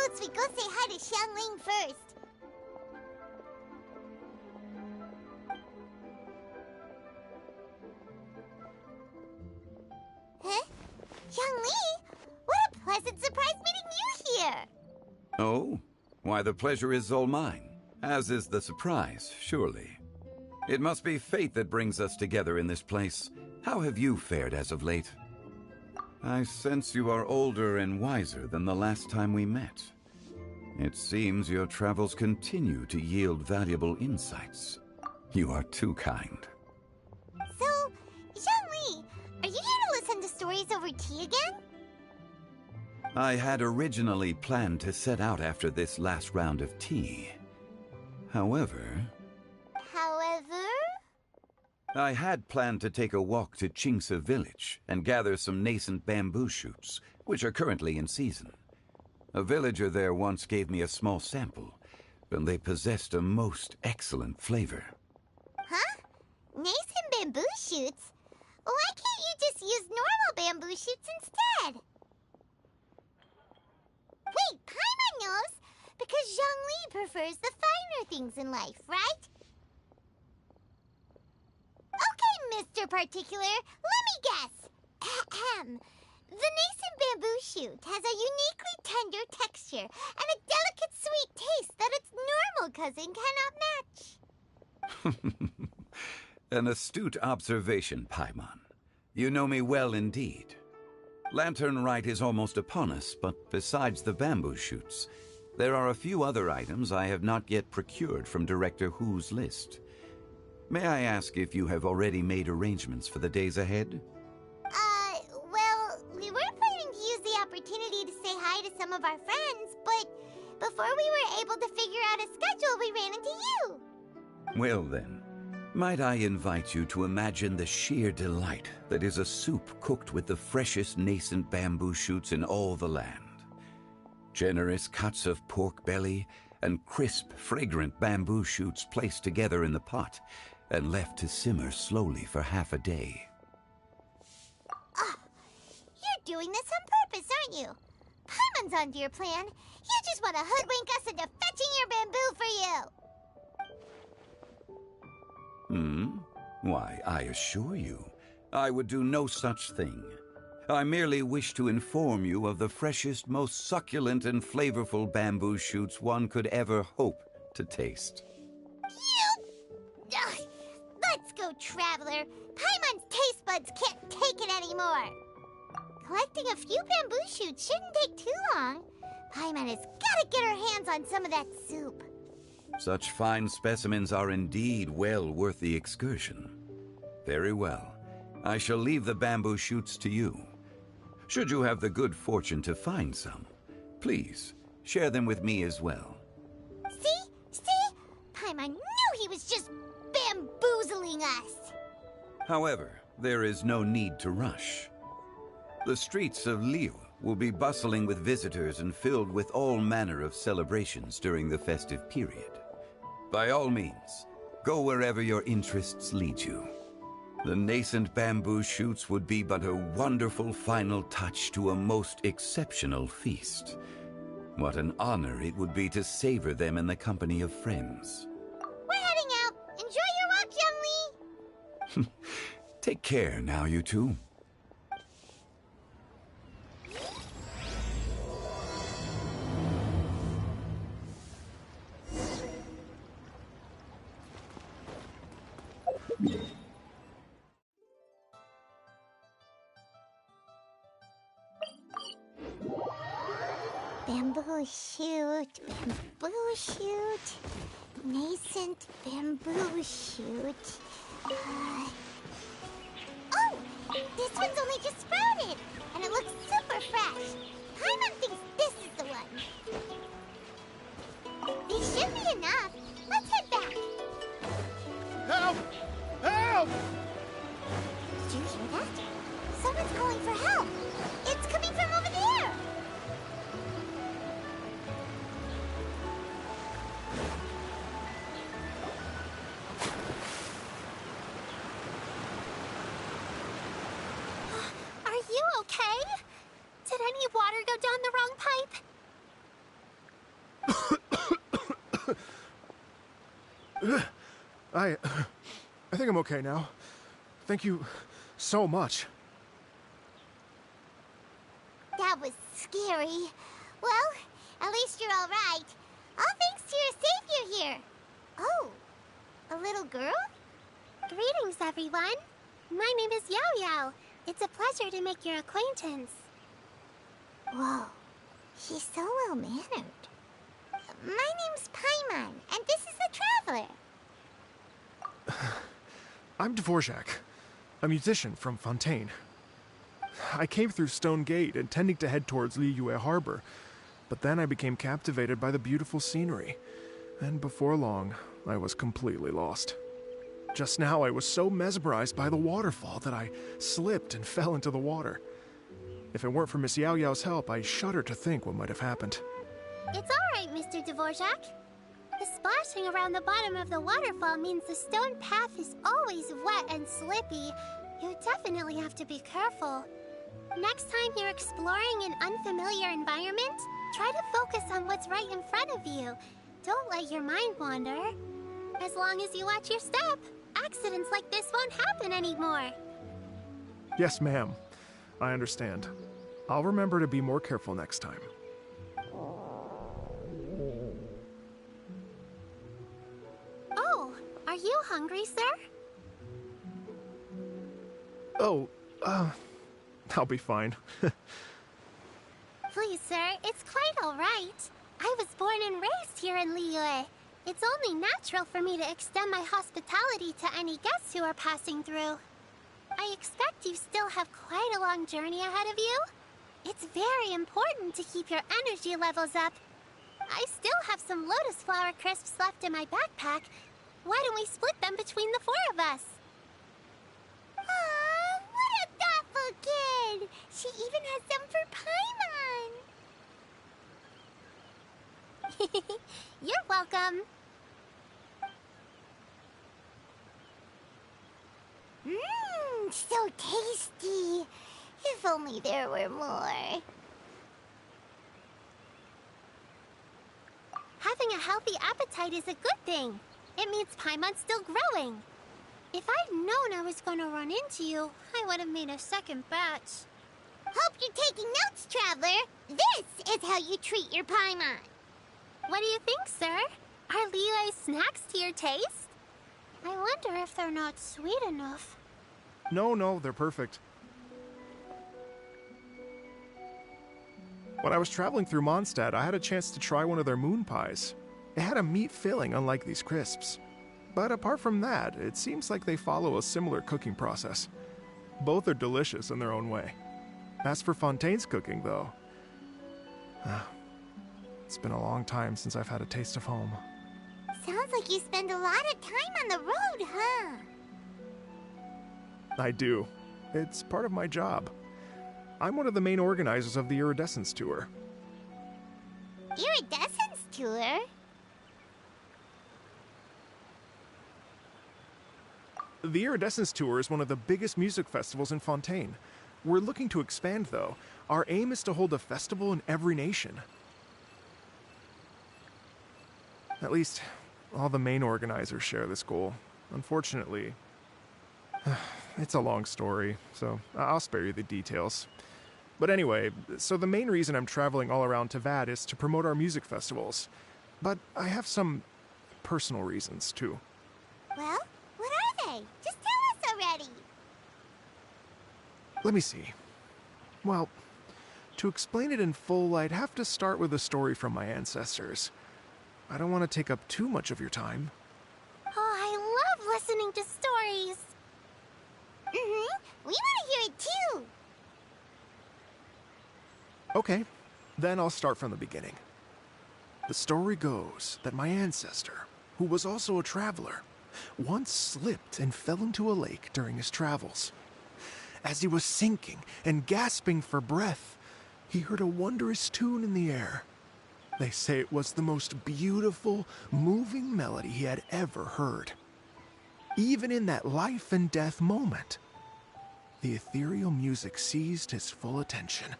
votes we go say hi to Xiangling first. Huh? Xiangling? What a pleasant surprise meeting you here! Oh? Why, the pleasure is all mine. As is the surprise, surely. It must be fate that brings us together in this place. How have you fared as of late? I sense you are older and wiser than the last time we met. It seems your travels continue to yield valuable insights. You are too kind. So, Xiangli, are you here to listen to stories over tea again? I had originally planned to set out after this last round of tea. However, I had planned to take a walk to Chingsa village and gather some nascent bamboo shoots, which are currently in season. A villager there once gave me a small sample, and they possessed a most excellent flavor. Huh? Nascent bamboo shoots? Why can't you just use normal bamboo shoots instead? Wait, Paimon knows! Because Zhongli prefers the finer things in life, right? Okay, Mr. Particular, let me guess. Ahem. The nascent bamboo shoot has a uniquely tender texture and a delicate sweet taste that its normal cousin cannot match. An astute observation, Paimon. You know me well indeed. Lantern Rite is almost upon us, but besides the bamboo shoots, there are a few other items I have not yet procured from Director Hu's list. May I ask if you have already made arrangements for the days ahead? Well, we were planning to use the opportunity to say hi to some of our friends, but before we were able to figure out a schedule, we ran into you. Well then, might I invite you to imagine the sheer delight that is a soup cooked with the freshest nascent bamboo shoots in all the land. Generous cuts of pork belly and crisp, fragrant bamboo shoots placed together in the pot and left to simmer slowly for half a day. You're doing this on purpose, aren't you? Paimon's onto your plan. You just want to hoodwink us into fetching your bamboo for you. Why, I assure you, I would do no such thing. I merely wish to inform you of the freshest, most succulent and flavorful bamboo shoots one could ever hope to taste. Ugh. Let's go, Traveler. Paimon's taste buds can't take it anymore. Collecting a few bamboo shoots shouldn't take too long. Paimon has got to get her hands on some of that soup. Such fine specimens are indeed well worth the excursion. Very well. I shall leave the bamboo shoots to you. Should you have the good fortune to find some, please share them with me as well. See? Paimon knew he was just bamboozling us. However, there is no need to rush. The streets of Liu will be bustling with visitors and filled with all manner of celebrations during the festive period. By all means, go wherever your interests lead you. The nascent bamboo shoots would be but a wonderful final touch to a most exceptional feast. What an honor it would be to savor them in the company of friends. We're heading out. Enjoy your walk, Youngli. Take care now, you two. Bamboo shoot, nascent bamboo shoot. Oh, this one's only just sprouted, and it looks super fresh. Paimon thinks this is the one. These should be enough. Let's head back. Help! Help! Did you hear that? Someone's calling for help. It's coming from over there. Are you okay? Did any water go down the wrong pipe? I think I'm okay now. Thank you so much. That was scary. Well, at least you're all right. All thanks to your savior here. Oh, a little girl? Greetings, everyone. My name is Yao Yao. It's a pleasure to make your acquaintance. Whoa, she's so well-mannered. My name's Paimon, and this is the Traveler. I'm Dvorak, a musician from Fontaine. I came through Stone Gate intending to head towards Liyue Harbor, but then I became captivated by the beautiful scenery, and before long, I was completely lost. Just now, I was so mesmerized by the waterfall that I slipped and fell into the water. If it weren't for Miss Yao Yao's help, I shudder to think what might have happened. It's all right, Mr. Dvorak. The splashing around the bottom of the waterfall means the stone path is always wet and slippy. You definitely have to be careful. Next time you're exploring an unfamiliar environment, try to focus on what's right in front of you. Don't let your mind wander. As long as you watch your step, accidents like this won't happen anymore. Yes, ma'am. I understand. I'll remember to be more careful next time. Oh, are you hungry, sir? Oh, I'll be fine. Please, sir, it's quite all right. I was born and raised here in Liyue. It's only natural for me to extend my hospitality to any guests who are passing through. I expect you still have quite a long journey ahead of you. It's very important to keep your energy levels up. I still have some lotus flower crisps left in my backpack. Why don't we split them between the 4 of us? Aw, what a thoughtful kid! She even has some for Paimon. You're welcome. Mmm, so tasty. If only there were more. Having a healthy appetite is a good thing. It means Paimon's still growing. If I'd known I was going to run into you, I would have made a second batch. Hope you're taking notes, Traveler. This is how you treat your Paimon. What do you think, sir? Are Liyue snacks to your taste? I wonder if they're not sweet enough. No, they're perfect. When I was traveling through Mondstadt, I had a chance to try one of their moon pies. It had a meat filling, unlike these crisps. But apart from that, it seems like they follow a similar cooking process. Both are delicious in their own way. As for Fontaine's cooking, though, it's been a long time since I've had a taste of home. Sounds like you spend a lot of time on the road, huh? I do. It's part of my job. I'm one of the main organizers of the Iridescence Tour. Iridescence Tour? The Iridescence Tour is one of the biggest music festivals in Fontaine. We're looking to expand, though. Our aim is to hold a festival in every nation. At least, all the main organizers share this goal. Unfortunately, it's a long story, so I'll spare you the details. But anyway, so the main reason I'm traveling all around Tavad is to promote our music festivals. But I have some personal reasons, too. Well, what are they? Just tell us already. Let me see. Well, to explain it in full, I'd have to start with a story from my ancestors. I don't want to take up too much of your time. Oh, I love listening to stories. We want to hear it too. Okay, then I'll start from the beginning. The story goes that my ancestor, who was also a traveler, once slipped and fell into a lake during his travels. As he was sinking and gasping for breath, he heard a wondrous tune in the air. They say it was the most beautiful, moving melody he had ever heard. Even in that life and death moment, the ethereal music seized his full attention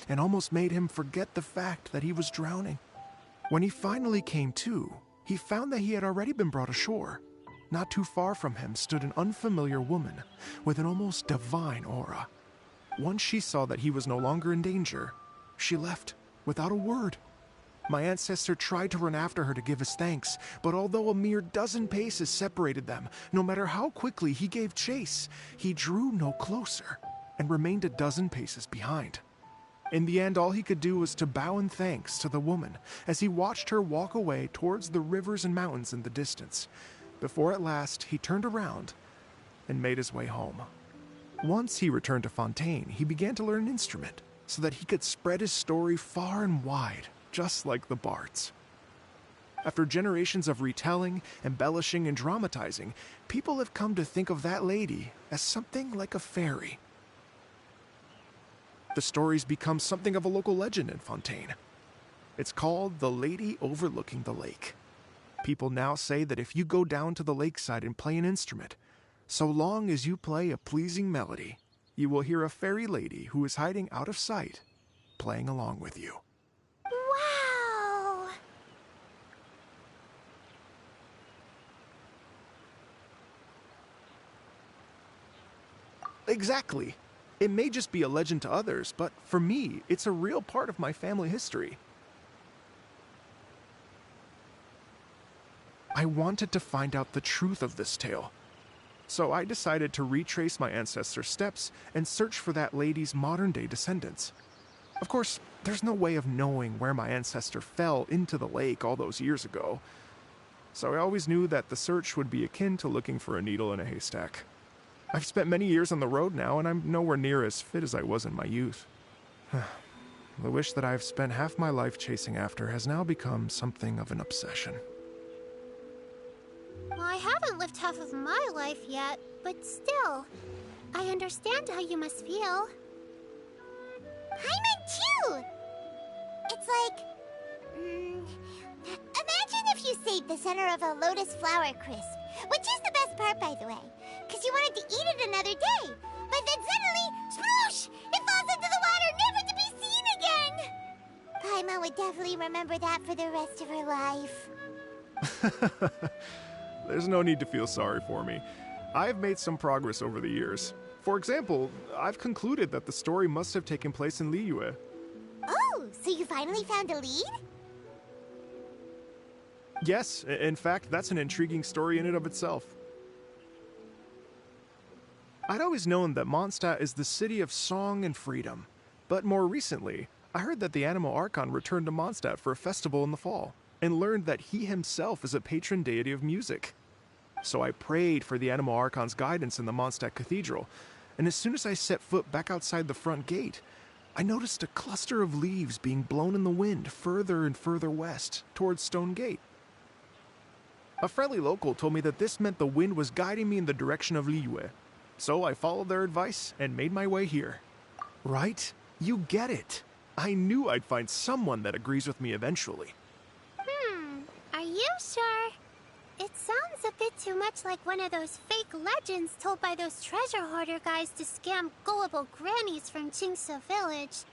and almost made him forget the fact that he was drowning. When he finally came to, he found that he had already been brought ashore. not too far from him stood an unfamiliar woman with an almost divine aura. Once she saw that he was no longer in danger, she left without a word. My ancestor tried to run after her to give his thanks, but although a mere dozen paces separated them, no matter how quickly he gave chase, he drew no closer and remained a dozen paces behind. In the end, all he could do was to bow in thanks to the woman as he watched her walk away towards the rivers and mountains in the distance, before at last he turned around and made his way home. Once he returned to Fontaine, he began to learn an instrument so that he could spread his story far and wide, just like the bards. After generations of retelling, embellishing, and dramatizing, people have come to think of that lady as something like a fairy. The story's become something of a local legend in Fontaine. It's called the Lady Overlooking the Lake. People now say that if you go down to the lakeside and play an instrument, so long as you play a pleasing melody, you will hear a fairy lady who is hiding out of sight, playing along with you. Wow! Exactly. It may just be a legend to others, but for me, it's a real part of my family history. I wanted to find out the truth of this tale, so I decided to retrace my ancestors' steps and search for that lady's modern-day descendants. Of course, there's no way of knowing where my ancestor fell into the lake all those years ago, so I always knew that the search would be akin to looking for a needle in a haystack. I've spent many years on the road now, and I'm nowhere near as fit as I was in my youth. The wish that I've spent half my life chasing after has now become something of an obsession. Well, I haven't lived half of my life yet, but still, I understand how you must feel. Paimon too! It's like... imagine if you saved the center of a lotus flower crisp, which is the best part, by the way, because you wanted to eat it another day. But then suddenly, sploosh! It falls into the water, never to be seen again! Paimon would definitely remember that for the rest of her life. There's no need to feel sorry for me. I've made some progress over the years. For example, I've concluded that the story must have taken place in Liyue. Oh, so you finally found a lead? Yes, in fact, that's an intriguing story in and of itself. I'd always known that Mondstadt is the city of song and freedom, but more recently, I heard that the Anemo Archon returned to Mondstadt for a festival in the fall, and learned that he himself is a patron deity of music. So I prayed for the Anemo Archon's guidance in the Mondstadt Cathedral, and as soon as I set foot back outside the front gate, I noticed a cluster of leaves being blown in the wind further and further west, towards Stone Gate. A friendly local told me that this meant the wind was guiding me in the direction of Liyue, so I followed their advice and made my way here. Right? You get it. I knew I'd find someone that agrees with me eventually. Are you sure? It sounds a bit too much like one of those fake legends told by those treasure hoarder guys to scam gullible grannies from Jingsa Village.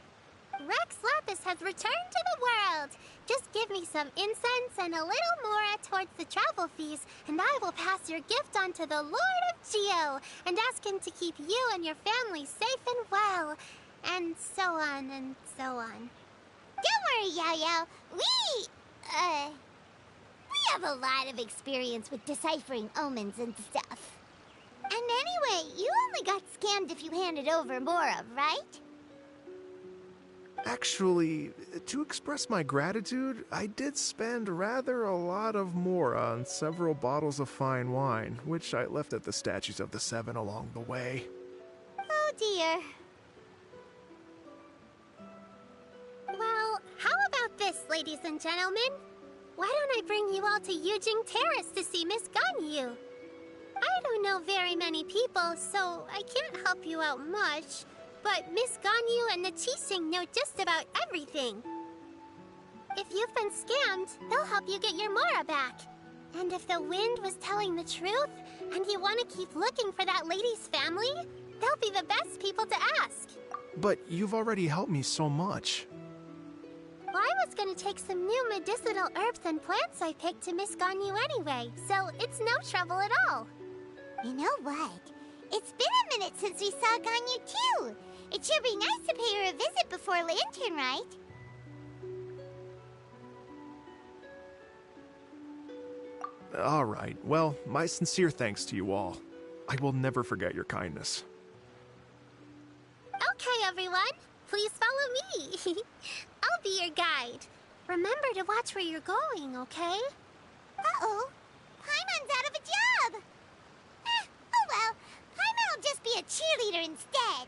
Rex Lapis has returned to the world. Just give me some incense and a little more towards the travel fees, and I will pass your gift on to the Lord of Geo and ask him to keep you and your family safe and well, and so on and so on. Don't worry, Yao Yao. We have a lot of experience with deciphering omens and stuff. And anyway, you only got scammed if you handed over Mora, right? Actually, to express my gratitude, I did spend rather a lot of Mora on several bottles of fine wine, which I left at the Statues of the Seven along the way. Oh dear. Well, how about this, ladies and gentlemen? Why don't I bring you all to Yujing Terrace to see Miss Ganyu? I don't know very many people, so I can't help you out much. But Miss Ganyu and the Qixing know just about everything. If you've been scammed, they'll help you get your Mora back. And if the wind was telling the truth, and you want to keep looking for that lady's family, they'll be the best people to ask. But you've already helped me so much. Why was gonna take some new medicinal herbs and plants I picked to Miss Ganyu anyway, so it's no trouble at all. You know what? It's been a minute since we saw Ganyu too. It sure be nice to pay her a visit before Lantern Rite. All right, well, my sincere thanks to you all. I will never forget your kindness. Okay, everyone, please follow me. I'll be your guide. Remember to watch where you're going, okay? Uh-oh. Paimon's out of a job. Oh well. Paimon will just be a cheerleader instead.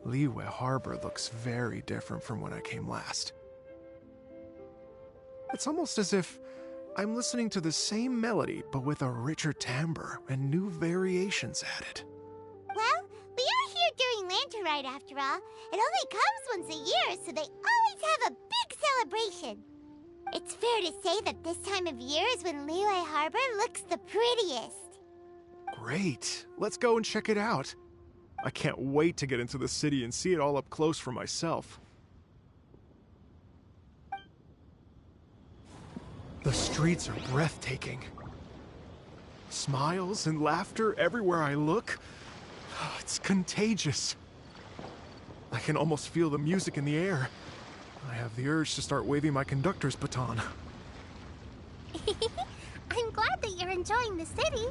Liyue Harbor looks very different from when I came last. It's almost as if I'm listening to the same melody, but with a richer timbre and new variations added. Well, we are here during Lantern Rite after all. It only comes once a year, so they always have a big celebration. It's fair to say that this time of year is when Liyue Harbor looks the prettiest. Great. Let's go and check it out. I can't wait to get into the city and see it all up close for myself. The streets are breathtaking. Smiles and laughter everywhere I look. It's contagious. I can almost feel the music in the air. I have the urge to start waving my conductor's baton. I'm glad that you're enjoying the city.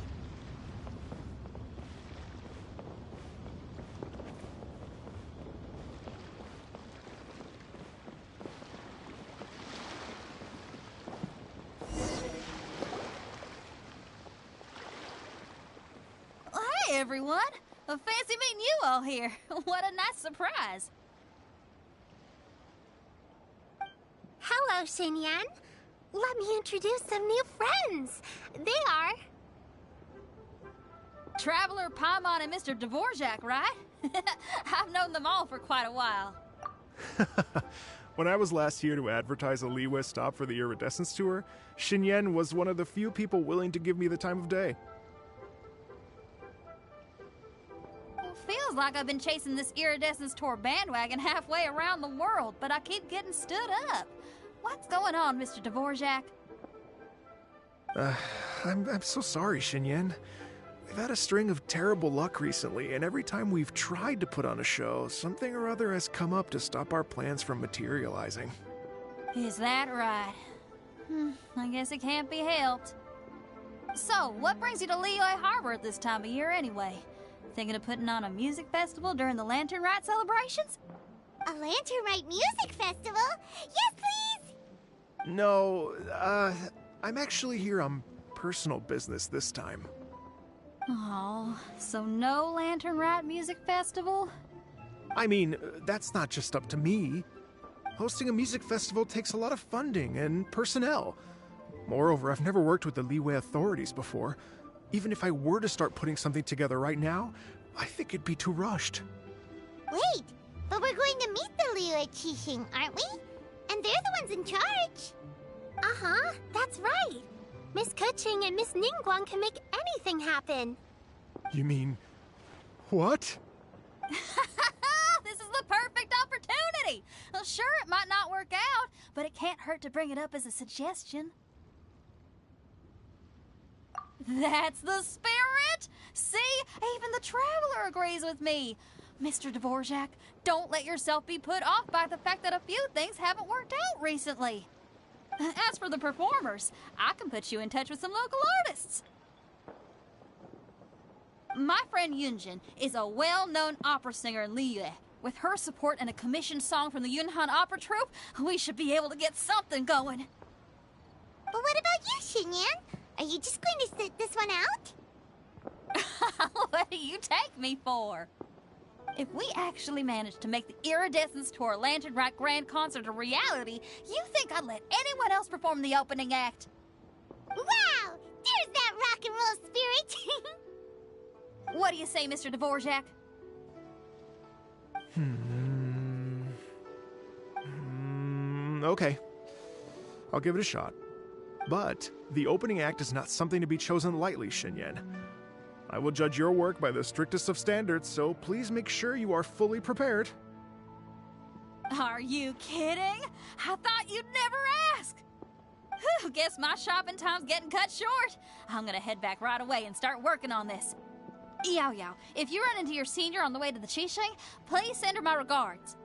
Hey everyone! Fancy meeting you all here. What a nice surprise. Hello, Xinyan. Let me introduce some new friends. They are... Traveler, Paimon, and Mr. Dvorak, right? I've known them all for quite a while. When I was last here to advertise a Liyue stop for the Iridescence Tour, Xinyan was one of the few people willing to give me the time of day. Feels like I've been chasing this Iridescence Tour bandwagon halfway around the world, but I keep getting stood up. What's going on, Mr. Dvorak? I'm so sorry, Xinyan. We've had a string of terrible luck recently, and every time we've tried to put on a show, something or other has come up to stop our plans from materializing. Is that right? I guess it can't be helped. So, what brings you to Liyue Harbor at this time of year anyway? Thinking of putting on a music festival during the Lantern Rite celebrations? A Lantern Rite music festival? Yes, please! No, I'm actually here on personal business this time. Oh, so no Lantern Rite music festival? I mean, that's not just up to me. Hosting a music festival takes a lot of funding and personnel. Moreover, I've never worked with the Liyue authorities before. Even if I were to start putting something together right now, I think it'd be too rushed. Wait, but we're going to meet the Liyue Qixing, aren't we? And they're the ones in charge. Uh-huh, that's right. Miss Kuching and Miss Ningguang can make anything happen. You mean... what? This is the perfect opportunity! Well, sure, it might not work out, but it can't hurt to bring it up as a suggestion. That's the spirit! See? Even the Traveler agrees with me. Mr. Dvorak, don't let yourself be put off by the fact that a few things haven't worked out recently. As for the performers, I can put you in touch with some local artists. My friend Yunjin is a well-known opera singer in Liyue. With her support and a commissioned song from the Yunhan Opera Troupe, we should be able to get something going. But what about you, Xinyan? Are you just going to sit this one out? What do you take me for? If we actually manage to make the Iridescence Tour Lantern Rite Grand Concert a reality, you think I'd let anyone else perform the opening act? Wow! There's that rock and roll spirit! What do you say, Mr. Dvorak? Okay. I'll give it a shot. But the opening act is not something to be chosen lightly, Xinyan. I will judge your work by the strictest of standards, so please make sure you are fully prepared. Are you kidding? I thought you'd never ask. Whew, guess my shopping time's getting cut short. I'm gonna head back right away and start working on this. Yao Yao, if you run into your senior on the way to the Qixing, please send her my regards.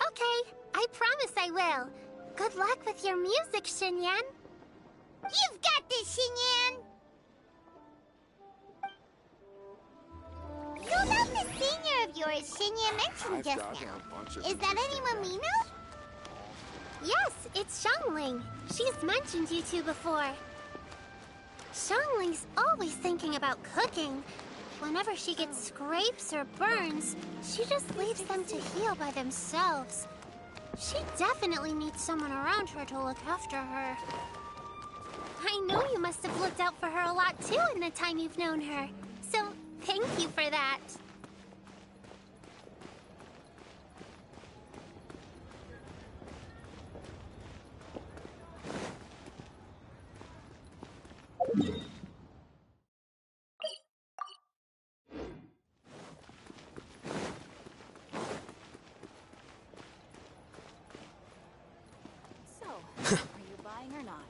Okay, I promise I will. Good luck with your music, Xinyan. You've got this, Xinyan! So about the senior of yours Xinyan mentioned just now. Is that anyone we know? Yes, it's Xiangling. She's mentioned you two before. Xiangling's always thinking about cooking. Whenever she gets scrapes or burns, she just leaves them to heal by themselves. She definitely needs someone around her to look after her. I know you must have looked out for her a lot too in the time you've known her. So, thank you for that. So, are you buying or not?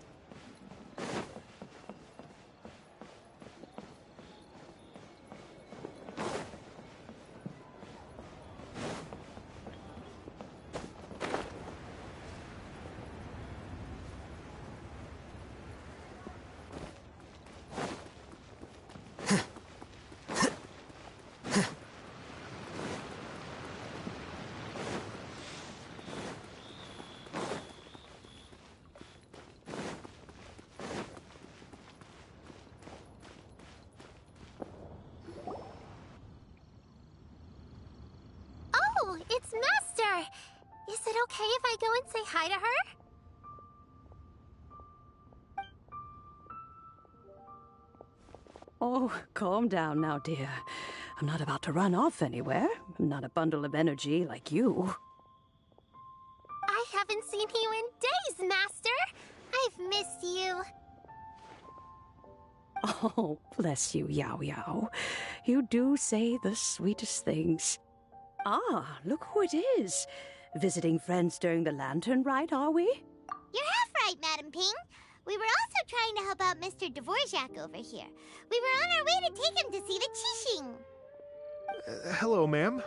Oh, it's Master! Is it okay if I go and say hi to her? Oh, calm down now, dear. I'm not about to run off anywhere. I'm not a bundle of energy like you. I haven't seen you in days, Master! I've missed you. Oh, bless you, Yao Yao. You do say the sweetest things. Ah, look who it is. Visiting friends during the lantern rite, are we? You're half right, Madam Ping. We were also trying to help out Mr. Dvorak over here. We were on our way to take him to see the Qixing. Hello, ma'am.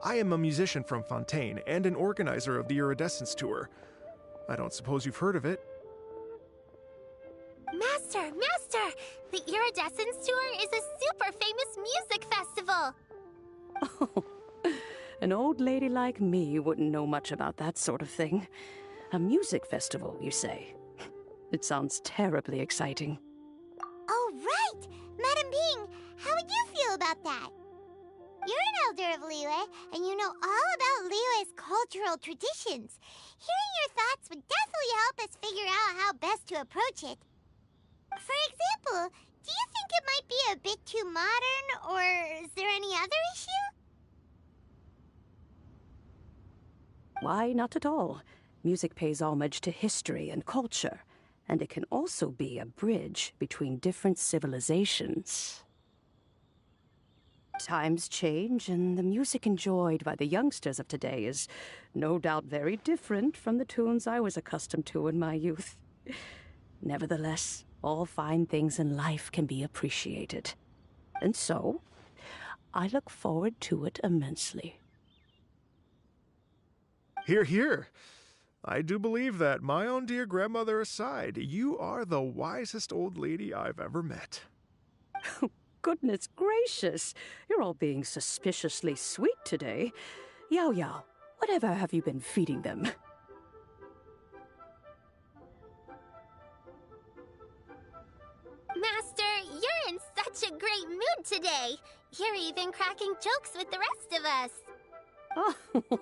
I am a musician from Fontaine and an organizer of the Iridescence Tour. I don't suppose you've heard of it. Master! The Iridescence Tour is a super famous music festival! Oh, an old lady like me wouldn't know much about that sort of thing. A music festival, you say? It sounds terribly exciting. Oh, right! Madam Ping, how would you feel about that? You're an elder of Liyue, and you know all about Liyue's cultural traditions. Hearing your thoughts would definitely help us figure out how best to approach it. For example, modern, or is there any other issue? Why, not at all. Music pays homage to history and culture, and it can also be a bridge between different civilizations. Times change, and the music enjoyed by the youngsters of today is no doubt very different from the tunes I was accustomed to in my youth. Nevertheless, all fine things in life can be appreciated. And so, I look forward to it immensely. Hear, hear. I do believe that, my own dear grandmother aside, you are the wisest old lady I've ever met. Goodness gracious, you're all being suspiciously sweet today. Yao Yao, whatever have you been feeding them? Master, you're in such a great mood today. You're even cracking jokes with the rest of us.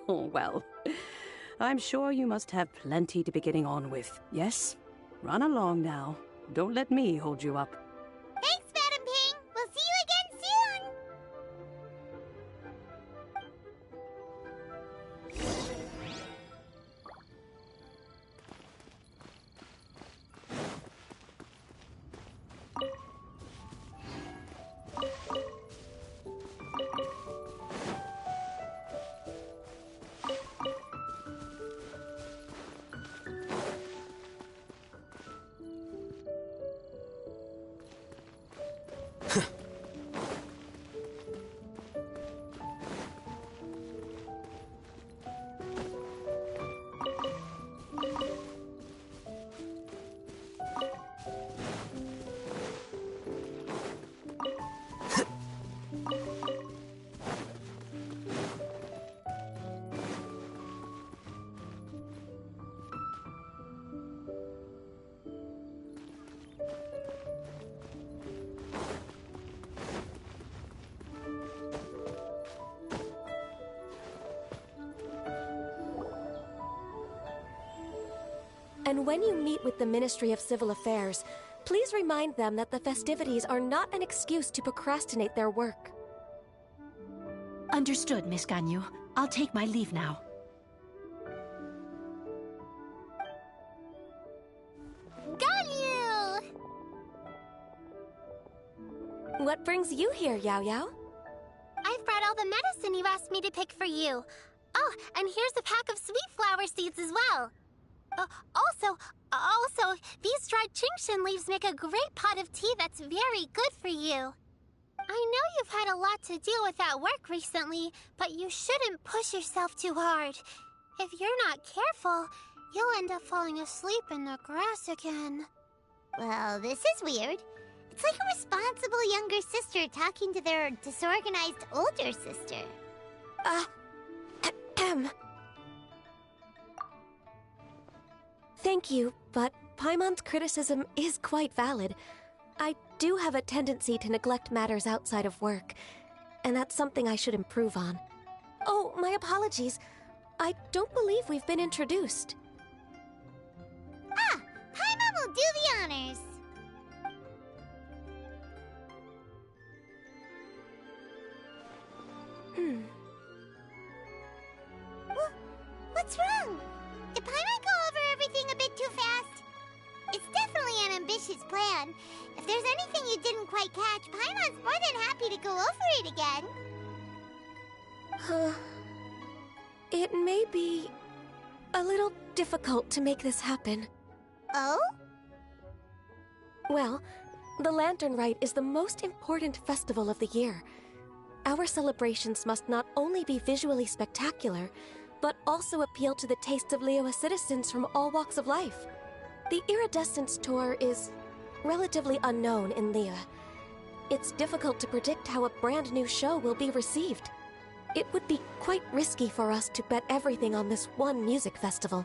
Oh, well, I'm sure you must have plenty to be getting on with, yes? Run along now. Don't let me hold you up. Thanks, Madam Ping. We'll see you again soon. And when you meet with the Ministry of Civil Affairs, please remind them that the festivities are not an excuse to procrastinate their work. Understood, Miss Ganyu. I'll take my leave now. Ganyu! What brings you here, Yao Yao? I've brought all the medicine you asked me to pick for you. Oh, and here's a pack of sweet flower seeds as well. Also, these dried chingshin leaves make a great pot of tea that's very good for you. I know you've had a lot to deal with at work recently, but you shouldn't push yourself too hard. If you're not careful, you'll end up falling asleep in the grass again. Well, this is weird. It's like a responsible younger sister talking to their disorganized older sister. Thank you, but Paimon's criticism is quite valid. I do have a tendency to neglect matters outside of work, and that's something I should improve on. Oh, my apologies. I don't believe we've been introduced. Ah, Paimon will do the honors. What's wrong? Did Paimon go over everything a bit too fast? It's definitely an ambitious plan. If there's anything you didn't quite catch, Paimon's more than happy to go over it again. It may be a little difficult to make this happen. Oh? Well, the Lantern Rite is the most important festival of the year. Our celebrations must not only be visually spectacular, but also appeal to the tastes of Liyue citizens from all walks of life. The Iridescence Tour is relatively unknown in Liyue. It's difficult to predict how a brand new show will be received. It would be quite risky for us to bet everything on this one music festival.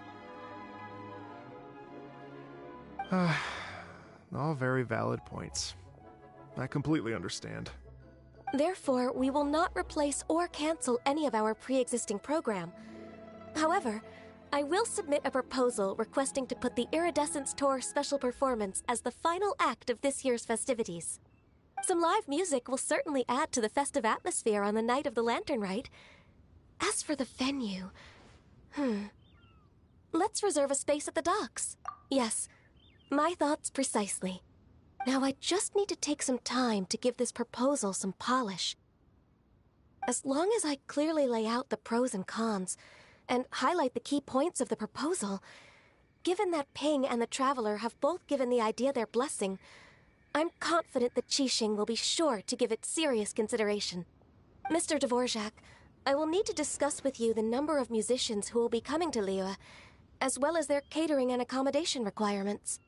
All very valid points. I completely understand. Therefore, we will not replace or cancel any of our pre-existing program. However, I will submit a proposal requesting to put the Iridescence Tour special performance as the final act of this year's festivities. Some live music will certainly add to the festive atmosphere on the night of the lantern rite. As for the venue, let's reserve a space at the docks. Yes, my thoughts precisely. Now I just need to take some time to give this proposal some polish. As long as I clearly lay out the pros and cons, and highlight the key points of the proposal, given that Ping and the Traveler have both given the idea their blessing, I'm confident that Qixing will be sure to give it serious consideration. Mr. Dvorak, I will need to discuss with you the number of musicians who will be coming to Liyue, as well as their catering and accommodation requirements.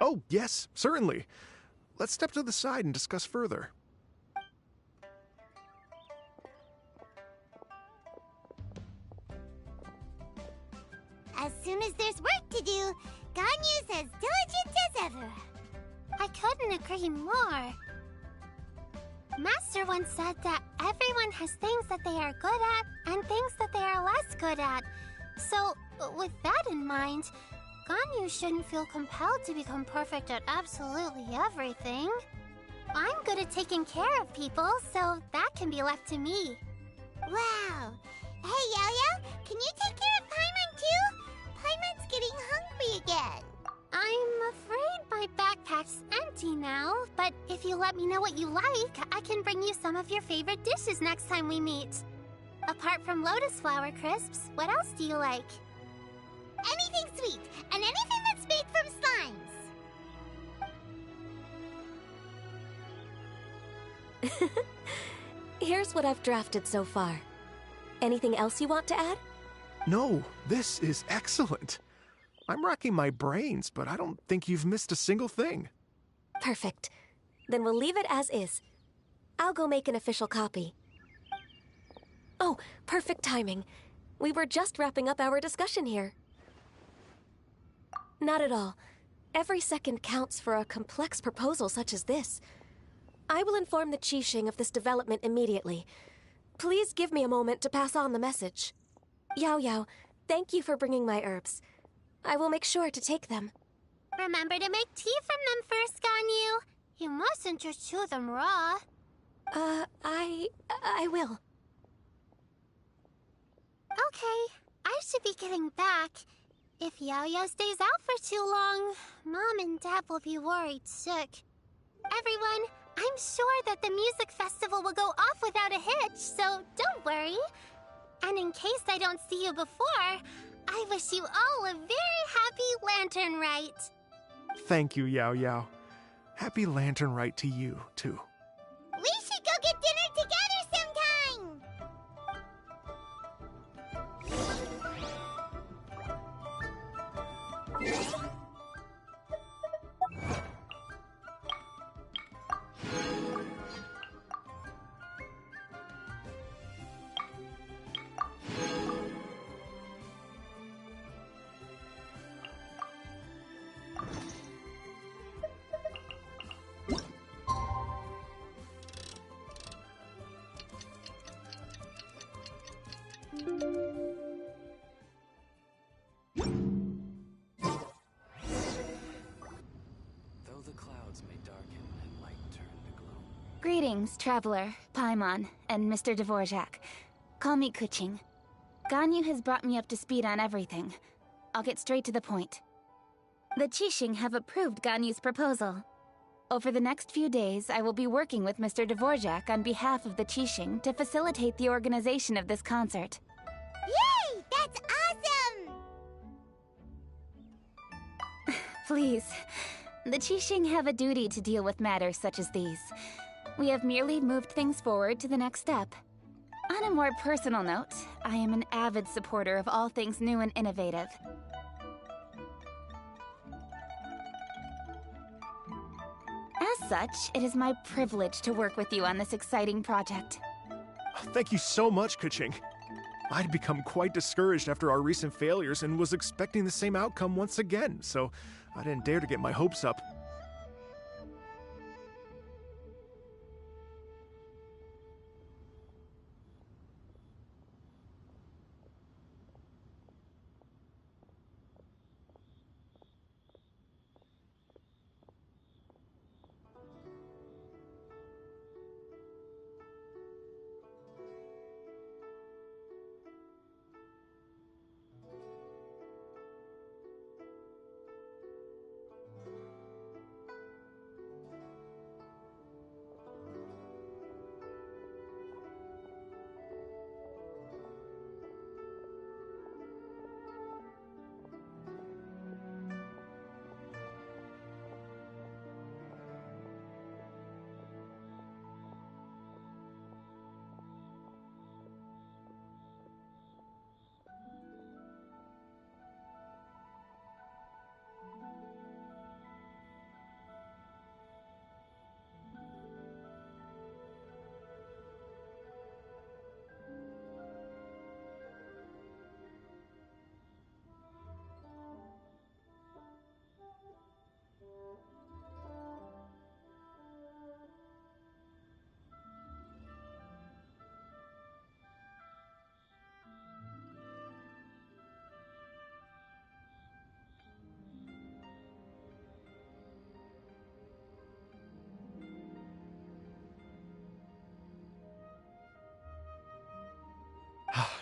Oh, yes, certainly. Let's step to the side and discuss further. As soon as there's work to do, Ganyu's as diligent as ever. I couldn't agree more. Master once said that everyone has things that they are good at and things that they are less good at. So, with that in mind, Ganyu shouldn't feel compelled to become perfect at absolutely everything. I'm good at taking care of people, so that can be left to me. Wow. Hey, Yo-Yo, can you take care of Paimon too? Paimon's getting hungry again. I'm afraid my backpack's empty now, but if you let me know what you like, I can bring you some of your favorite dishes next time we meet. Apart from lotus flower crisps, what else do you like? Anything sweet, and anything that's made from slimes. Here's what I've drafted so far. Anything else you want to add? No, this is excellent. I'm racking my brains, but I don't think you've missed a single thing. Perfect. Then we'll leave it as is. I'll go make an official copy. Oh, perfect timing. We were just wrapping up our discussion here. Not at all. Every second counts for a complex proposal such as this. I will inform the Qixing of this development immediately. Please give me a moment to pass on the message. Yao Yao, thank you for bringing my herbs. I will make sure to take them. Remember to make tea from them first, Ganyu. You mustn't just chew them raw. I will. Okay, I should be getting back. If Yao-Yao stays out for too long, Mom and Dad will be worried sick. Everyone, I'm sure that the music festival will go off without a hitch, so don't worry. And in case I don't see you before, I wish you all a very happy lantern rite. Thank you, Yao Yao. Happy lantern rite to you, too. We should go get dinner together sometime! Though the clouds may darken and light turn to gloom. Greetings, Traveler, Paimon, and Mr. Dvorak. Call me Kuching. Ganyu has brought me up to speed on everything. I'll get straight to the point. The Qixing have approved Ganyu's proposal. Over the next few days, I will be working with Mr. Dvorak on behalf of the Qixing to facilitate the organization of this concert. Yay! That's awesome! Please. The Qixing have a duty to deal with matters such as these. We have merely moved things forward to the next step. On a more personal note, I am an avid supporter of all things new and innovative. As such, it is my privilege to work with you on this exciting project. Thank you so much, Kuching. I'd become quite discouraged after our recent failures and was expecting the same outcome once again, so I didn't dare to get my hopes up.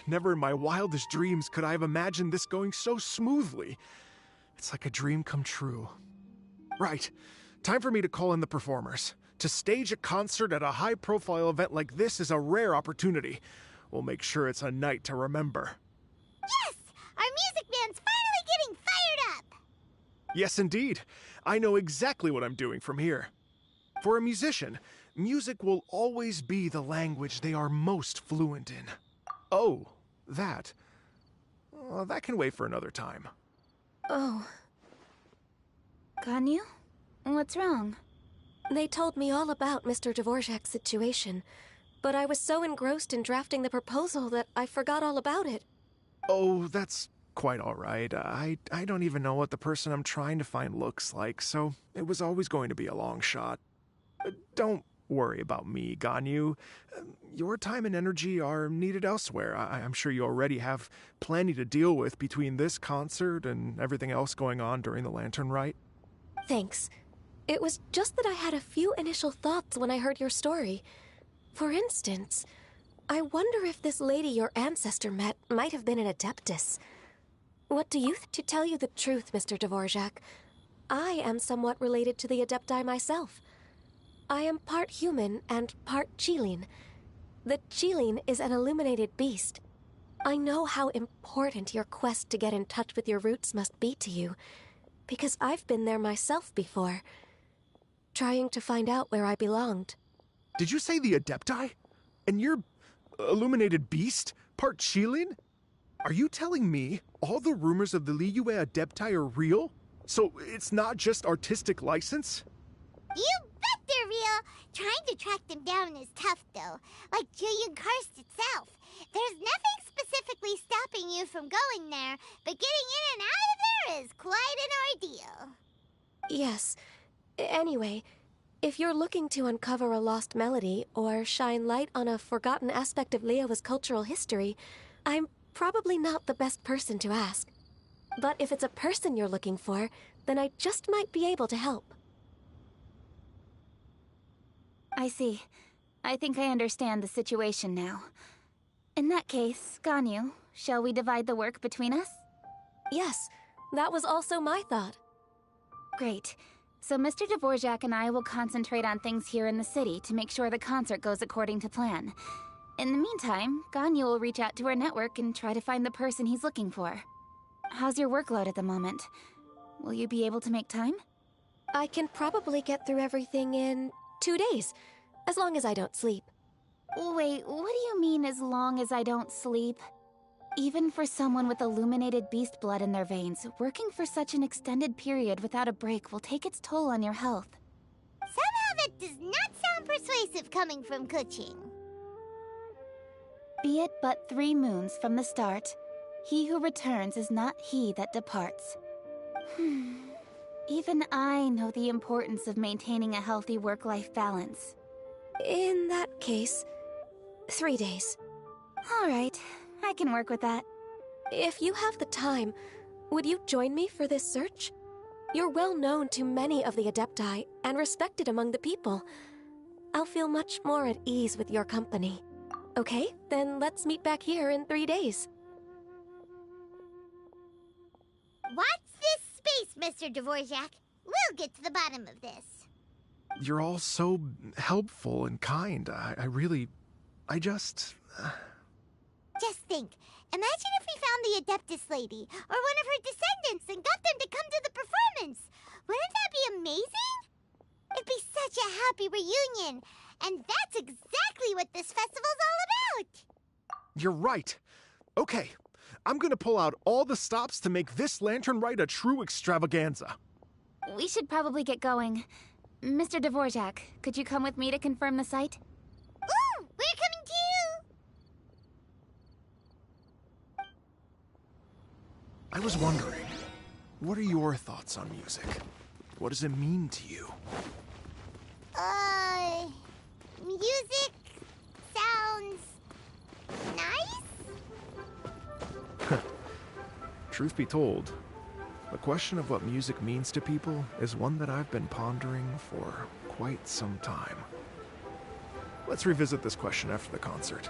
Never in my wildest dreams could I have imagined this going so smoothly. It's like a dream come true. Right. Time for me to call in the performers. To stage a concert at a high-profile event like this is a rare opportunity. We'll make sure it's a night to remember. Yes! Our music man's finally getting fired up! Yes, indeed. I know exactly what I'm doing from here. For a musician, music will always be the language they are most fluent in. Oh, that. Well, that can wait for another time. Oh. Ganyu? What's wrong? They told me all about Mr. Dvorak's situation, but I was so engrossed in drafting the proposal that I forgot all about it. Oh, that's quite all right. I don't even know what the person I'm trying to find looks like, so it was always going to be a long shot. Don't worry about me, Ganyu. Your time and energy are needed elsewhere. I'm sure you already have plenty to deal with between this concert and everything else going on during the Lantern Rite. Thanks. It was just that I had a few initial thoughts when I heard your story. For instance, I wonder if this lady your ancestor met might have been an Adeptus. What do you think? To tell you the truth, Mr. Dvorak, I am somewhat related to the Adepti myself. I am part human and part Qilin. The Qilin is an illuminated beast. I know how important your quest to get in touch with your roots must be to you, because I've been there myself before, trying to find out where I belonged. Did you say the Adepti? And you're illuminated beast? Part Qilin? Are you telling me all the rumors of the Liyue Adepti are real? So it's not just artistic license? You bet they're real! Trying to track them down is tough, though. Like Julian Karst itself. There's nothing specifically stopping you from going there, but getting in and out of there is quite an ordeal. Yes. Anyway, if you're looking to uncover a lost melody or shine light on a forgotten aspect of Liyue's cultural history, I'm probably not the best person to ask. But if it's a person you're looking for, then I just might be able to help. I see. I think I understand the situation now. In that case, Ganyu, shall we divide the work between us? Yes, that was also my thought. Great. So Mr. Dvorak and I will concentrate on things here in the city to make sure the concert goes according to plan. In the meantime, Ganyu will reach out to her network and try to find the person he's looking for. How's your workload at the moment? Will you be able to make time? I can probably get through everything in 2 days, as long as I don't sleep. Wait, what do you mean as long as I don't sleep? Even for someone with illuminated beast blood in their veins, working for such an extended period without a break will take its toll on your health. Somehow that does not sound persuasive coming from Kuching. Be it but 3 moons from the start, he who returns is not he that departs. Even I know the importance of maintaining a healthy work-life balance. In that case, 3 days. All right, I can work with that. If you have the time, would you join me for this search? You're well known to many of the Adepti and respected among the people. I'll feel much more at ease with your company. Okay, then let's meet back here in 3 days. Watch this space, Mr. Dvorak. We'll get to the bottom of this. You're all so helpful and kind. I just... Just think. Imagine if we found the Adeptus lady, or one of her descendants, and got them to come to the performance. Wouldn't that be amazing? It'd be such a happy reunion. And that's exactly what this festival's all about. You're right. Okay, I'm gonna pull out all the stops to make this Lantern Rite a true extravaganza. We should probably get going. Mr. Dvorak, could you come with me to confirm the site? Ooh, we're coming too! I was wondering, what are your thoughts on music? What does it mean to you? Music sounds nice? Truth be told, the question of what music means to people is one that I've been pondering for quite some time. Let's revisit this question after the concert.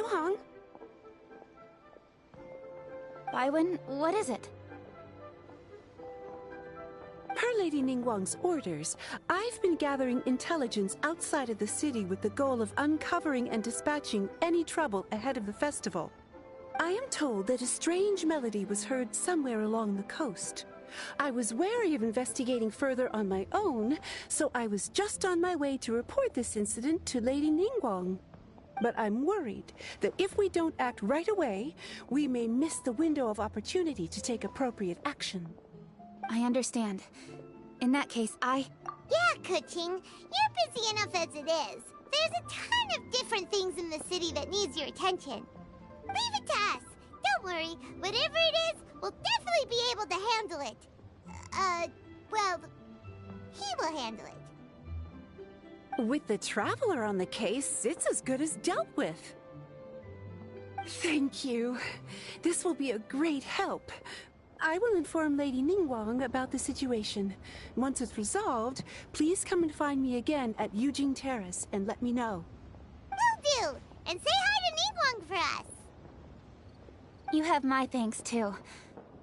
Ningguang? Baiwen, what is it? Per Lady Ningguang's orders, I've been gathering intelligence outside of the city with the goal of uncovering and dispatching any trouble ahead of the festival. I am told that a strange melody was heard somewhere along the coast. I was wary of investigating further on my own, so I was just on my way to report this incident to Lady Ningguang. But I'm worried that if we don't act right away, we may miss the window of opportunity to take appropriate action. I understand. In that case, Yeah, Kuching, you're busy enough as it is. There's a ton of different things in the city that needs your attention. Leave it to us. Don't worry, whatever it is, we'll definitely be able to handle it. Well, he will handle it. With the Traveler on the case, it's as good as dealt with. Thank you. This will be a great help. I will inform Lady Ningguang about the situation. Once it's resolved, please come and find me again at Yujing Terrace and let me know. Will do! And say hi to Ningguang for us! you have my thanks too.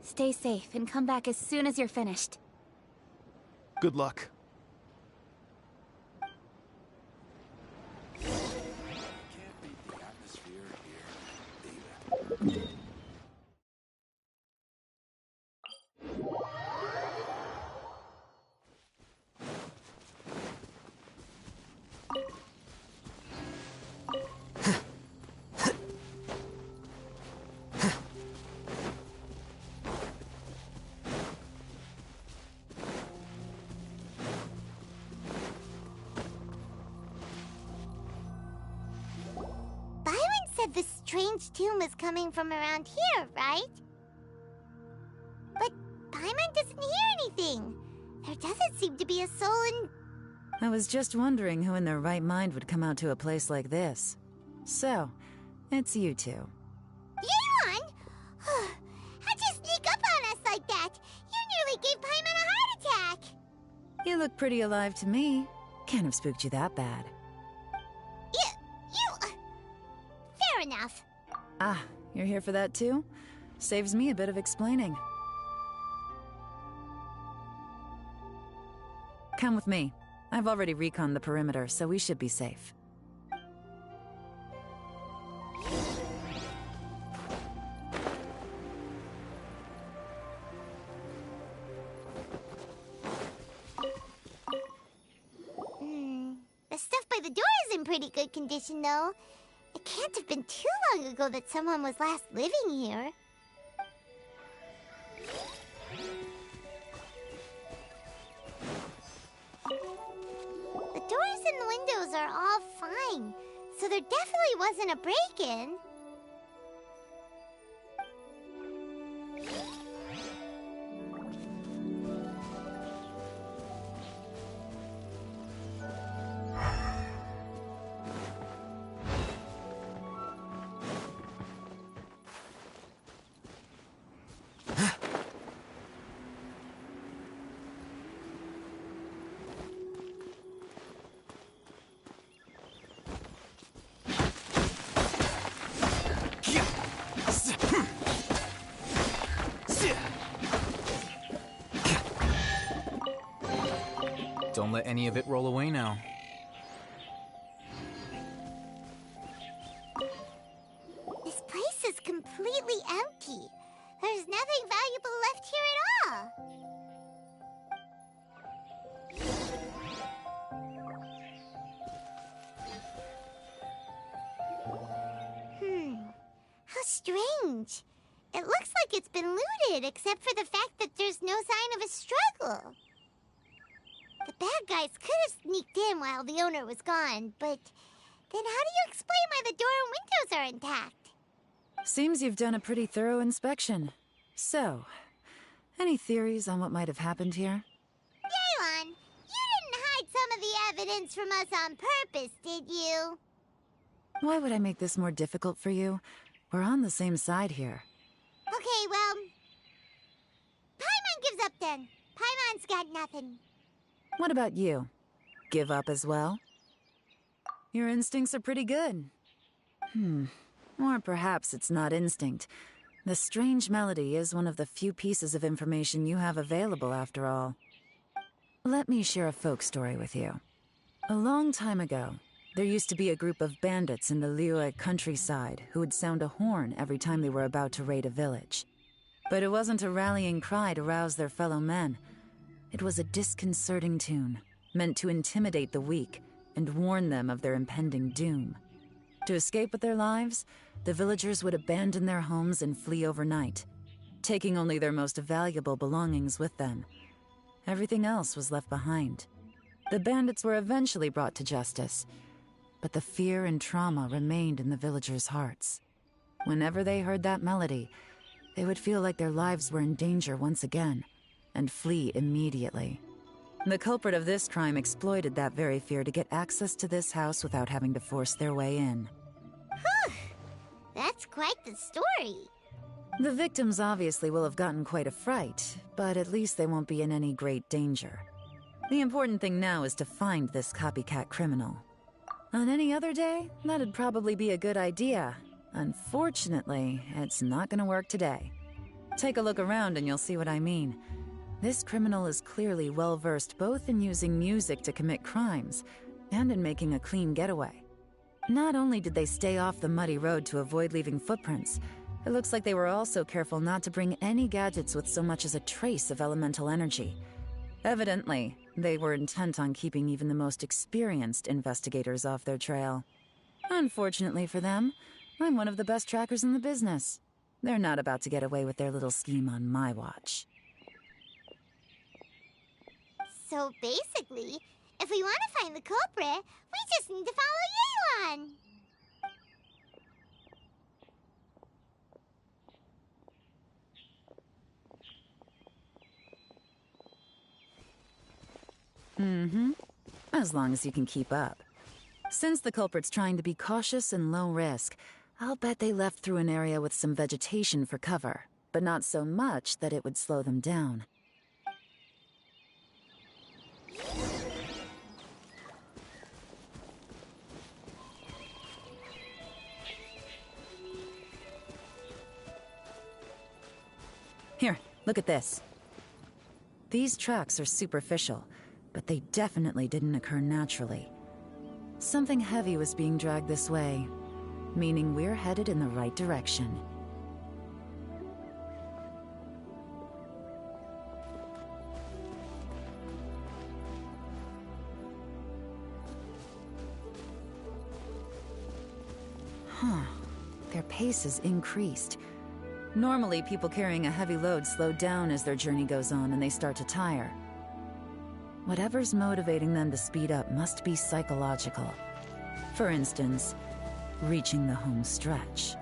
Stay safe and come back as soon as you're finished. Good luck. Can't beat the atmosphere here either. The strange tomb is coming from around here, right? But Paimon doesn't hear anything. There doesn't seem to be a soul in... I was just wondering who in their right mind would come out to a place like this. So, it's you two. Yeon! How'd you sneak up on us like that? You nearly gave Paimon a heart attack! You look pretty alive to me. Can't have spooked you that bad. Fair enough. Ah, you're here for that too? Saves me a bit of explaining. Come with me. I've already reconned the perimeter, so we should be safe. The stuff by the door is in pretty good condition, though. It can't have been too long ago that someone was last living here. The doors and the windows are all fine, so there definitely wasn't a break-in. Don't let any of it roll away now. This place is completely empty. There's nothing valuable left here at all. How strange. It looks like it's been looted, except for the fact that there's no sign of a struggle. The bad guys could have sneaked in while the owner was gone, but then how do you explain why the door and windows are intact? Seems you've done a pretty thorough inspection. So, any theories on what might have happened here? Daylon, you didn't hide some of the evidence from us on purpose, did you? Why would I make this more difficult for you? We're on the same side here. Okay, well... Paimon gives up then. Paimon's got nothing. What about you? Give up as well? Your instincts are pretty good. Or perhaps it's not instinct. The strange melody is one of the few pieces of information you have available, after all. Let me share a folk story with you. A long time ago, there used to be a group of bandits in the Liyue countryside who would sound a horn every time they were about to raid a village. But it wasn't a rallying cry to rouse their fellow men. It was a disconcerting tune, meant to intimidate the weak and warn them of their impending doom. To escape with their lives, the villagers would abandon their homes and flee overnight, taking only their most valuable belongings with them. Everything else was left behind. The bandits were eventually brought to justice, but the fear and trauma remained in the villagers' hearts. Whenever they heard that melody, they would feel like their lives were in danger once again, and flee immediately. The culprit of this crime exploited that very fear to get access to this house without having to force their way in. That's quite the story. The victims obviously will have gotten quite a fright, but at least they won't be in any great danger. The important thing now is to find this copycat criminal. On any other day, that'd probably be a good idea. Unfortunately, it's not gonna work today. Take a look around and you'll see what I mean. This criminal is clearly well-versed both in using music to commit crimes and in making a clean getaway. Not only did they stay off the muddy road to avoid leaving footprints, it looks like they were also careful not to bring any gadgets with so much as a trace of elemental energy. Evidently, they were intent on keeping even the most experienced investigators off their trail. Unfortunately for them, I'm one of the best trackers in the business. They're not about to get away with their little scheme on my watch. So basically, if we want to find the culprit, we just need to follow Yelan. As long as you can keep up. Since the culprit's trying to be cautious and low risk, I'll bet they left through an area with some vegetation for cover, but not so much that it would slow them down. Here, look at this. These tracks are superficial, but they definitely didn't occur naturally. Something heavy was being dragged this way, meaning we're headed in the right direction. Their pace has increased. Normally, people carrying a heavy load slow down as their journey goes on and they start to tire. Whatever's motivating them to speed up must be psychological. For instance, reaching the home stretch.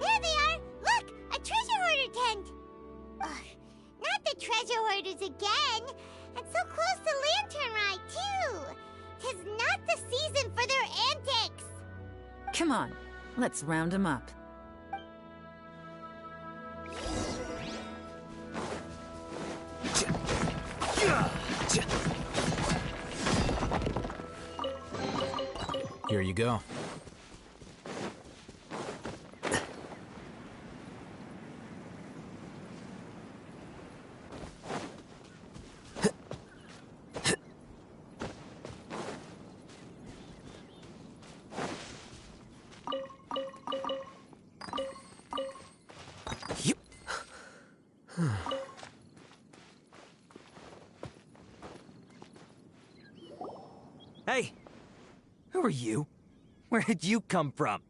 There they are! Look! A treasure hoarder tent! Ugh, not the treasure hoarders again! And so close to Lantern Ride, too! 'Tis not the season for their antics! Come on, let's round them up. Here you go. Hey! Who are you? Where did you come from?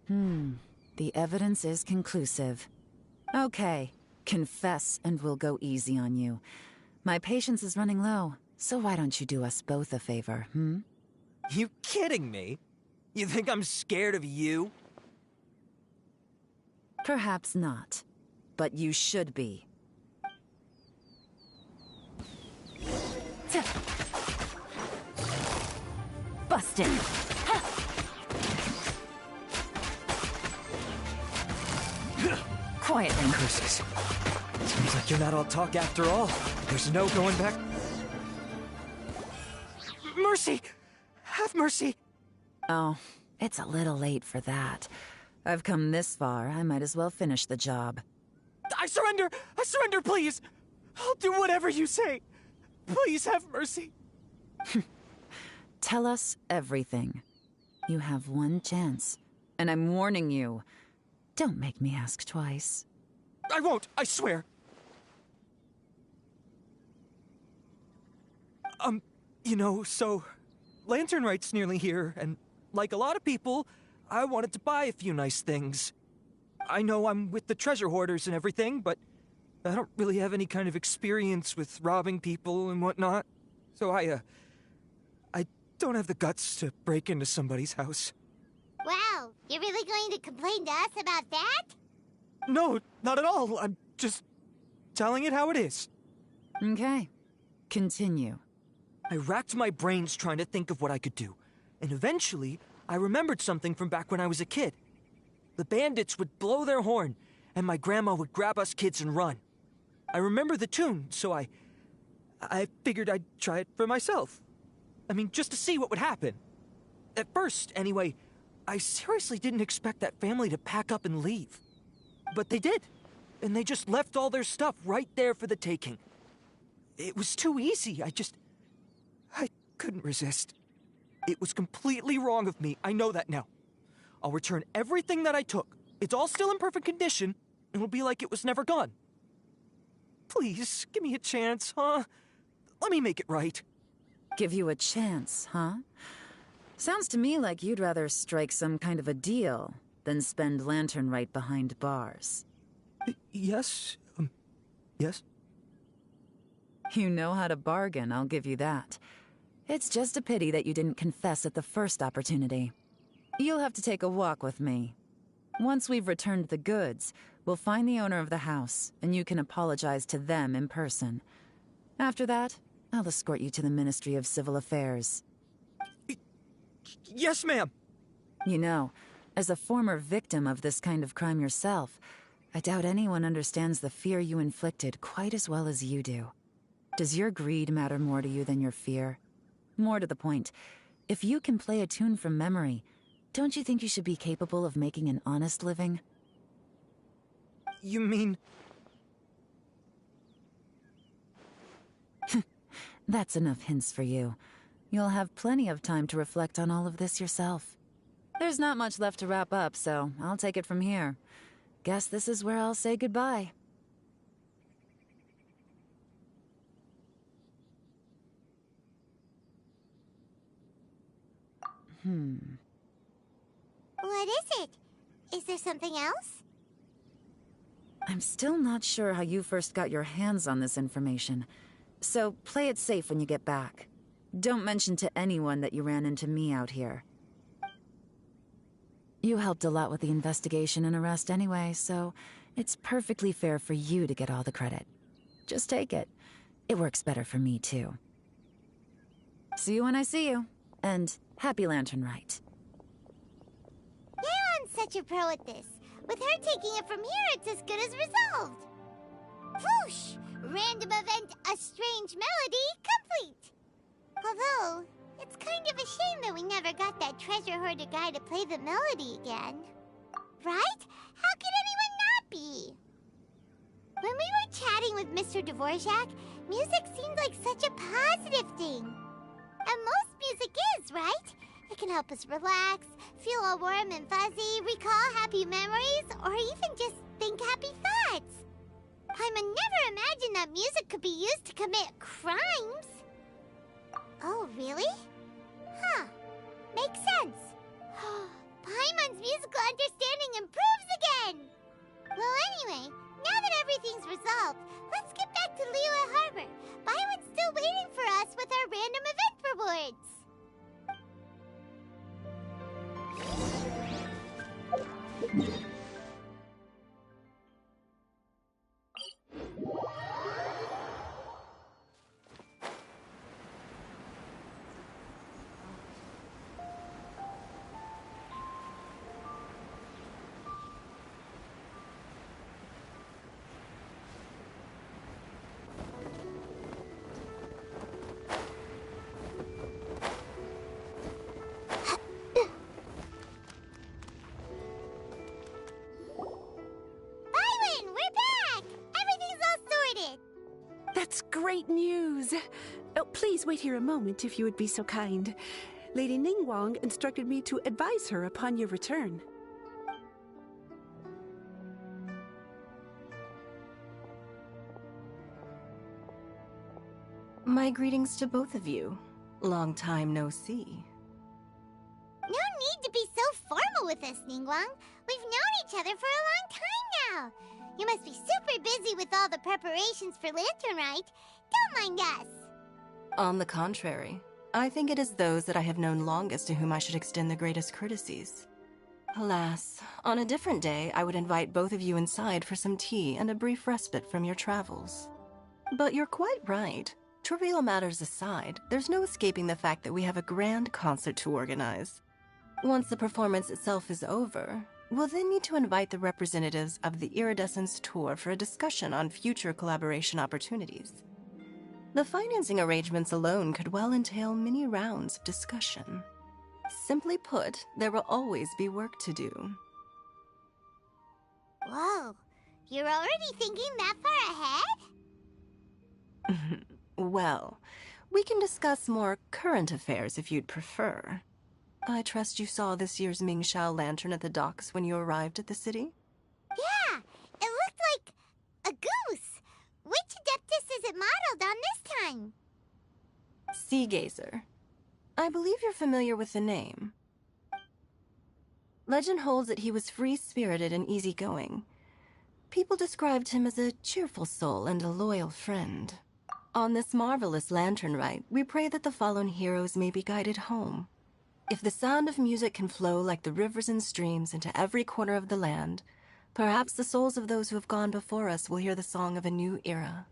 The evidence is conclusive. Okay, confess and we'll go easy on you. My patience is running low, so why don't you do us both a favor, You kidding me? You think I'm scared of you? Perhaps not, but you should be. Busted. Quietly. Curses. Seems like you're not all talk after all. There's no going back. Mercy! Have mercy! Oh, it's a little late for that. I've come this far, I might as well finish the job. I surrender! I surrender, please! I'll do whatever you say. Please have mercy. Tell us everything. You have one chance, and I'm warning you. Don't make me ask twice. I won't, I swear. You know, so Lantern Rite's nearly here, and like a lot of people, I wanted to buy a few nice things. I know I'm with the treasure hoarders and everything, but I don't really have any kind of experience with robbing people and whatnot. So I don't have the guts to break into somebody's house. Wow, you're really going to complain to us about that? No, not at all. I'm just telling it how it is. Okay. Continue. I racked my brains trying to think of what I could do, and eventually I remembered something from back when I was a kid. The bandits would blow their horn, and my grandma would grab us kids and run. I remember the tune, so I figured I'd try it for myself. I mean, just to see what would happen. At first, anyway, I seriously didn't expect that family to pack up and leave. But they did, and they just left all their stuff right there for the taking. It was too easy. I couldn't resist. It was completely wrong of me. I know that now. I'll return everything that I took. It's all still in perfect condition. It'll be like it was never gone. Please, give me a chance, huh? Let me make it right. Give you a chance, huh? Sounds to me like you'd rather strike some kind of a deal than spend Lantern Rite behind bars. Yes? Yes? You know how to bargain, I'll give you that. It's just a pity that you didn't confess at the first opportunity. You'll have to take a walk with me. Once we've returned the goods, we'll find the owner of the house, and you can apologize to them in person. After that, I'll escort you to the Ministry of Civil Affairs. Yes, ma'am. You know, as a former victim of this kind of crime yourself, I doubt anyone understands the fear you inflicted quite as well as you do. Does your greed matter more to you than your fear? More to the point, if you can play a tune from memory, don't you think you should be capable of making an honest living? You mean... That's enough hints for you. You'll have plenty of time to reflect on all of this yourself. There's not much left to wrap up, so I'll take it from here. Guess this is where I'll say goodbye. What is it? Is there something else? I'm still not sure how you first got your hands on this information, so play it safe when you get back. Don't mention to anyone that you ran into me out here. You helped a lot with the investigation and arrest anyway, so it's perfectly fair for you to get all the credit. Just take it. It works better for me, too. See you when I see you, and happy Lantern Rite. Yaron's such a pro at this. With her taking it from here, it's as good as resolved. Whoosh! Random event, a strange melody, complete! Although, it's kind of a shame that we never got that treasure hoarder guy to play the melody again. Right? How could anyone not be? When we were chatting with Mr. Dvorak, music seemed like such a positive thing. And most music is, right? It can help us relax, feel all warm and fuzzy, recall happy memories, or even just think happy thoughts. Paimon never imagined that music could be used to commit crimes. Oh, really? Huh. Makes sense. Paimon's musical understanding improves again! Well, anyway, now that everything's resolved, let's get back to Liyue Harbor. Byron's still waiting for us with our random event rewards. great news. Oh, please wait here a moment if you would be so kind. Lady Ningguang instructed me to advise her upon your return. My greetings to both of you. Long time no see. No need to be so formal with us, Ningguang. We've known each other for a long time now. You must be super busy with all the preparations for Lantern Rite. Don't mind us. On the contrary, I think it is those that I have known longest to whom I should extend the greatest courtesies. Alas, on a different day, I would invite both of you inside for some tea and a brief respite from your travels. But you're quite right. Trivial matters aside, there's no escaping the fact that we have a grand concert to organize. Once the performance itself is over, we'll then need to invite the representatives of the Iridescence Tour for a discussion on future collaboration opportunities. The financing arrangements alone could well entail many rounds of discussion. Simply put, there will always be work to do. Whoa, you're already thinking that far ahead? Well, we can discuss more current affairs if you'd prefer. I trust you saw this year's Mingxiao lantern at the docks when you arrived at the city? Yeah, it looked like a goose. Which Adeptus is it modeled on this time? Sea Gazer. I believe you're familiar with the name. Legend holds that he was free-spirited and easygoing. People described him as a cheerful soul and a loyal friend. On this marvelous lantern rite, we pray that the fallen heroes may be guided home. If the sound of music can flow like the rivers and streams into every corner of the land, perhaps the souls of those who have gone before us will hear the song of a new era.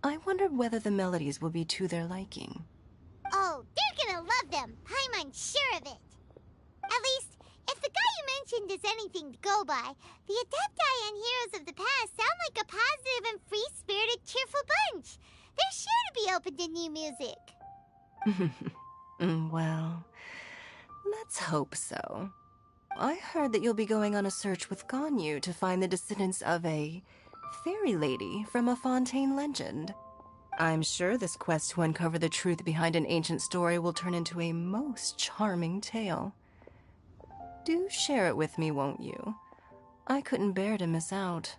I wonder whether the melodies will be to their liking. Oh, they're gonna love them. Paimon's sure of it. At least, if the guy you mentioned is anything to go by, the Adepti and heroes of the past sound like a positive and free-spirited, cheerful bunch. They're sure to be open to new music. Well, let's hope so. I heard that you'll be going on a search with Ganyu to find the descendants of a fairy lady from a Fontaine legend. I'm sure this quest to uncover the truth behind an ancient story will turn into a most charming tale. Do share it with me, won't you? I couldn't bear to miss out.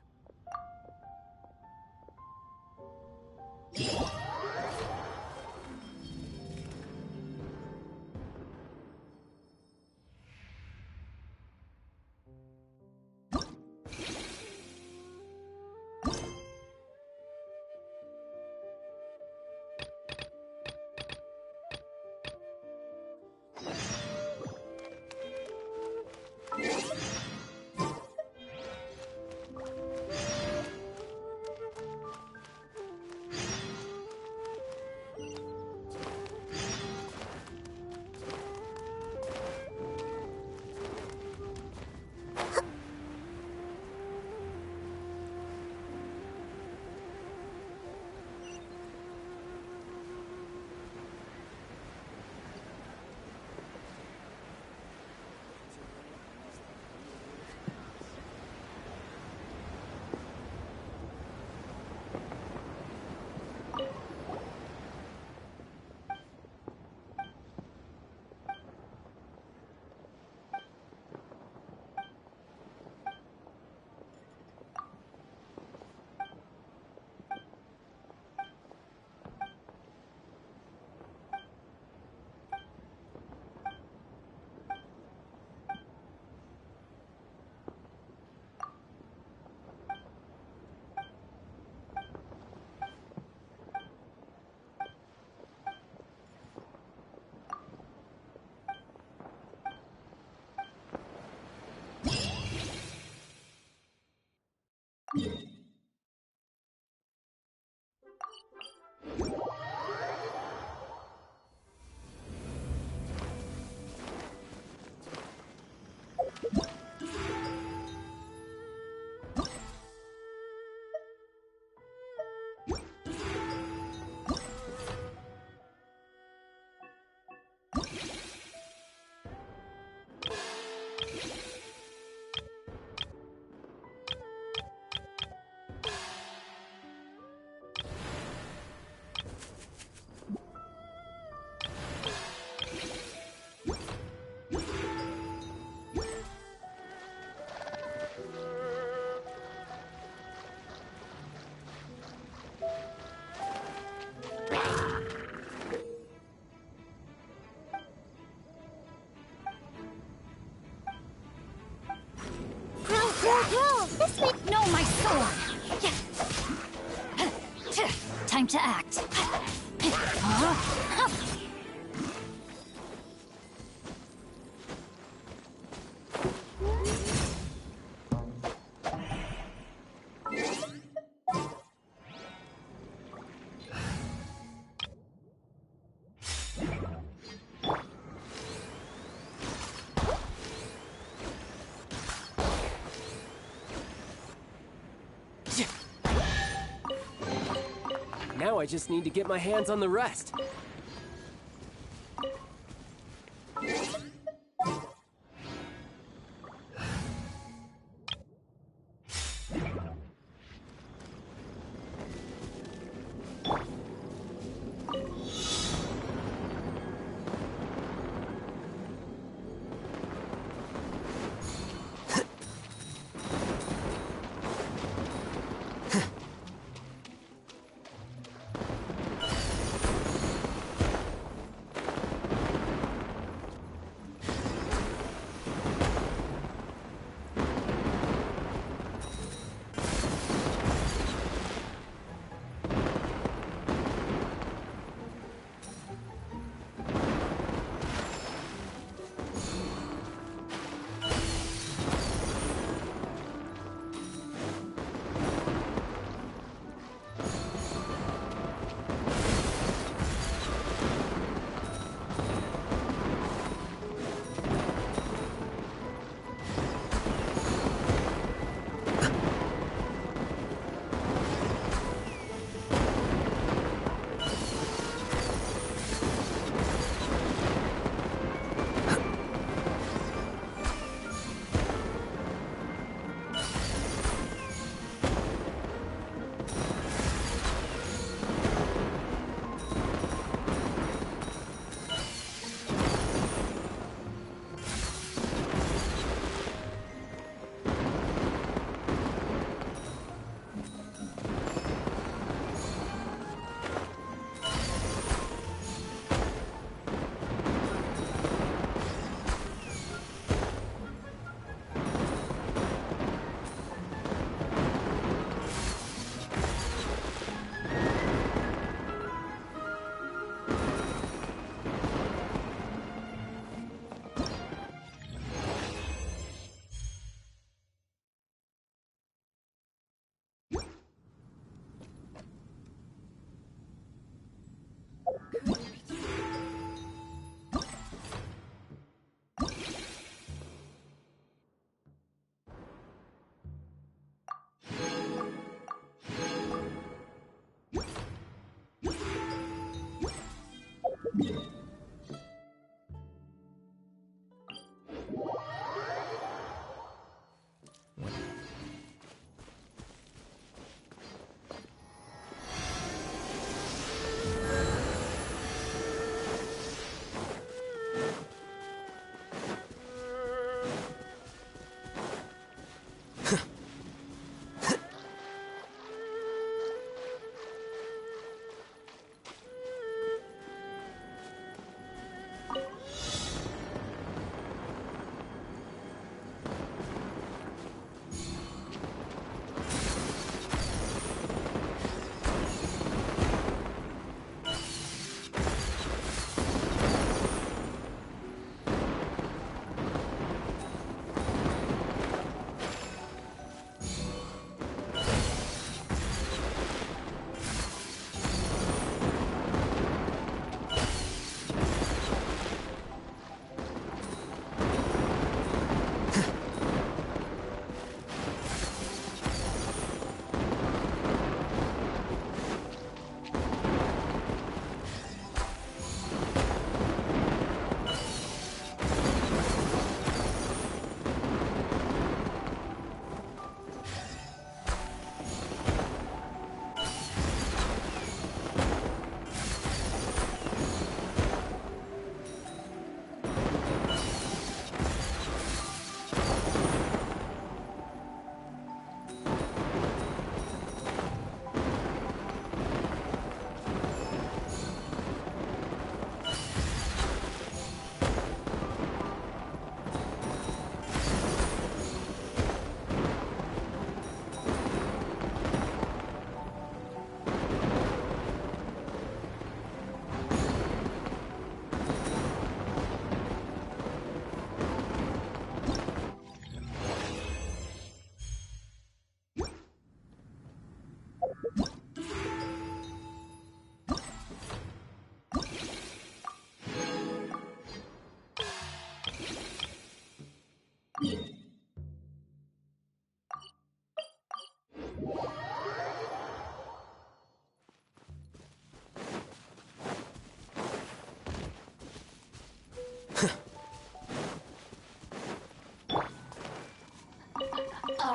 Now I just need to get my hands on the rest.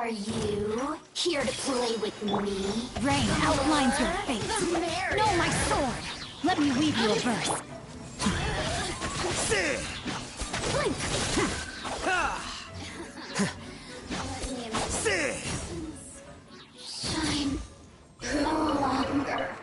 Are you here to play with me? Rain outlines your fate. Know my sword. Let me weave you a verse. Blink! Shine no longer.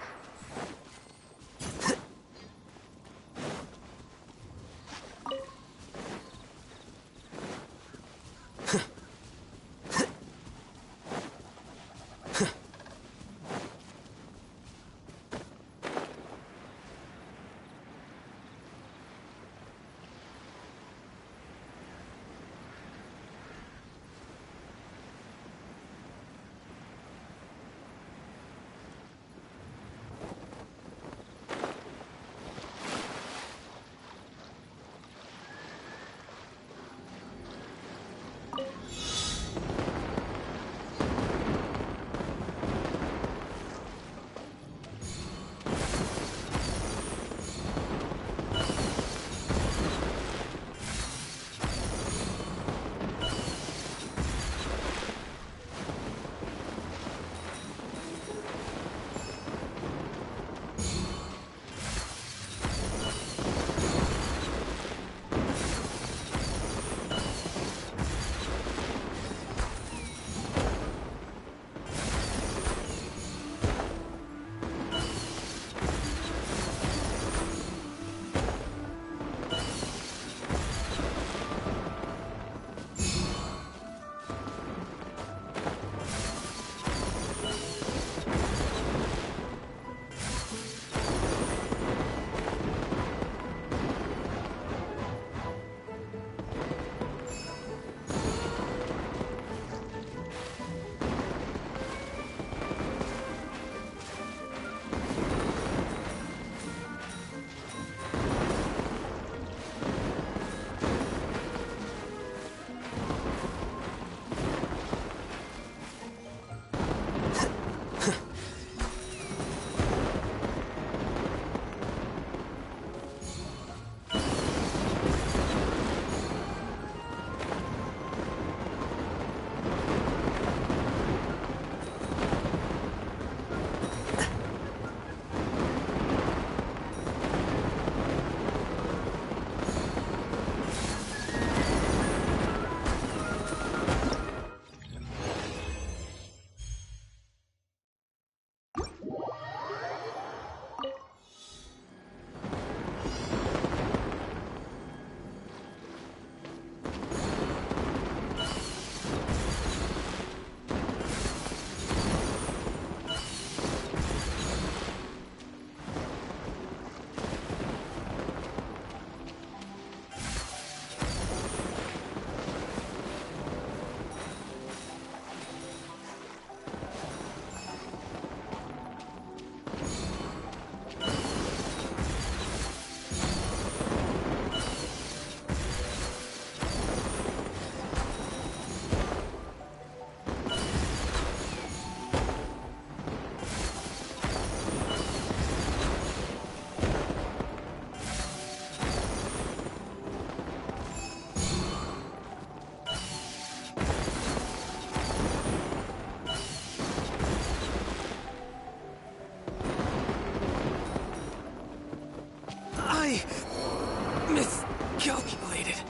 Miscalculated.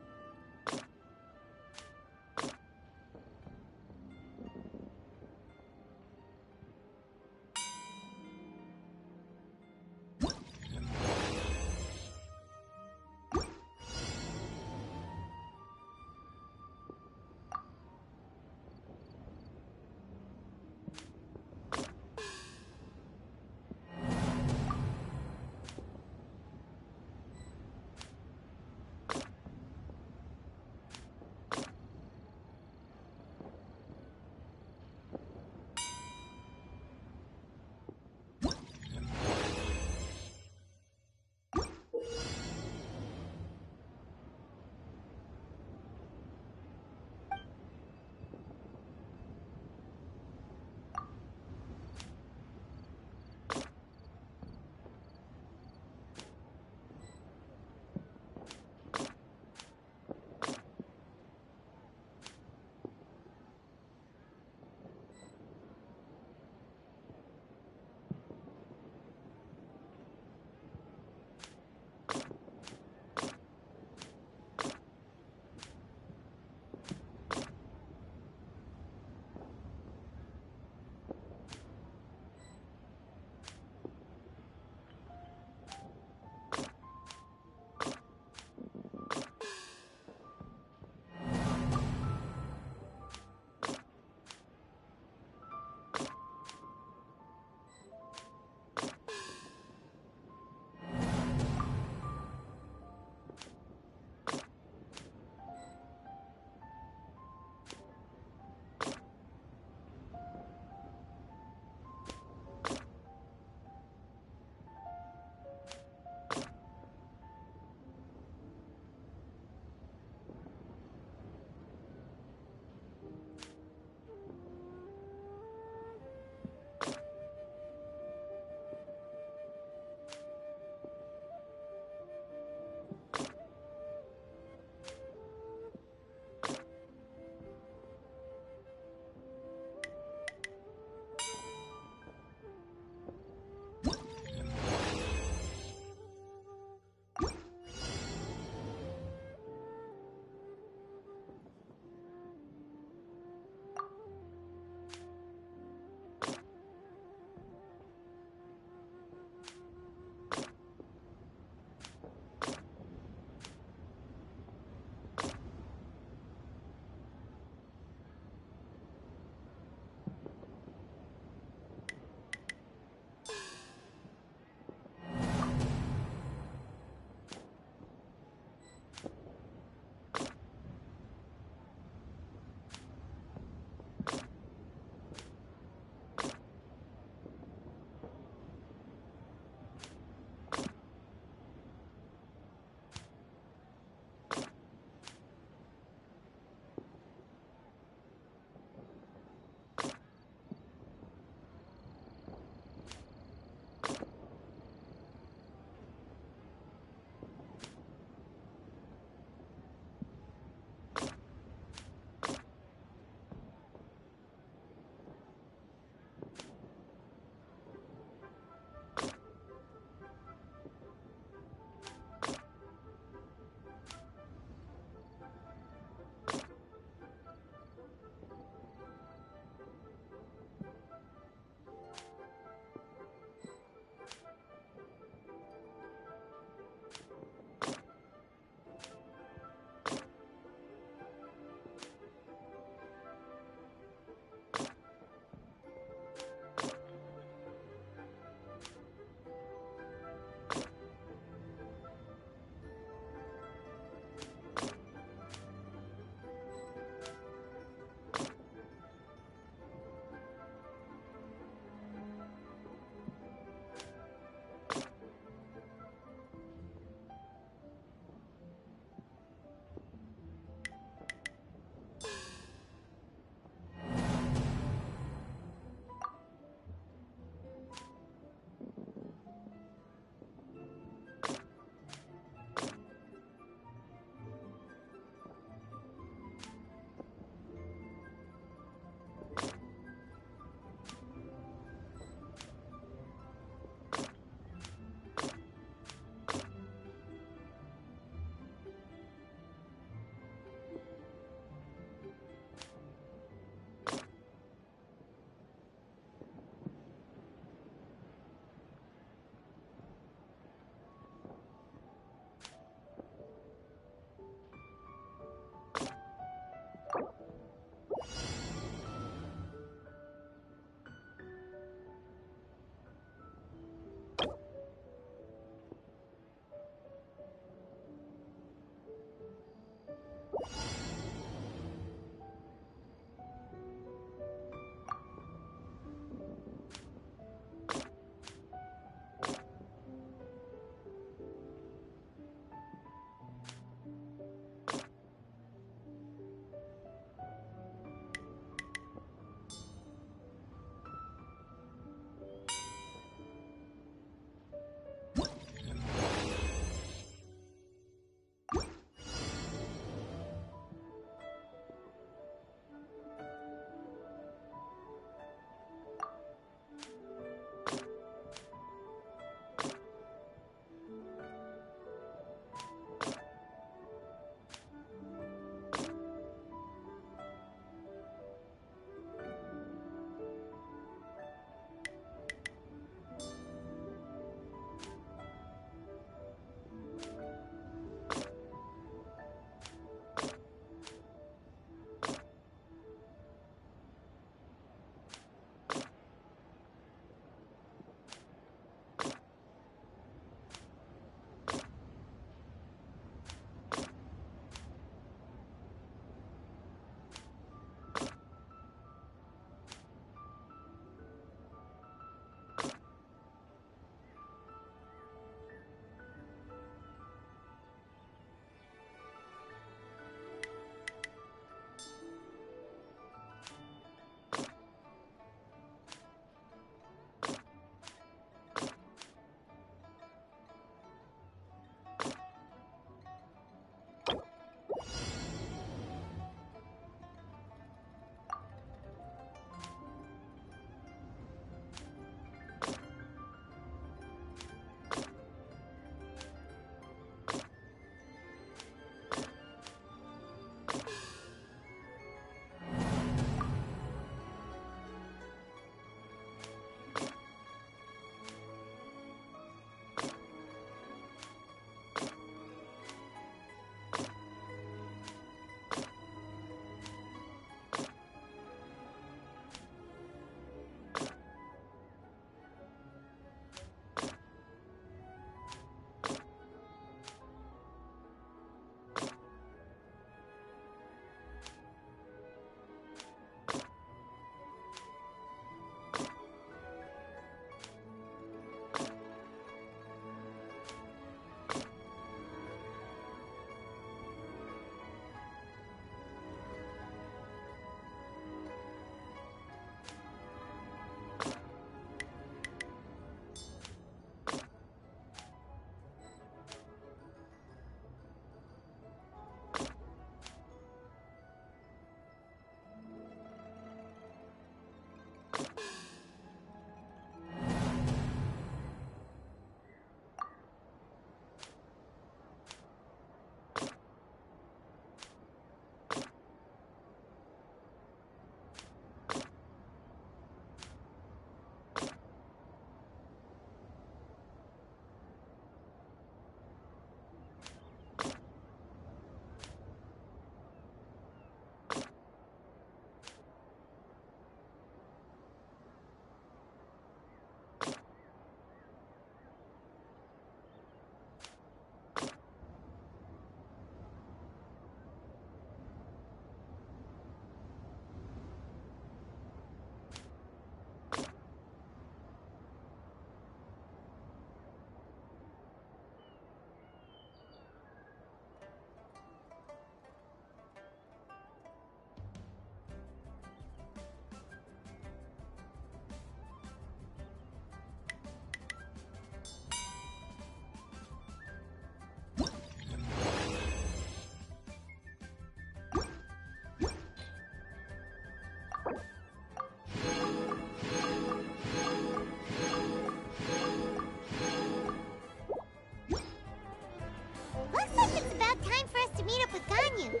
Looks like it's about time for us to meet up with Ganyu.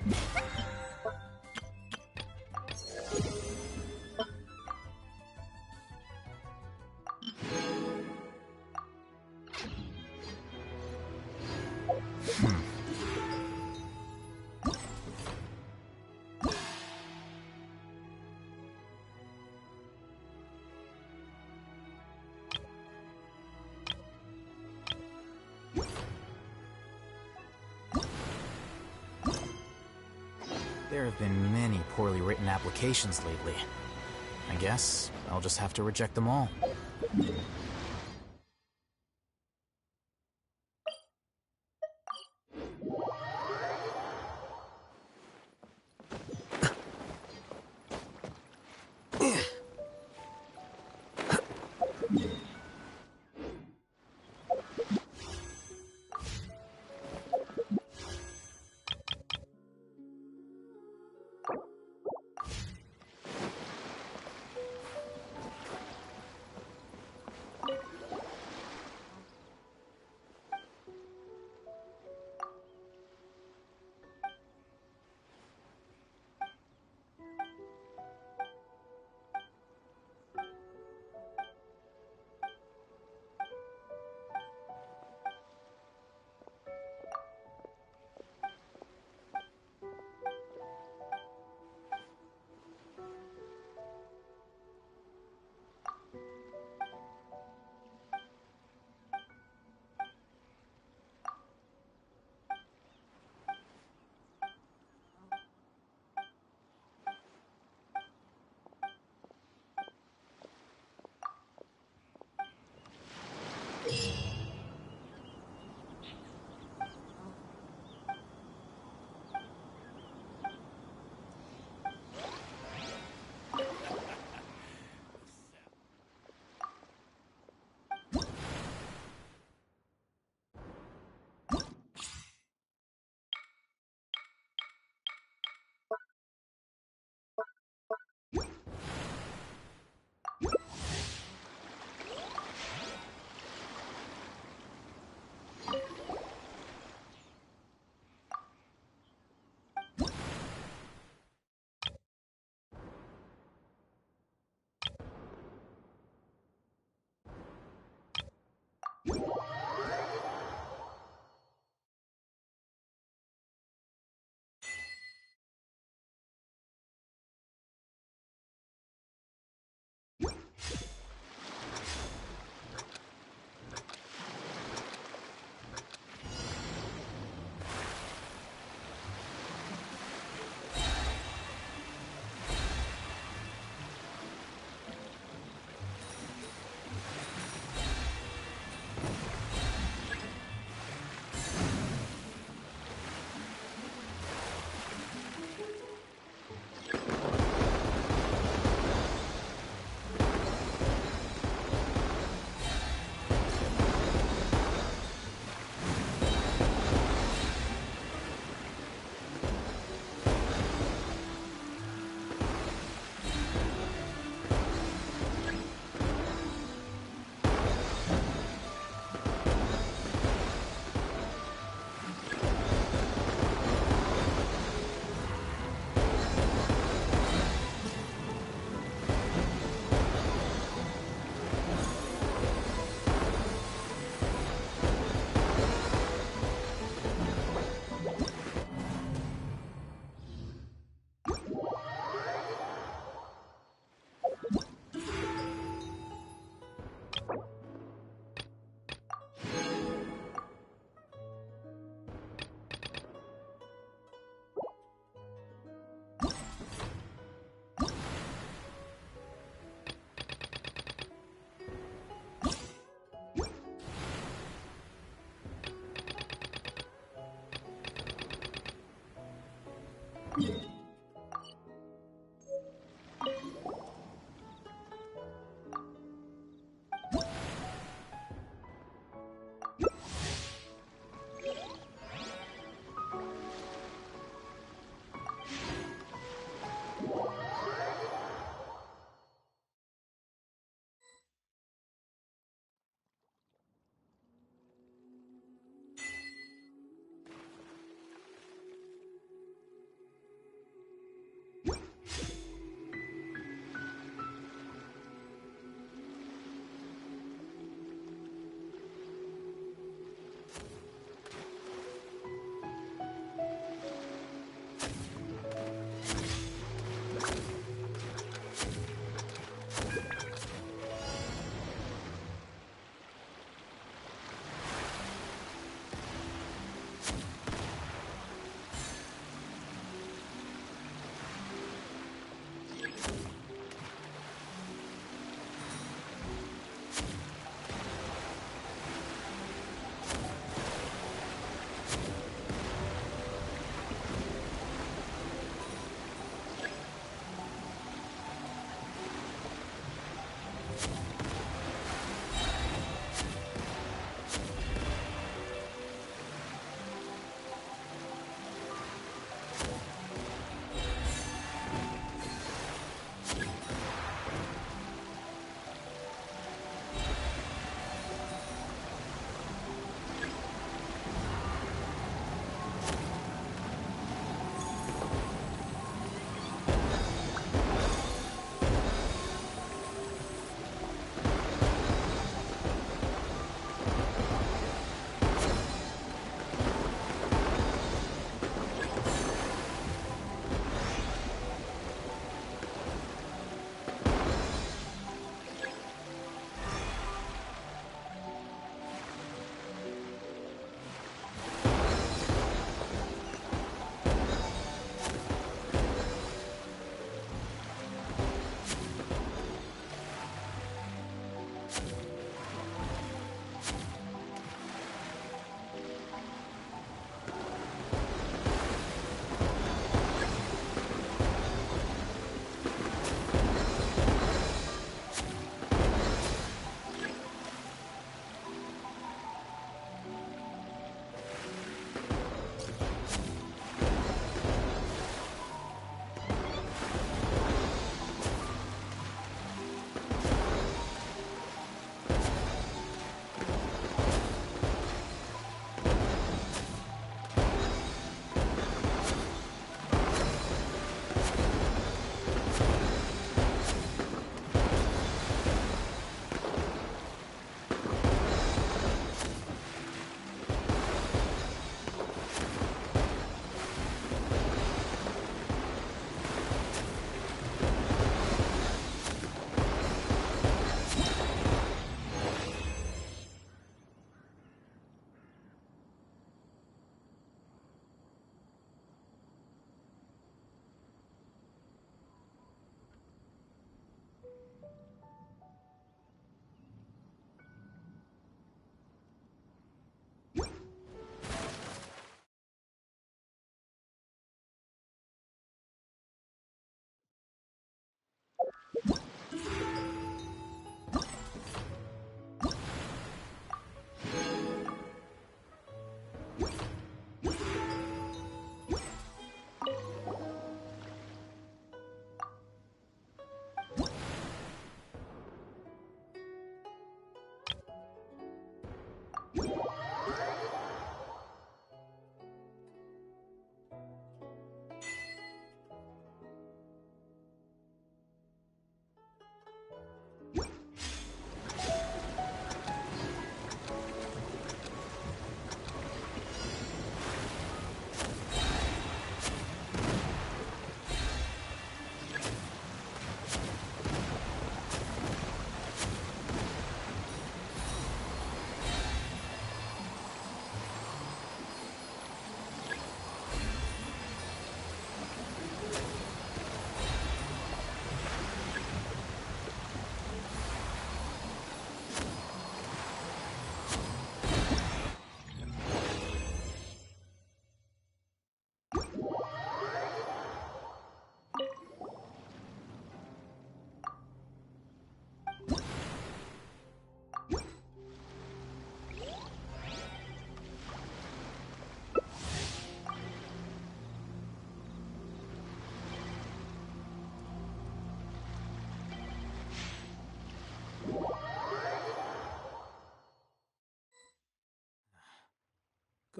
There have been many poorly written applications lately. I guess I'll just have to reject them all.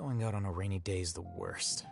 Going out on a rainy day is the worst.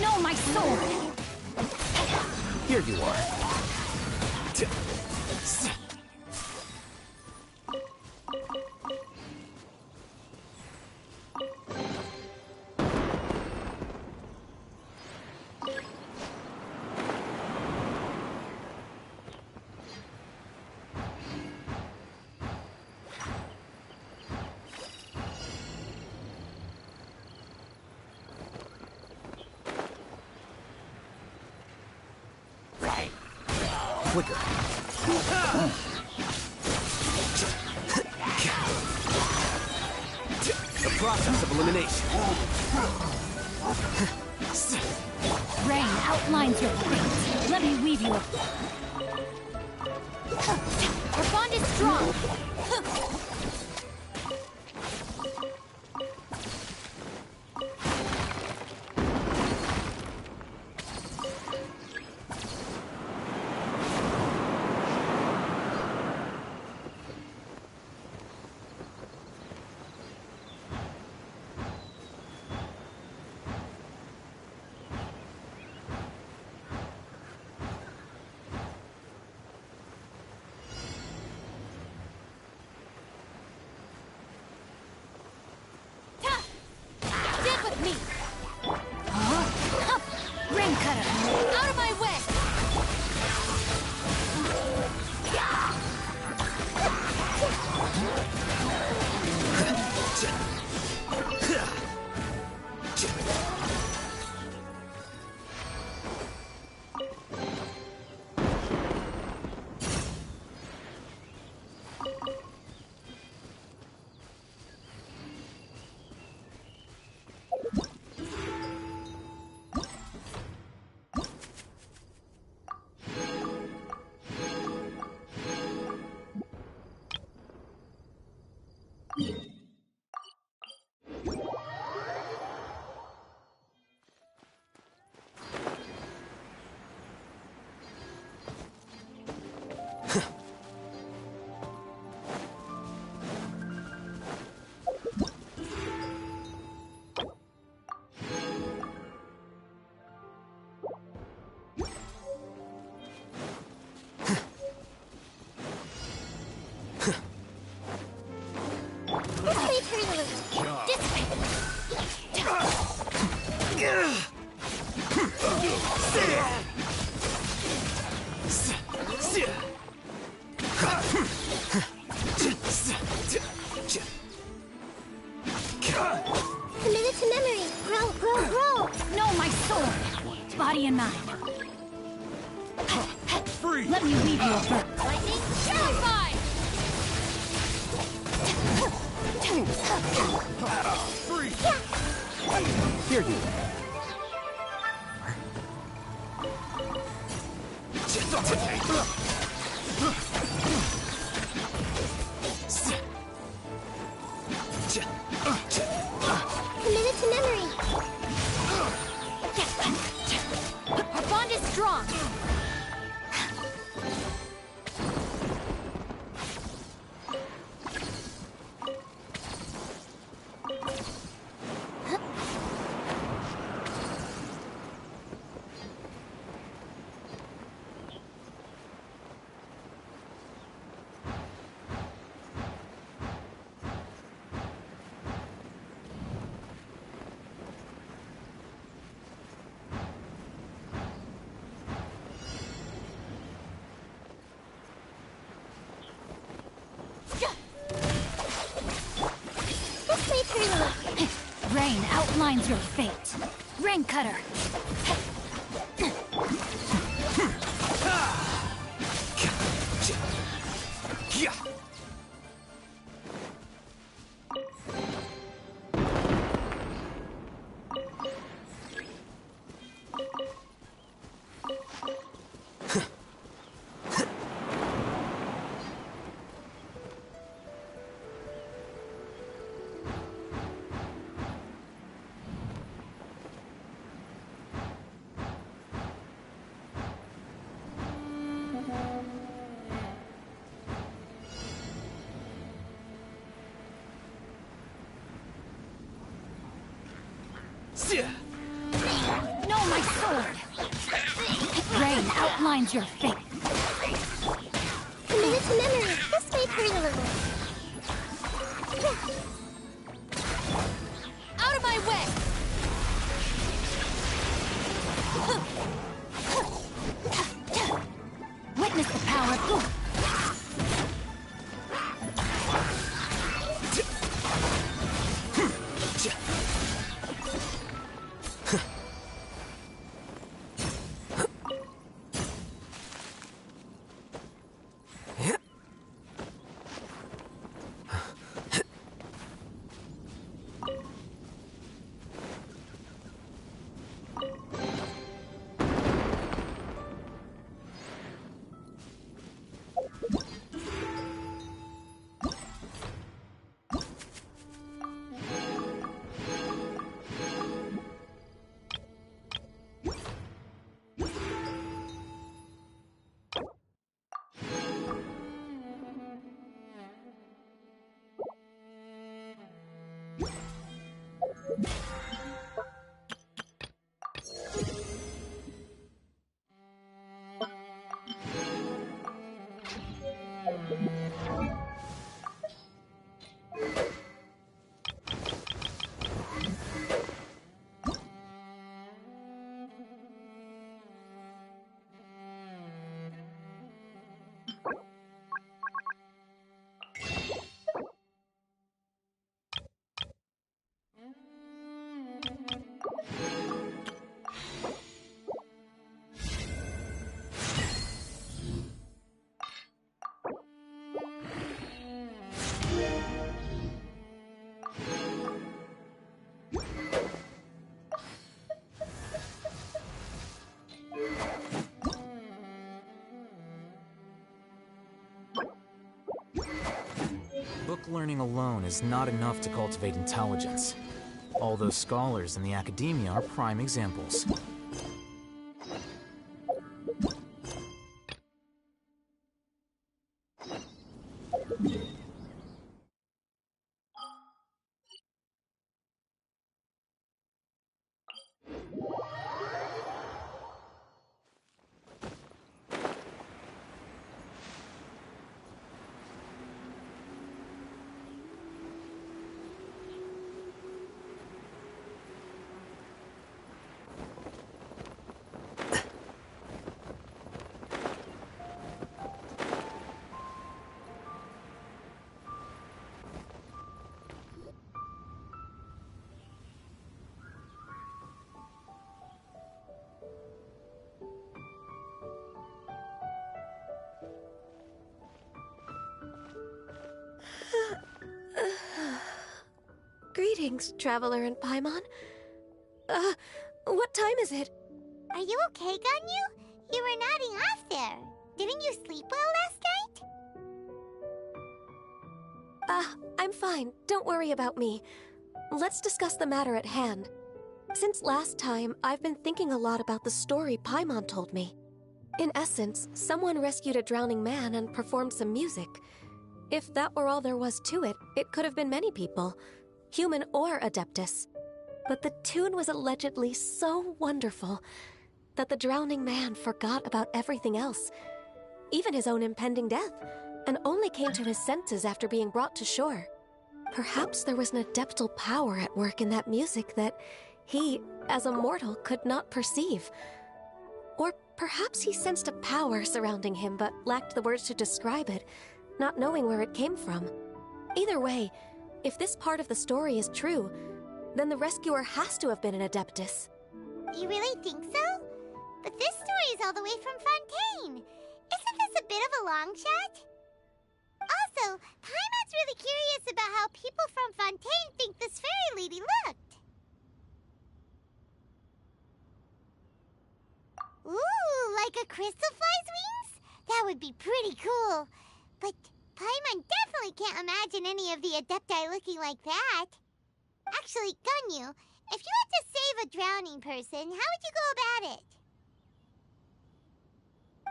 No, my sword! Here you are. Flicker. The process of elimination. Rain outlines your fate. Let me weave you a... Our bond is strong. Out of my way! Commit it to memory. Grow, grow, grow. No, my sword. Body and mind. Free. Let me weave you a bird. Lightning, terrified. Free. Here you are. Commit it to memory. Our bond is strong. Rain outlines your fate. Rain cutter. No, my my sword! Rain outlines your fate. Committed to memory. This may hurt a little. Out of my way! Witness the power of good. Book learning alone is not enough to cultivate intelligence. All those scholars in the academia are prime examples. Greetings, Traveler and Paimon. What time is it? Are you okay, Ganyu? You were nodding off there. Didn't you sleep well last night? I'm fine. Don't worry about me. Let's discuss the matter at hand. Since last time, I've been thinking a lot about the story Paimon told me. In essence, someone rescued a drowning man and performed some music. If that were all there was to it, it could have been many people, human or Adeptus. But the tune was allegedly so wonderful that the drowning man forgot about everything else, even his own impending death, and only came to his senses after being brought to shore. Perhaps there was an adeptal power at work in that music that he, as a mortal, could not perceive. Or perhaps he sensed a power surrounding him but lacked the words to describe it, not knowing where it came from. Either way, if this part of the story is true, then the rescuer has to have been an Adeptus. You really think so? But this story is all the way from Fontaine. Isn't this a bit of a long shot? Also, Paimon's really curious about how people from Fontaine think this fairy lady looked. Ooh, like a crystal fly's wings? That would be pretty cool. But Paimon definitely can't imagine any of the Adepti looking like that. Actually, Ganyu, if you had to save a drowning person, how would you go about it?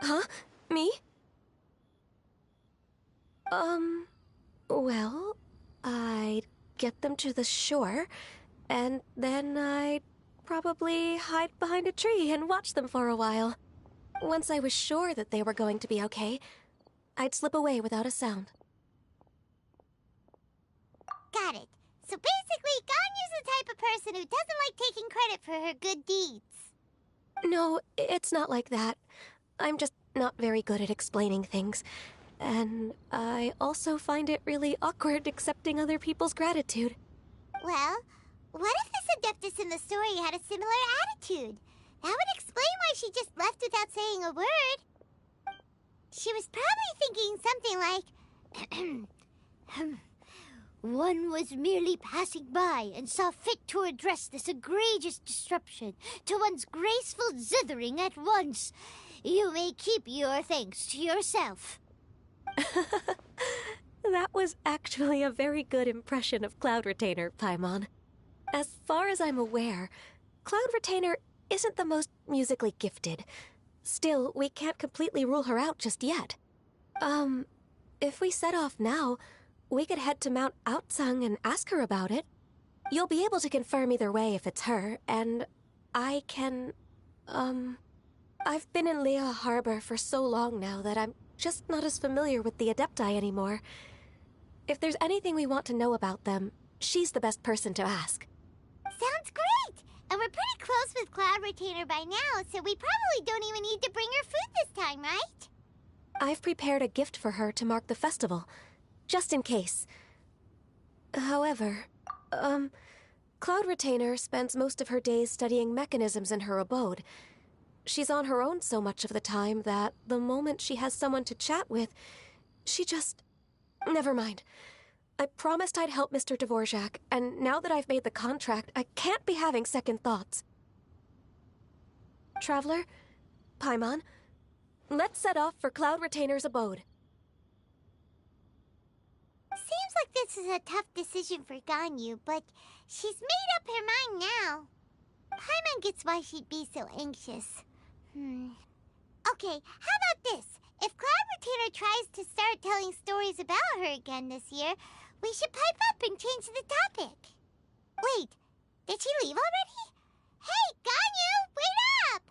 Huh? Me? Well, I'd get them to the shore, and then I'd probably hide behind a tree and watch them for a while. Once I was sure that they were going to be okay, I'd slip away without a sound. Got it. So basically, Ganyu's the type of person who doesn't like taking credit for her good deeds. No, it's not like that. I'm just not very good at explaining things. And I also find it really awkward accepting other people's gratitude. Well, what if this Adeptus in the story had a similar attitude? That would explain why she just left without saying a word. She was probably thinking something like, one was merely passing by and saw fit to address this egregious disruption to one's graceful zithering at once. You may keep your thanks to yourself. That was actually a very good impression of Cloud Retainer, Paimon. As far as I'm aware, Cloud Retainer isn't the most musically gifted. Still, we can't completely rule her out just yet. If we set off now, we could head to Mount Outsung and ask her about it. You'll be able to confirm either way if it's her, and I can, I've been in Liyue Harbor for so long now that I'm just not as familiar with the Adepti anymore. If there's anything we want to know about them, she's the best person to ask. Sounds great! And we're pretty close with Cloud Retainer by now, so we probably don't even need to bring her food this time, right? I've prepared a gift for her to mark the festival, just in case. However, Cloud Retainer spends most of her days studying mechanisms in her abode. She's on her own so much of the time that the moment she has someone to chat with, she just... Never mind. I promised I'd help Mr. Dvorak, and now that I've made the contract, I can't be having second thoughts. Traveler, Paimon, let's set off for Cloud Retainer's abode. Seems like this is a tough decision for Ganyu, but she's made up her mind now. Paimon gets why she'd be so anxious. Okay, how about this? If Cloud Retainer tries to start telling stories about her again this year, we should pipe up and change the topic. Wait, did she leave already? Hey, Ganyu, wait up!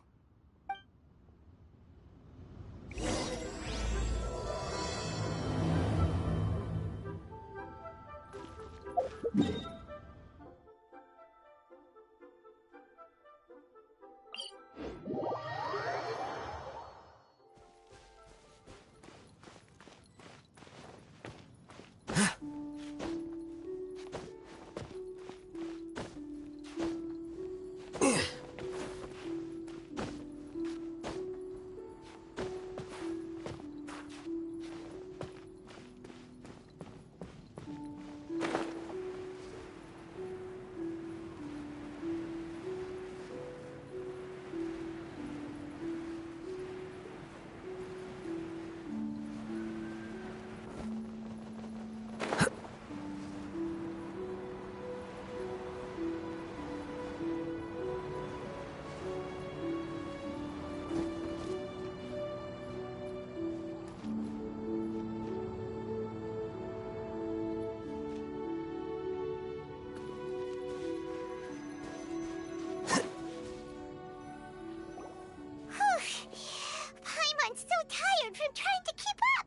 Paimon's so tired from trying to keep up.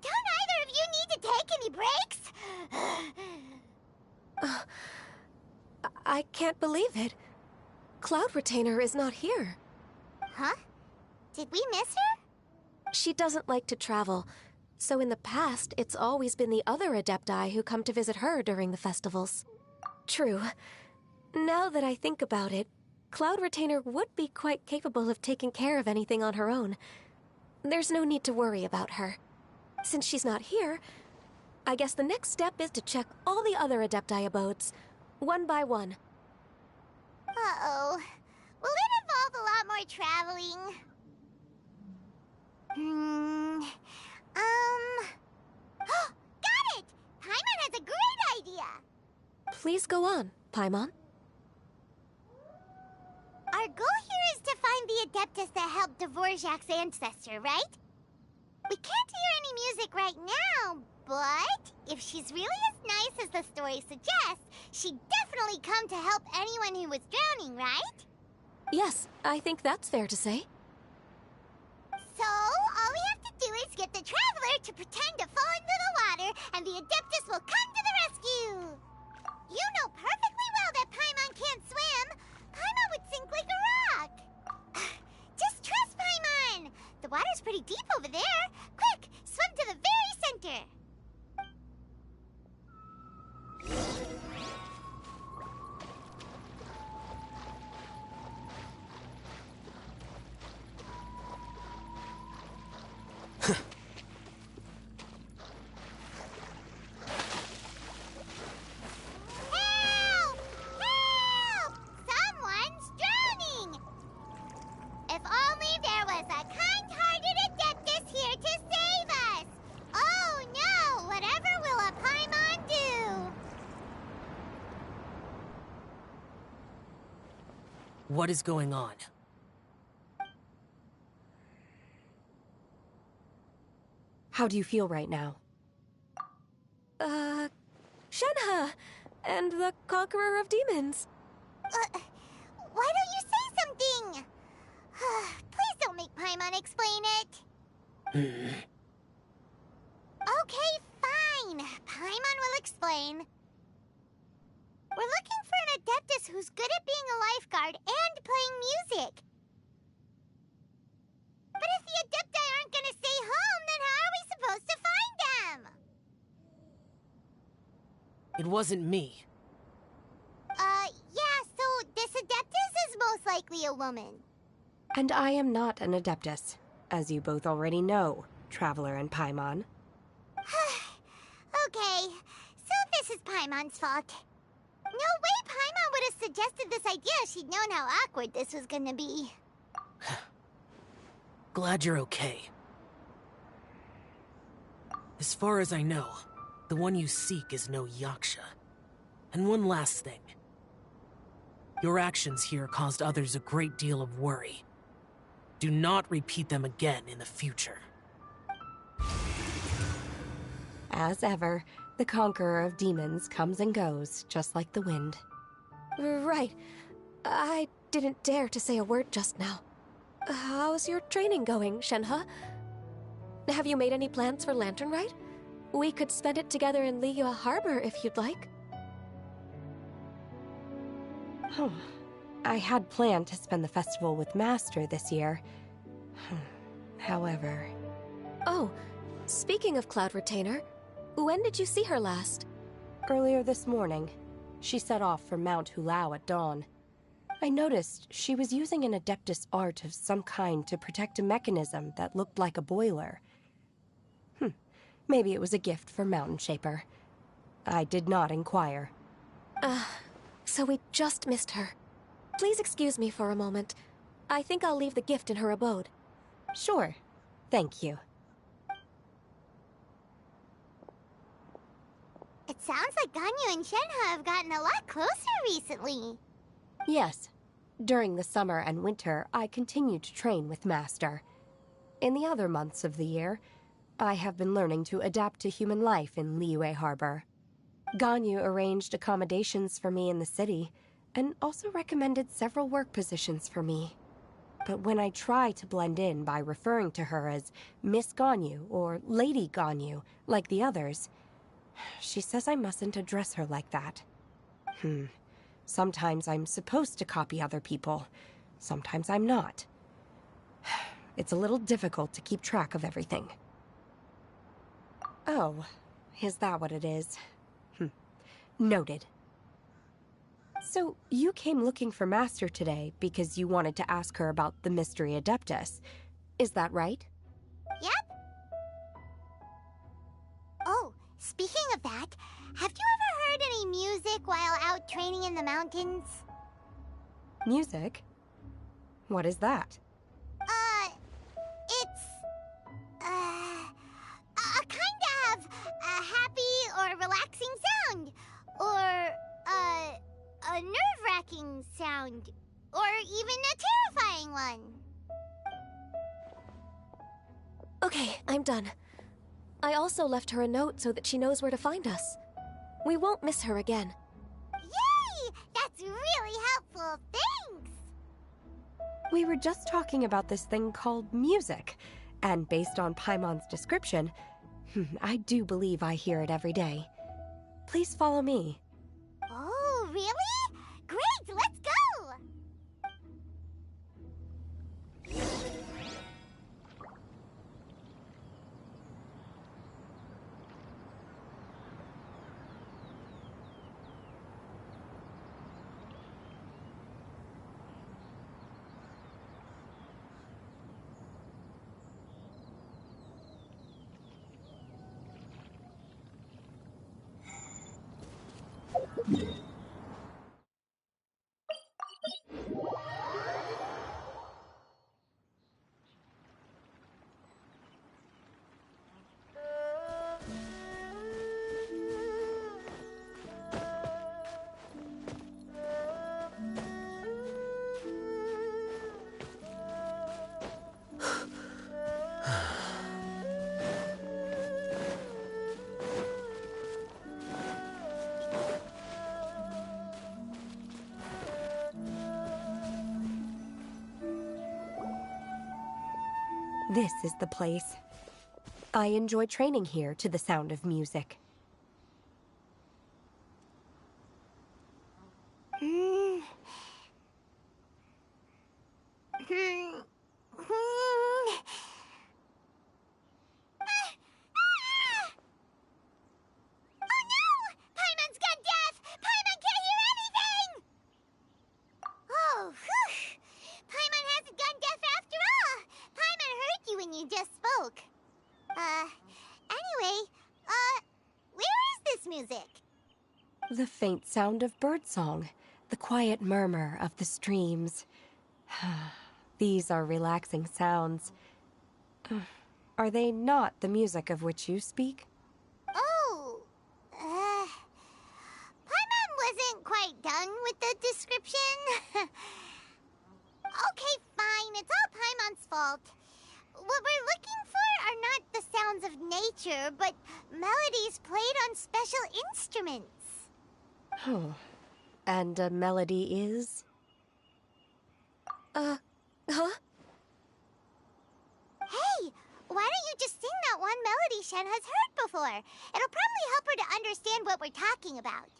Don't either of you need to take any breaks? I can't believe it. Cloud Retainer is not here. Huh? Did we miss her? She doesn't like to travel, so in the past, it's always been the other Adepti who come to visit her during the festivals. True. Now that I think about it, Cloud Retainer would be quite capable of taking care of anything on her own. There's no need to worry about her. Since she's not here, I guess the next step is to check all the other Adepti abodes, one by one. Uh-oh. Will it involve a lot more traveling? Got it! Paimon has a great idea! Please go on, Paimon. Our goal here is to find the Adeptus that helped Dvorak's ancestor, right? We can't hear any music right now, but if she's really as nice as the story suggests, she'd definitely come to help anyone who was drowning, right? Yes, I think that's fair to say. So, all we have to do is get the Traveler to pretend to fall into the water, and the Adeptus will come to the rescue! You know perfectly well that Paimon can't swim! Paimon would sink like a rock! Just trust Paimon! The water's pretty deep over there! Quick, swim to the very center! Help! Help! Someone's drowning! If only there was a kind-hearted Adeptus here to save us! Oh no! Whatever will a Paimon do? What is going on? How do you feel right now? Shenhe! And the Conqueror of Demons. Why don't you say something? Please don't make Paimon explain it. Okay, fine. Paimon will explain. We're looking for an Adeptus who's good at being a lifeguard and playing music. But if the Adepti aren't gonna stay home, then how are we supposed to find them? It wasn't me. Yeah, so this Adeptus is most likely a woman. And I am not an Adeptus, as you both already know, Traveler and Paimon. Okay, so this is Paimon's fault. No way Paimon would have suggested this idea if she'd known how awkward this was gonna be. Glad you're okay. As far as I know, the one you seek is no Yaksha. And one last thing. Your actions here caused others a great deal of worry. Do not repeat them again in the future. As ever, the Conqueror of Demons comes and goes, just like the wind. Right. I didn't dare to say a word just now. How's your training going, Shenhe? Have you made any plans for Lantern Rite? We could spend it together in Liyue Harbor if you'd like. I had planned to spend the festival with Master this year. However... Oh, speaking of Cloud Retainer, when did you see her last? Earlier this morning. She set off for Mount Hulao at dawn. I noticed she was using an Adeptus art of some kind to protect a mechanism that looked like a boiler. Maybe it was a gift for Mountain Shaper. I did not inquire. So we just missed her. Please excuse me for a moment. I think I'll leave the gift in her abode. Sure. Thank you. It sounds like Ganyu and Shenhe have gotten a lot closer recently. Yes. During the summer and winter, I continued to train with Master. In the other months of the year, I have been learning to adapt to human life in Liyue Harbor. Ganyu arranged accommodations for me in the city, and also recommended several work positions for me. But when I try to blend in by referring to her as Miss Ganyu or Lady Ganyu, like the others, she says I mustn't address her like that. Sometimes I'm supposed to copy other people. Sometimes I'm not. It's a little difficult to keep track of everything. Oh, is that what it is? Noted. So, you came looking for Master today because you wanted to ask her about the Mystery Adeptus. Is that right? Yep. Oh, speaking of that, have you ever heard any music while out training in the mountains? Music? What is that? It's... a kind of a happy or relaxing sound. Or, a nerve-wracking sound. Or even a terrifying one. Okay, I'm done. I also left her a note so that she knows where to find us. We won't miss her again. Yay! That's really helpful. Thanks! We were just talking about this thing called music, and based on Paimon's description, I do believe I hear it every day. Please follow me. Oh, really? Great, let's go! This is the place. I enjoy training here to the sound of music. The faint sound of birdsong, the quiet murmur of the streams. These are relaxing sounds. Are they not the music of which you speak? Oh, Paimon wasn't quite done with the description. Okay, fine, it's all Paimon's fault. What we're looking for are not the sounds of nature, but melodies played on special instruments. Oh, and a melody is? Huh? Hey, why don't you just sing that one melody Shen has heard before? It'll probably help her to understand what we're talking about.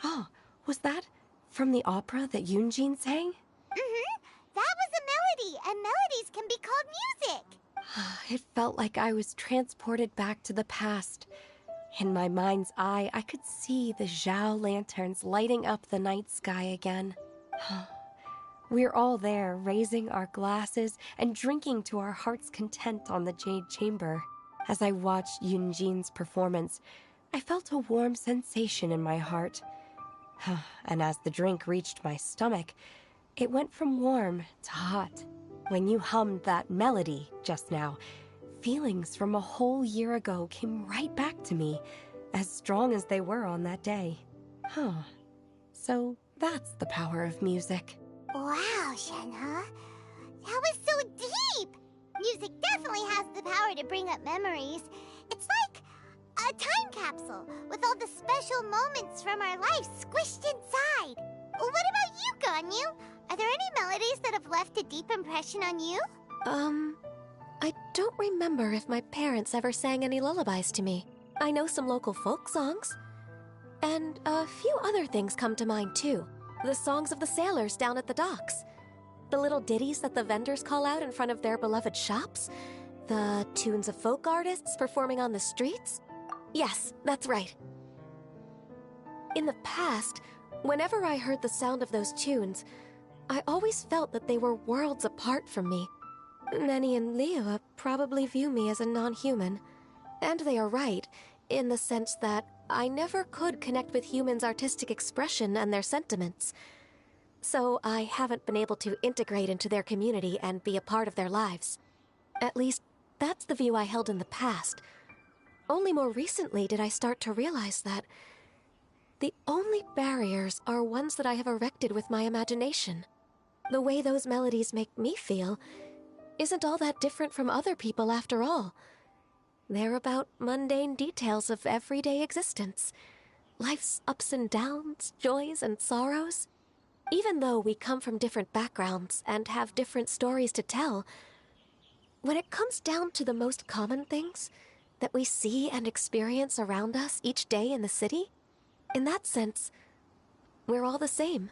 Oh, was that from the opera that Yunjin sang? That was a melody, and melodies can be called music. It felt like I was transported back to the past. In my mind's eye, I could see the Zhao lanterns lighting up the night sky again. We're all there, raising our glasses and drinking to our heart's content on the Jade Chamber. As I watched Yunjin's performance, I felt a warm sensation in my heart. And as the drink reached my stomach, it went from warm to hot. When you hummed that melody just now, feelings from a whole year ago came right back to me, as strong as they were on that day. So that's the power of music. Wow, Shenhe. That was so deep! Music definitely has the power to bring up memories. It's like a time capsule with all the special moments from our lives squished inside. What about you, Ganyu? Are there any melodies that have left a deep impression on you? I don't remember if my parents ever sang any lullabies to me. I know some local folk songs. And a few other things come to mind, too. The songs of the sailors down at the docks. The little ditties that the vendors call out in front of their beloved shops. The tunes of folk artists performing on the streets. Yes, that's right. In the past, whenever I heard the sound of those tunes, I always felt that they were worlds apart from me. Nenny and Liyue probably view me as a non-human. And they are right, in the sense that I never could connect with humans' artistic expression and their sentiments. So I haven't been able to integrate into their community and be a part of their lives. At least, That's the view I held in the past. Only more recently did I start to realize that the only barriers are ones that I have erected with my imagination. The way those melodies make me feel isn't all that different from other people after all. They're about mundane details of everyday existence. Life's ups and downs, joys and sorrows. Even though we come from different backgrounds and have different stories to tell, when it comes down to the most common things that we see and experience around us each day in the city, in that sense, we're all the same.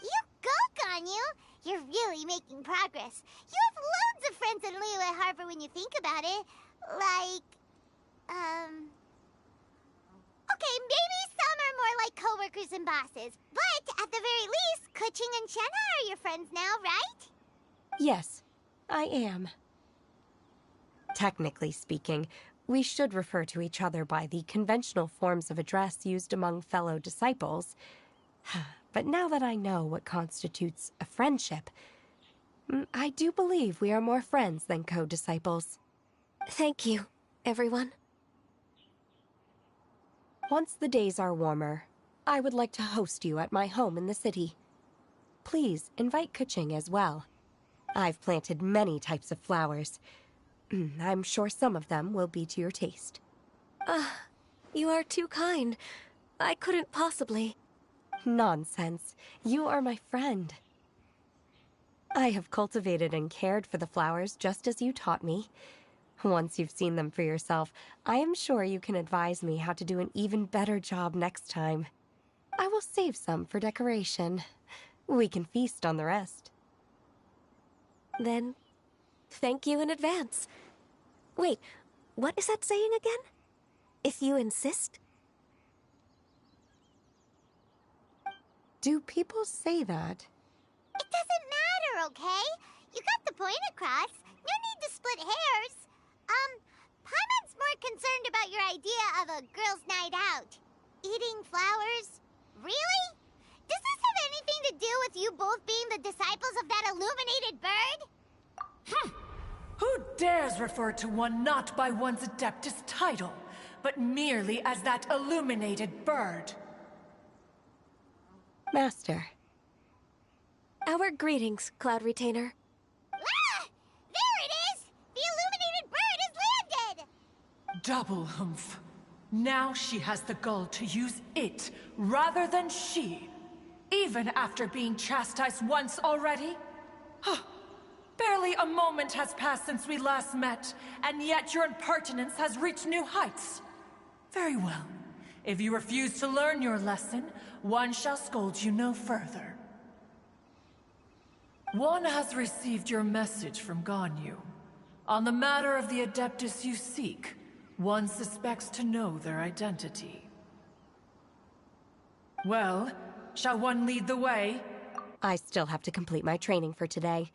You go, Ganyu! You're really making progress. You have loads of friends in Liyue Harbor when you think about it. Like, okay, maybe some are more like coworkers and bosses, but at the very least, Kuching and Shenna are your friends now, right? Yes, I am. Technically speaking, we should refer to each other by the conventional forms of address used among fellow disciples. But now that I know what constitutes a friendship, I do believe we are more friends than co-disciples. Thank you, everyone. Once the days are warmer, I would like to host you at my home in the city. Please invite Kuching as well. I've planted many types of flowers. I'm sure some of them will be to your taste. You are too kind. I couldn't possibly. Nonsense. You are my friend. I have cultivated and cared for the flowers just as you taught me. Once you've seen them for yourself, I am sure you can advise me how to do an even better job next time. I will save some for decoration. We can feast on the rest. Then, thank you in advance. Wait, what is that saying again? If you insist? Do people say that? It doesn't matter, okay? You got the point across. No need to split hairs. Paimon's more concerned about your idea of a girls' night out. Eating flowers? Really? Does this have anything to do with you both being the disciples of that illuminated bird? Who dares refer to one not by one's Adeptus title, but merely as that illuminated bird? Master. Our greetings, Cloud Retainer. Ah! There it is! The illuminated bird has landed! Double humph. Now she has the gall to use it rather than she, even after being chastised once already? Barely a moment has passed since we last met, and yet your impertinence has reached new heights. Very well. If you refuse to learn your lesson, one shall scold you no further. One has received your message from Ganyu. On the matter of the Adeptus you seek, one suspects to know their identity. Well, shall one lead the way? I still have to complete my training for today,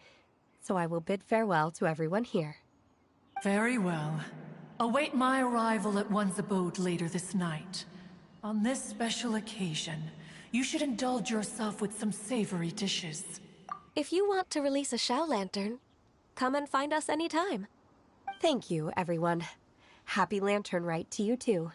so I will bid farewell to everyone here. Very well. Await my arrival at one's abode later this night. On this special occasion, you should indulge yourself with some savory dishes. If you want to release a Shao Lantern, come and find us anytime. Thank you, everyone. Happy Lantern Rite to you too.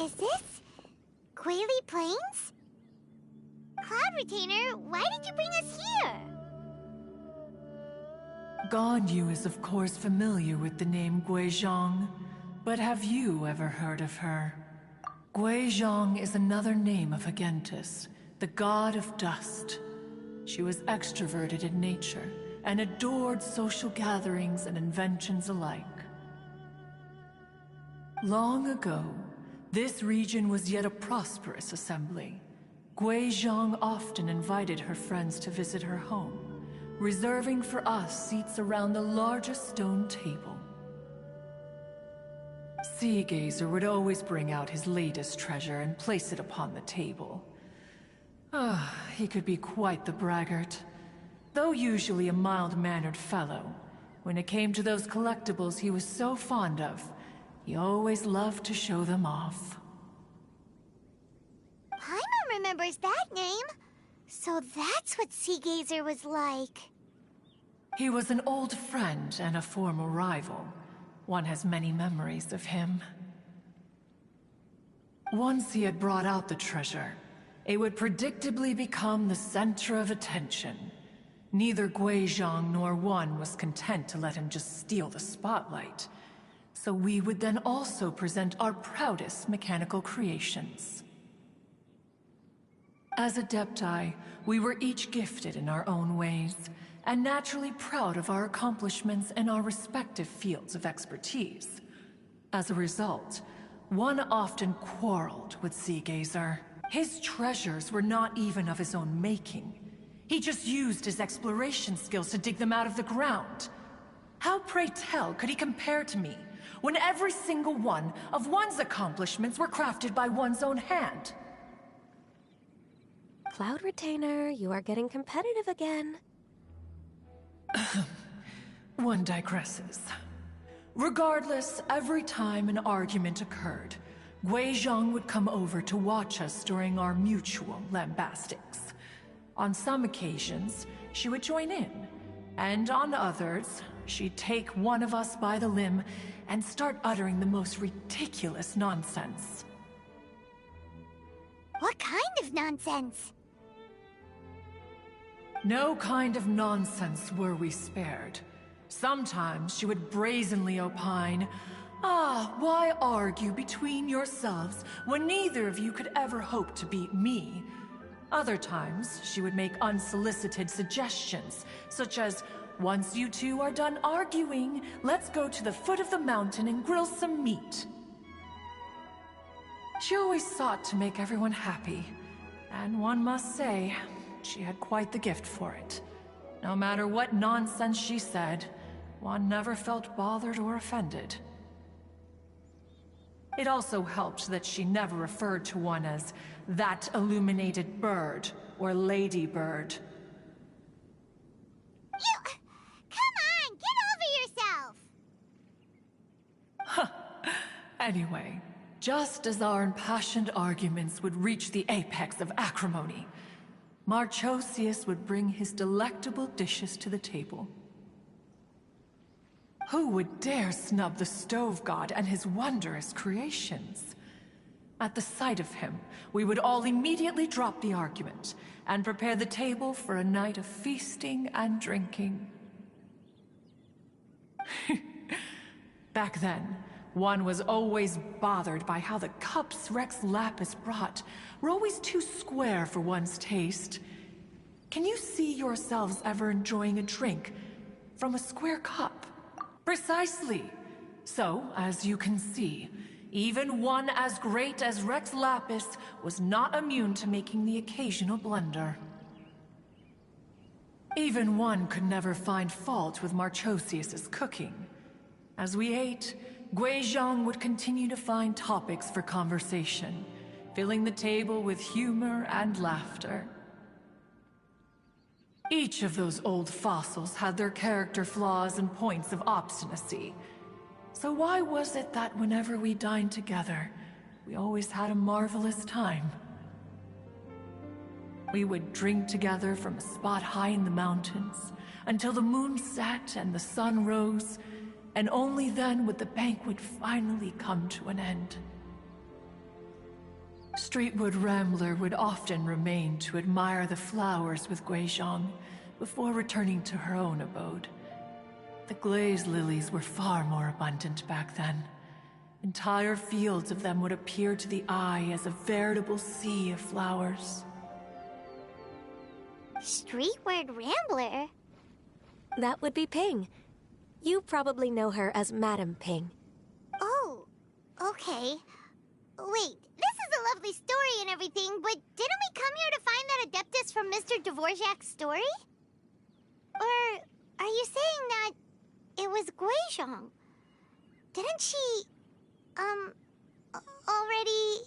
Is this Quaily Plains? Cloud Retainer, why did you bring us here? Ganyu is of course familiar with the name Guizhong, but have you ever heard of her? Guizhong is another name of Agentis, the god of dust. She was extroverted in nature and adored social gatherings and inventions alike. Long ago, this region was yet a prosperous assembly. Guizhong often invited her friends to visit her home, reserving for us seats around the largest stone table. Sea Gazer would always bring out his latest treasure and place it upon the table. He could be quite the braggart. Though usually a mild-mannered fellow, when it came to those collectibles he was so fond of, he always loved to show them off. Paimon remembers that name. So that's what Sea Gazer was like. He was an old friend and a former rival. One has many memories of him. Once he had brought out the treasure, it would predictably become the center of attention. Neither Guizhong nor one was content to let him just steal the spotlight. So we would then also present our proudest mechanical creations. As Adepti, we were each gifted in our own ways, and naturally proud of our accomplishments in our respective fields of expertise. As a result, one often quarreled with Sea Gazer. His treasures were not even of his own making. He just used his exploration skills to dig them out of the ground. How, pray tell, could he compare to me, when every single one of one's accomplishments were crafted by one's own hand? Cloud Retainer, you are getting competitive again. One digresses. Regardless, every time an argument occurred, Guizhong would come over to watch us during our mutual lambastics. On some occasions, she would join in, and on others, she'd take one of us by the limb and start uttering the most ridiculous nonsense. What kind of nonsense? No kind of nonsense were we spared. Sometimes she would brazenly opine, "Ah, why argue between yourselves when neither of you could ever hope to beat me?" Other times, she would make unsolicited suggestions, such as, "Once you two are done arguing, let's go to the foot of the mountain and grill some meat." She always sought to make everyone happy, and one must say, she had quite the gift for it. No matter what nonsense she said, one never felt bothered or offended. It also helped that she never referred to one as that illuminated bird or lady bird. Come on, get over yourself! Anyway, just as our impassioned arguments would reach the apex of acrimony, Marchosius would bring his delectable dishes to the table. Who would dare snub the stove god and his wondrous creations? At the sight of him, we would all immediately drop the argument and prepare the table for a night of feasting and drinking. Back then, one was always bothered by how the cups Rex Lapis brought were always too square for one's taste. Can you see yourselves ever enjoying a drink from a square cup? Precisely. So, as you can see, even one as great as Rex Lapis was not immune to making the occasional blunder. Even one could never find fault with Marchosius's cooking. As we ate, Guizhong would continue to find topics for conversation, filling the table with humor and laughter. Each of those old fossils had their character flaws and points of obstinacy. So why was it that whenever we dined together, we always had a marvelous time? We would drink together from a spot high in the mountains, until the moon set and the sun rose, and only then would the banquet finally come to an end. Streetwood Rambler would often remain to admire the flowers with Guizhong before returning to her own abode. The glaze lilies were far more abundant back then. Entire fields of them would appear to the eye as a veritable sea of flowers. Streetward Rambler? That would be Ping. You probably know her as Madam Ping. Oh, okay. Wait, this is a lovely story and everything, but didn't we come here to find that Adeptus from Mr. Dvorak's story? Or are you saying that it was Guizhong? Didn't she, already,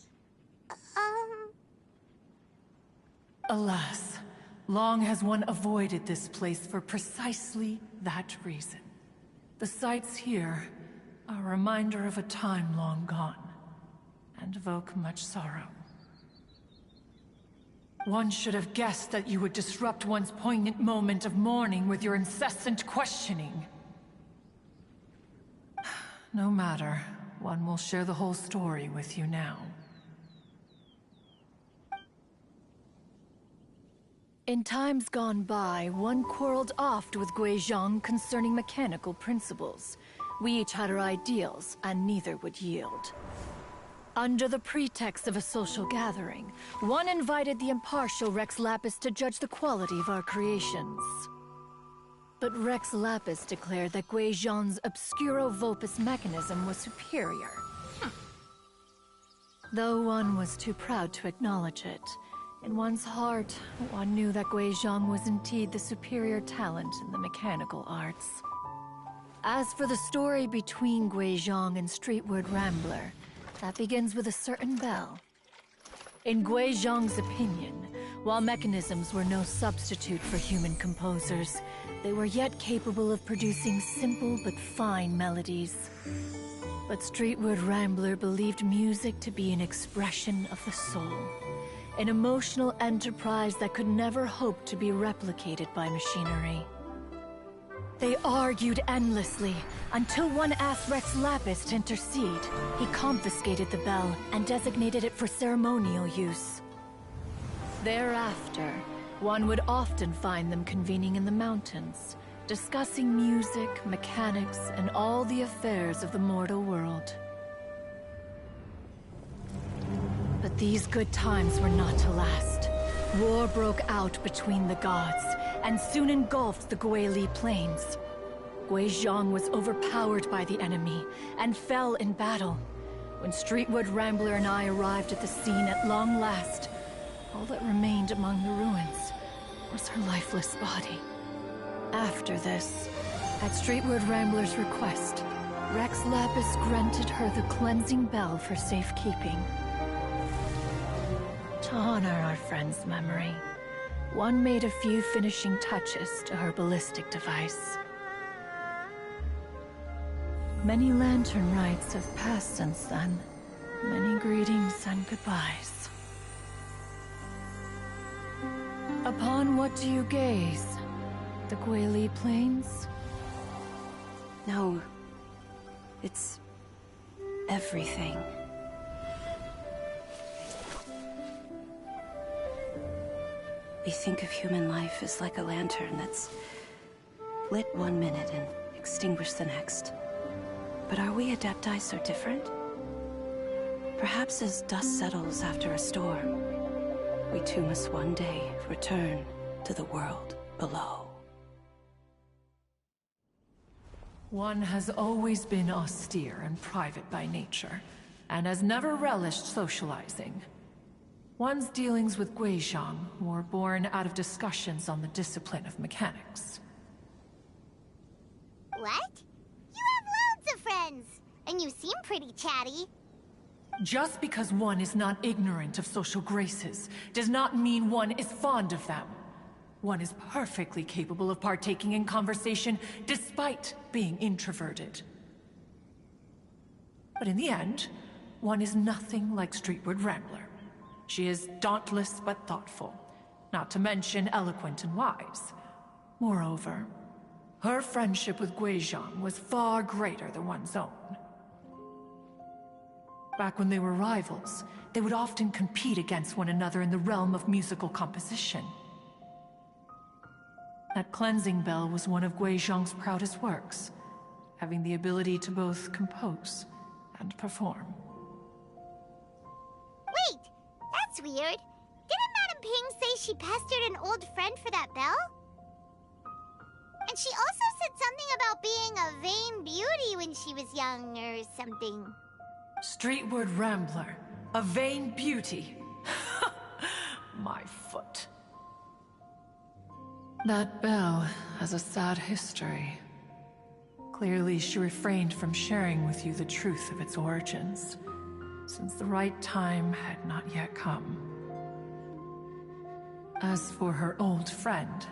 Alas, long has one avoided this place for precisely that reason. The sights here are a reminder of a time long gone, and evoke much sorrow. One should have guessed that you would disrupt one's poignant moment of mourning with your incessant questioning. No matter, one will share the whole story with you now. In times gone by, one quarreled oft with Guizhong concerning mechanical principles. We each had our ideals, and neither would yield. Under the pretext of a social gathering, one invited the impartial Rex Lapis to judge the quality of our creations. But Rex Lapis declared that Guizhong's Obscuro Vulpus mechanism was superior. Though one was too proud to acknowledge it, in one's heart, one knew that Guizhong was indeed the superior talent in the mechanical arts. As for the story between Guizhong and Streetward Rambler, that begins with a certain bell. In Guizhong's opinion, while mechanisms were no substitute for human composers, they were yet capable of producing simple but fine melodies. But Streetward Rambler believed music to be an expression of the soul, an emotional enterprise that could never hope to be replicated by machinery. They argued endlessly, until one asked Rex Lapis to intercede. He confiscated the bell and designated it for ceremonial use. Thereafter, one would often find them convening in the mountains, discussing music, mechanics, and all the affairs of the mortal world. But these good times were not to last. War broke out between the gods, and soon engulfed the Guili Plains. Guizhong was overpowered by the enemy, and fell in battle. When Streetward Rambler and I arrived at the scene at long last, all that remained among the ruins was her lifeless body. After this, at Streetward Rambler's request, Rex Lapis granted her the cleansing bell for safekeeping. To honor our friend's memory, one made a few finishing touches to her ballistic device. Many lantern rites have passed since then. Many greetings and goodbyes. Upon what do you gaze? The Guili Plains? No. It's everything. We think of human life as like a lantern that's lit one minute and extinguished the next. But are we Adepti so different? Perhaps as dust settles after a storm, we too must one day return to the world below. One has always been austere and private by nature, and has never relished socializing. One's dealings with Guizhong were born out of discussions on the discipline of mechanics. What? You have loads of friends, and you seem pretty chatty. Just because one is not ignorant of social graces does not mean one is fond of them. One is perfectly capable of partaking in conversation despite being introverted. But in the end, one is nothing like Streetward Rambler. She is dauntless but thoughtful, not to mention eloquent and wise. Moreover, her friendship with Guizhong was far greater than one's own. Back when they were rivals, they would often compete against one another in the realm of musical composition. That cleansing bell was one of Guizhong's proudest works, having the ability to both compose and perform. Wait! That's weird. Didn't Madame Ping say she pestered an old friend for that bell? And she also said something about being a vain beauty when she was young or something. Streetward Rambler, a vain beauty. My foot. That bell has a sad history. Clearly, she refrained from sharing with you the truth of its origins, since the right time had not yet come. As for her old friend,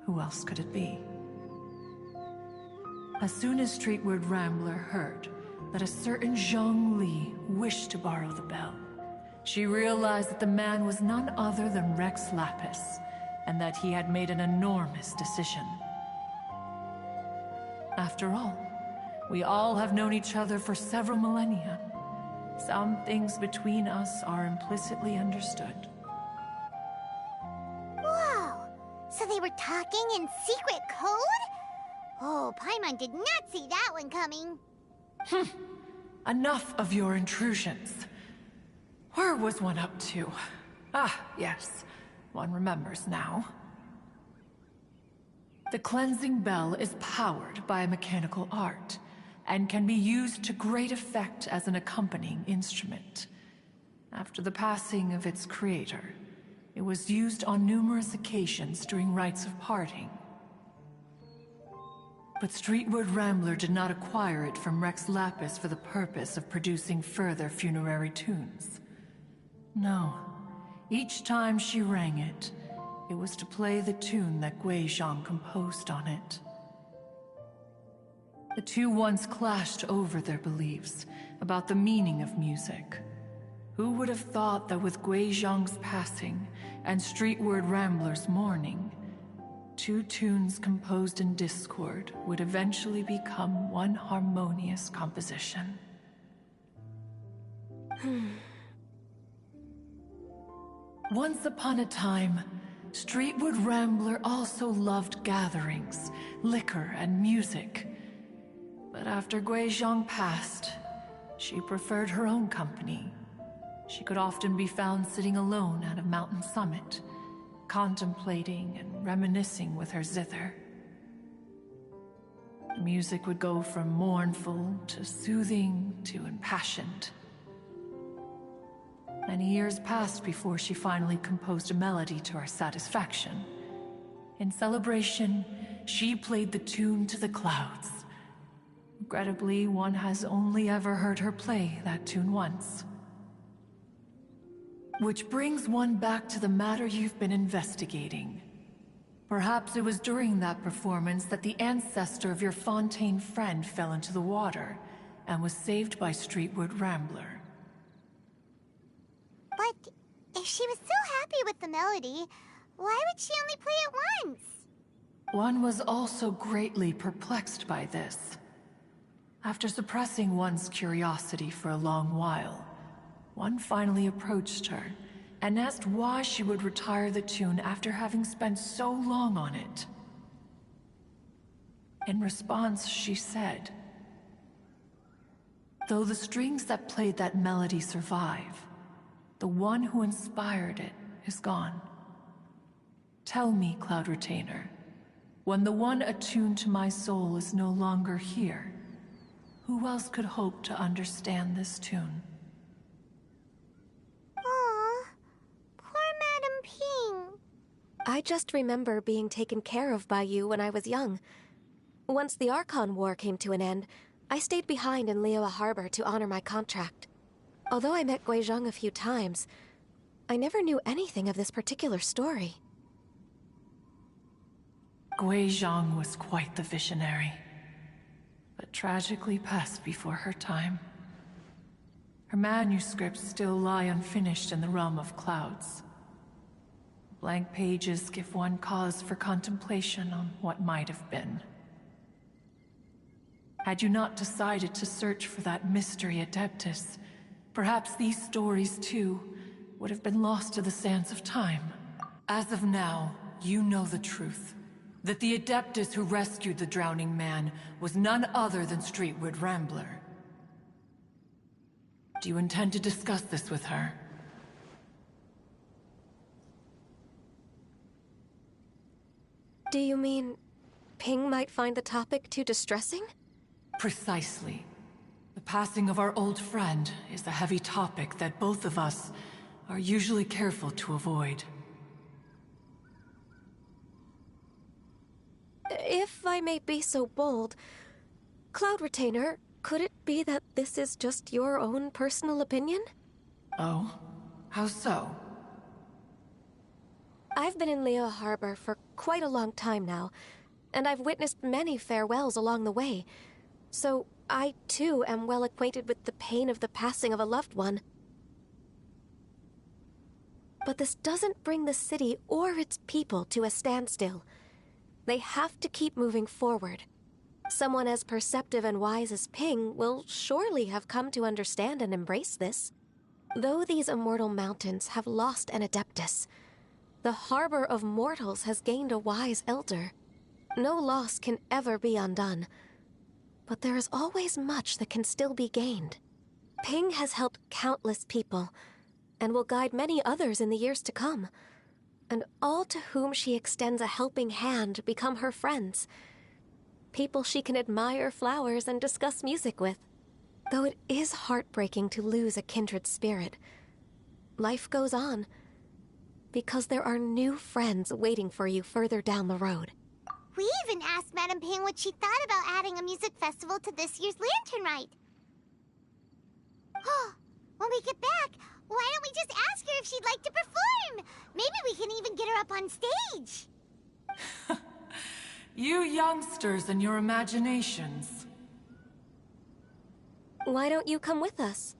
who else could it be? As soon as Streetward Rambler heard that a certain Zhang Li wished to borrow the bell, she realized that the man was none other than Rex Lapis, and that he had made an enormous decision. After all, we all have known each other for several millennia. Some things between us are implicitly understood. Whoa! So they were talking in secret code? Oh, Paimon did not see that one coming. Enough of your intrusions. Where was one up to? Ah, yes. One remembers now. The cleansing bell is powered by a mechanical art, and can be used to great effect as an accompanying instrument. After the passing of its creator, it was used on numerous occasions during rites of parting. But Streetward Rambler did not acquire it from Rex Lapis for the purpose of producing further funerary tunes. No. Each time she rang it, it was to play the tune that Guizhong composed on it. The two once clashed over their beliefs about the meaning of music. Who would have thought that with Guizhong's passing and Streetward Rambler's mourning, two tunes composed in discord would eventually become one harmonious composition? Once upon a time, Streetward Rambler also loved gatherings, liquor, and music. But after Guizhong passed, she preferred her own company. She could often be found sitting alone at a mountain summit, contemplating and reminiscing with her zither. The music would go from mournful to soothing to impassioned. Many years passed before she finally composed a melody to her satisfaction. In celebration, she played the tune to the clouds. Regrettably, one has only ever heard her play that tune once. Which brings one back to the matter you've been investigating. Perhaps it was during that performance that the ancestor of your Fontaine friend fell into the water and was saved by Streetward Rambler. But if she was so happy with the melody, why would she only play it once? One was also greatly perplexed by this. After suppressing one's curiosity for a long while, one finally approached her and asked why she would retire the tune after having spent so long on it. In response, she said, "Though the strings that played that melody survive, the one who inspired it is gone. Tell me, Cloud Retainer, when the one attuned to my soul is no longer here, who else could hope to understand this tune?" Aw, poor Madam Ping. I just remember being taken care of by you when I was young. Once the Archon War came to an end, I stayed behind in Liyue Harbor to honor my contract. Although I met Guizhong a few times, I never knew anything of this particular story. Guizhong was quite the visionary, but tragically passed before her time. Her manuscripts still lie unfinished in the realm of clouds. Blank pages give one cause for contemplation on what might have been. Had you not decided to search for that mystery Adeptus, perhaps these stories, too, would have been lost to the sands of time. As of now, you know the truth. That the Adeptus who rescued the drowning man was none other than Streetward Rambler. Do you intend to discuss this with her? Do you mean Ping might find the topic too distressing? Precisely. The passing of our old friend is a heavy topic that both of us are usually careful to avoid. If I may be so bold, Cloud Retainer, could it be that this is just your own personal opinion? Oh? How so? I've been in Liyue Harbor for quite a long time now, and I've witnessed many farewells along the way, so I, too, am well acquainted with the pain of the passing of a loved one. But this doesn't bring the city or its people to a standstill. They have to keep moving forward. Someone as perceptive and wise as Ping will surely have come to understand and embrace this. Though these immortal mountains have lost an Adeptus, the harbor of mortals has gained a wise elder. No loss can ever be undone, but there is always much that can still be gained. Ping has helped countless people, and will guide many others in the years to come. And all to whom she extends a helping hand become her friends. People she can admire flowers and discuss music with. Though it is heartbreaking to lose a kindred spirit, life goes on, because there are new friends waiting for you further down the road. We even asked Madame Ping what she thought about adding a music festival to this year's lantern rite. When we get back, why don't we just ask her if she'd like to perform? Maybe we can even get her up on stage. You youngsters and your imaginations. Why don't you come with us?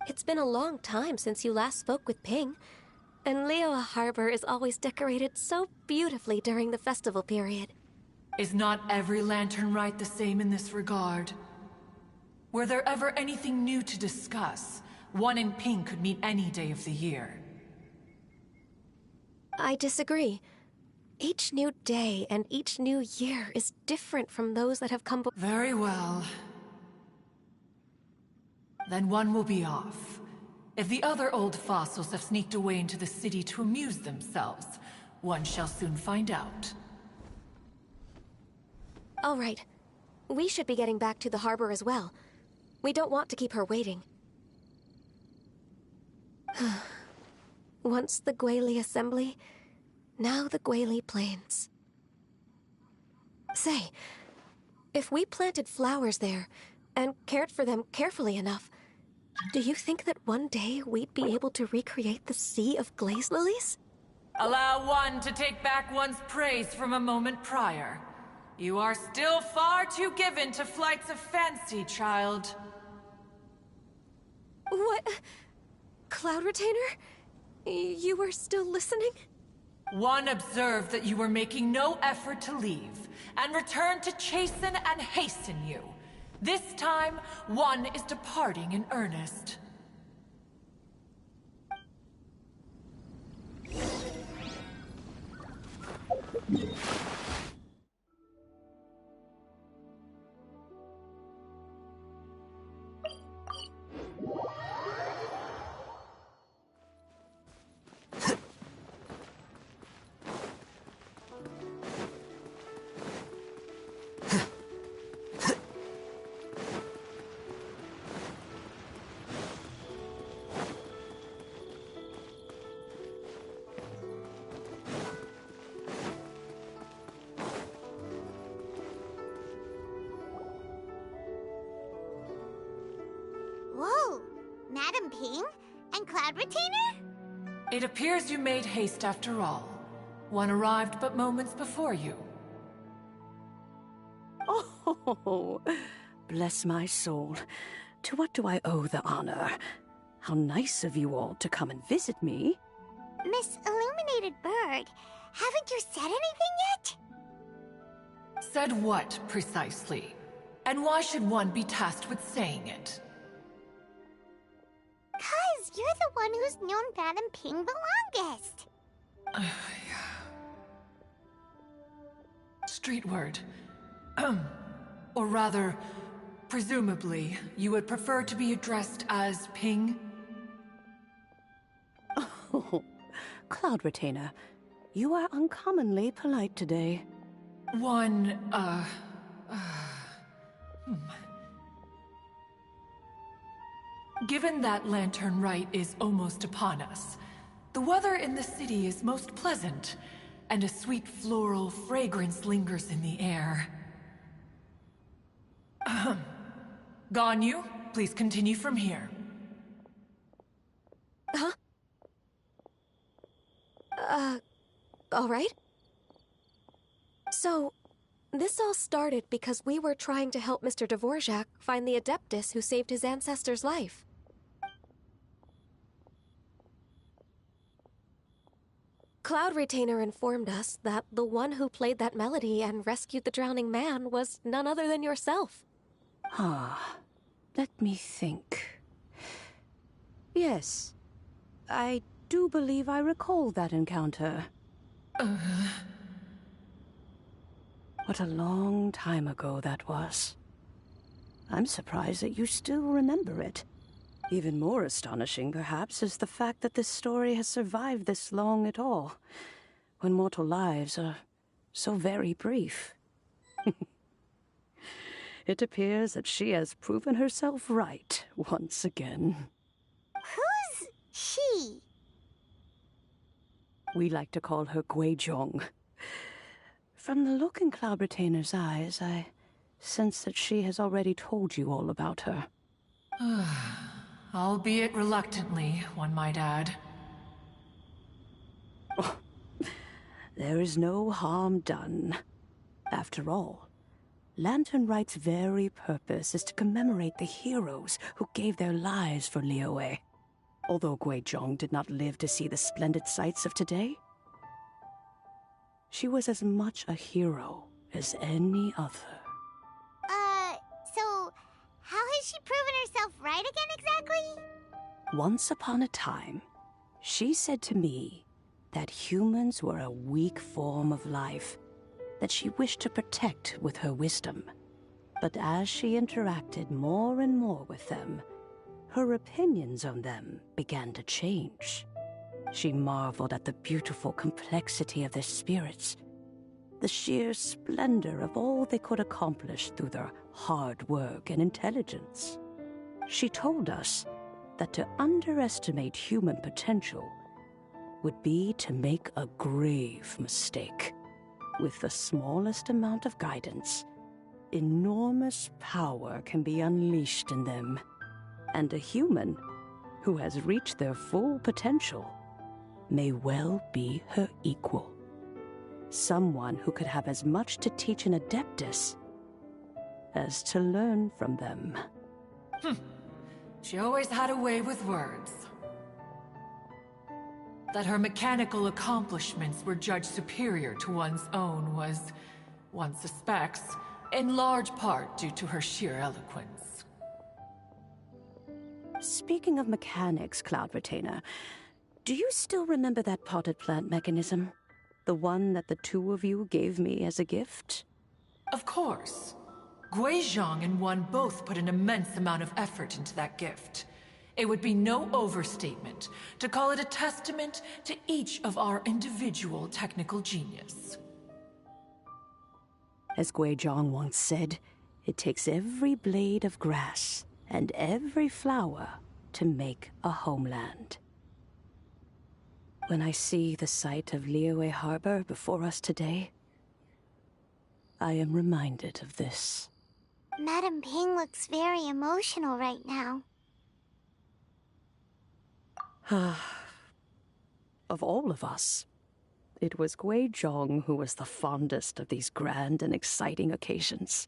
It's been a long time since you last spoke with Ping, and Liyue Harbor is always decorated so beautifully during the festival period. Is not every lantern rite the same in this regard? Were there ever anything new to discuss? One in Ping could meet any day of the year. I disagree. Each new day and each new year is different from those that have come before. Very well. Then one will be off. If the other old fossils have sneaked away into the city to amuse themselves, one shall soon find out. All right. We should be getting back to the harbor as well. We don't want to keep her waiting. Once the Guili Assembly, now the Guili Plains. Say, if we planted flowers there and cared for them carefully enough, do you think that one day we'd be able to recreate the Sea of Glaze Lilies? Allow one to take back one's praise from a moment prior. You are still far too given to flights of fancy, child. What? Cloud Retainer? You were still listening? One observed that you were making no effort to leave, and returned to chasten and hasten you. This time, one is departing in earnest. Whoa, Madame Ping and Cloud Retainer? It appears you made haste after all. One arrived but moments before you. Oh, bless my soul. To what do I owe the honor? How nice of you all to come and visit me. Miss Illuminated Bird, haven't you said anything yet? Said what, precisely? And why should one be tasked with saying it? 'Cause you're the one who's known Madame Ping the longest. Street word. Or rather, presumably, you would prefer to be addressed as Ping? Oh, Cloud Retainer, you are uncommonly polite today. Given that Lantern Rite is almost upon us, the weather in the city is most pleasant, and a sweet floral fragrance lingers in the air. Ganyu, please continue from here. Huh? All right. So, this all started because we were trying to help Mr. Dvorak find the Adeptus who saved his ancestor's life. Cloud Retainer informed us that the one who played that melody and rescued the drowning man was none other than yourself. Ah, let me think. Yes, I do believe I recall that encounter. What a long time ago that was. I'm surprised that you still remember it. Even more astonishing, perhaps, is the fact that this story has survived this long at all, when mortal lives are so very brief. It appears that she has proven herself right once again. Who's she? We like to call her Guizhong. From the look in Cloud Retainer's eyes, I sense that she has already told you all about her. Albeit reluctantly, one might add. There is no harm done. After all, Lantern Rite's very purpose is to commemorate the heroes who gave their lives for Liyue. Although Guizhong did not live to see the splendid sights of today, she was as much a hero as any other. So how has she proven herself right again exactly? Once upon a time, she said to me that humans were a weak form of life that she wished to protect with her wisdom. But as she interacted more and more with them, her opinions on them began to change. She marveled at the beautiful complexity of their spirits, the sheer splendor of all they could accomplish through their hard work and intelligence. She told us that to underestimate human potential would be to make a grave mistake. With the smallest amount of guidance, enormous power can be unleashed in them. And a human who has reached their full potential may well be her equal. Someone who could have as much to teach an Adeptus as to learn from them. She always had a way with words. That her mechanical accomplishments were judged superior to one's own was, one suspects, in large part due to her sheer eloquence. Speaking of mechanics, Cloud Retainer, do you still remember that potted plant mechanism? The one that the two of you gave me as a gift? Of course. Guizhong and one both put an immense amount of effort into that gift. It would be no overstatement to call it a testament to each of our individual technical genius. As Guizhong once said, it takes every blade of grass and every flower to make a homeland. When I see the sight of Liyue Harbor before us today, I am reminded of this. Madame Ping looks very emotional right now. Of all of us, it was Guizhong who was the fondest of these grand and exciting occasions.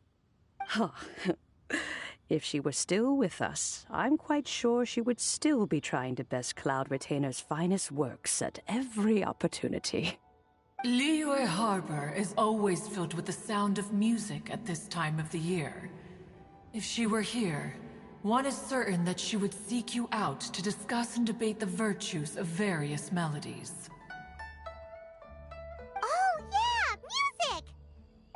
If she were still with us, I'm quite sure she would still be trying to best Cloud Retainer's finest works at every opportunity. Liyue Harbor is always filled with the sound of music at this time of the year. If she were here, one is certain that she would seek you out to discuss and debate the virtues of various melodies. Oh, yeah! Music!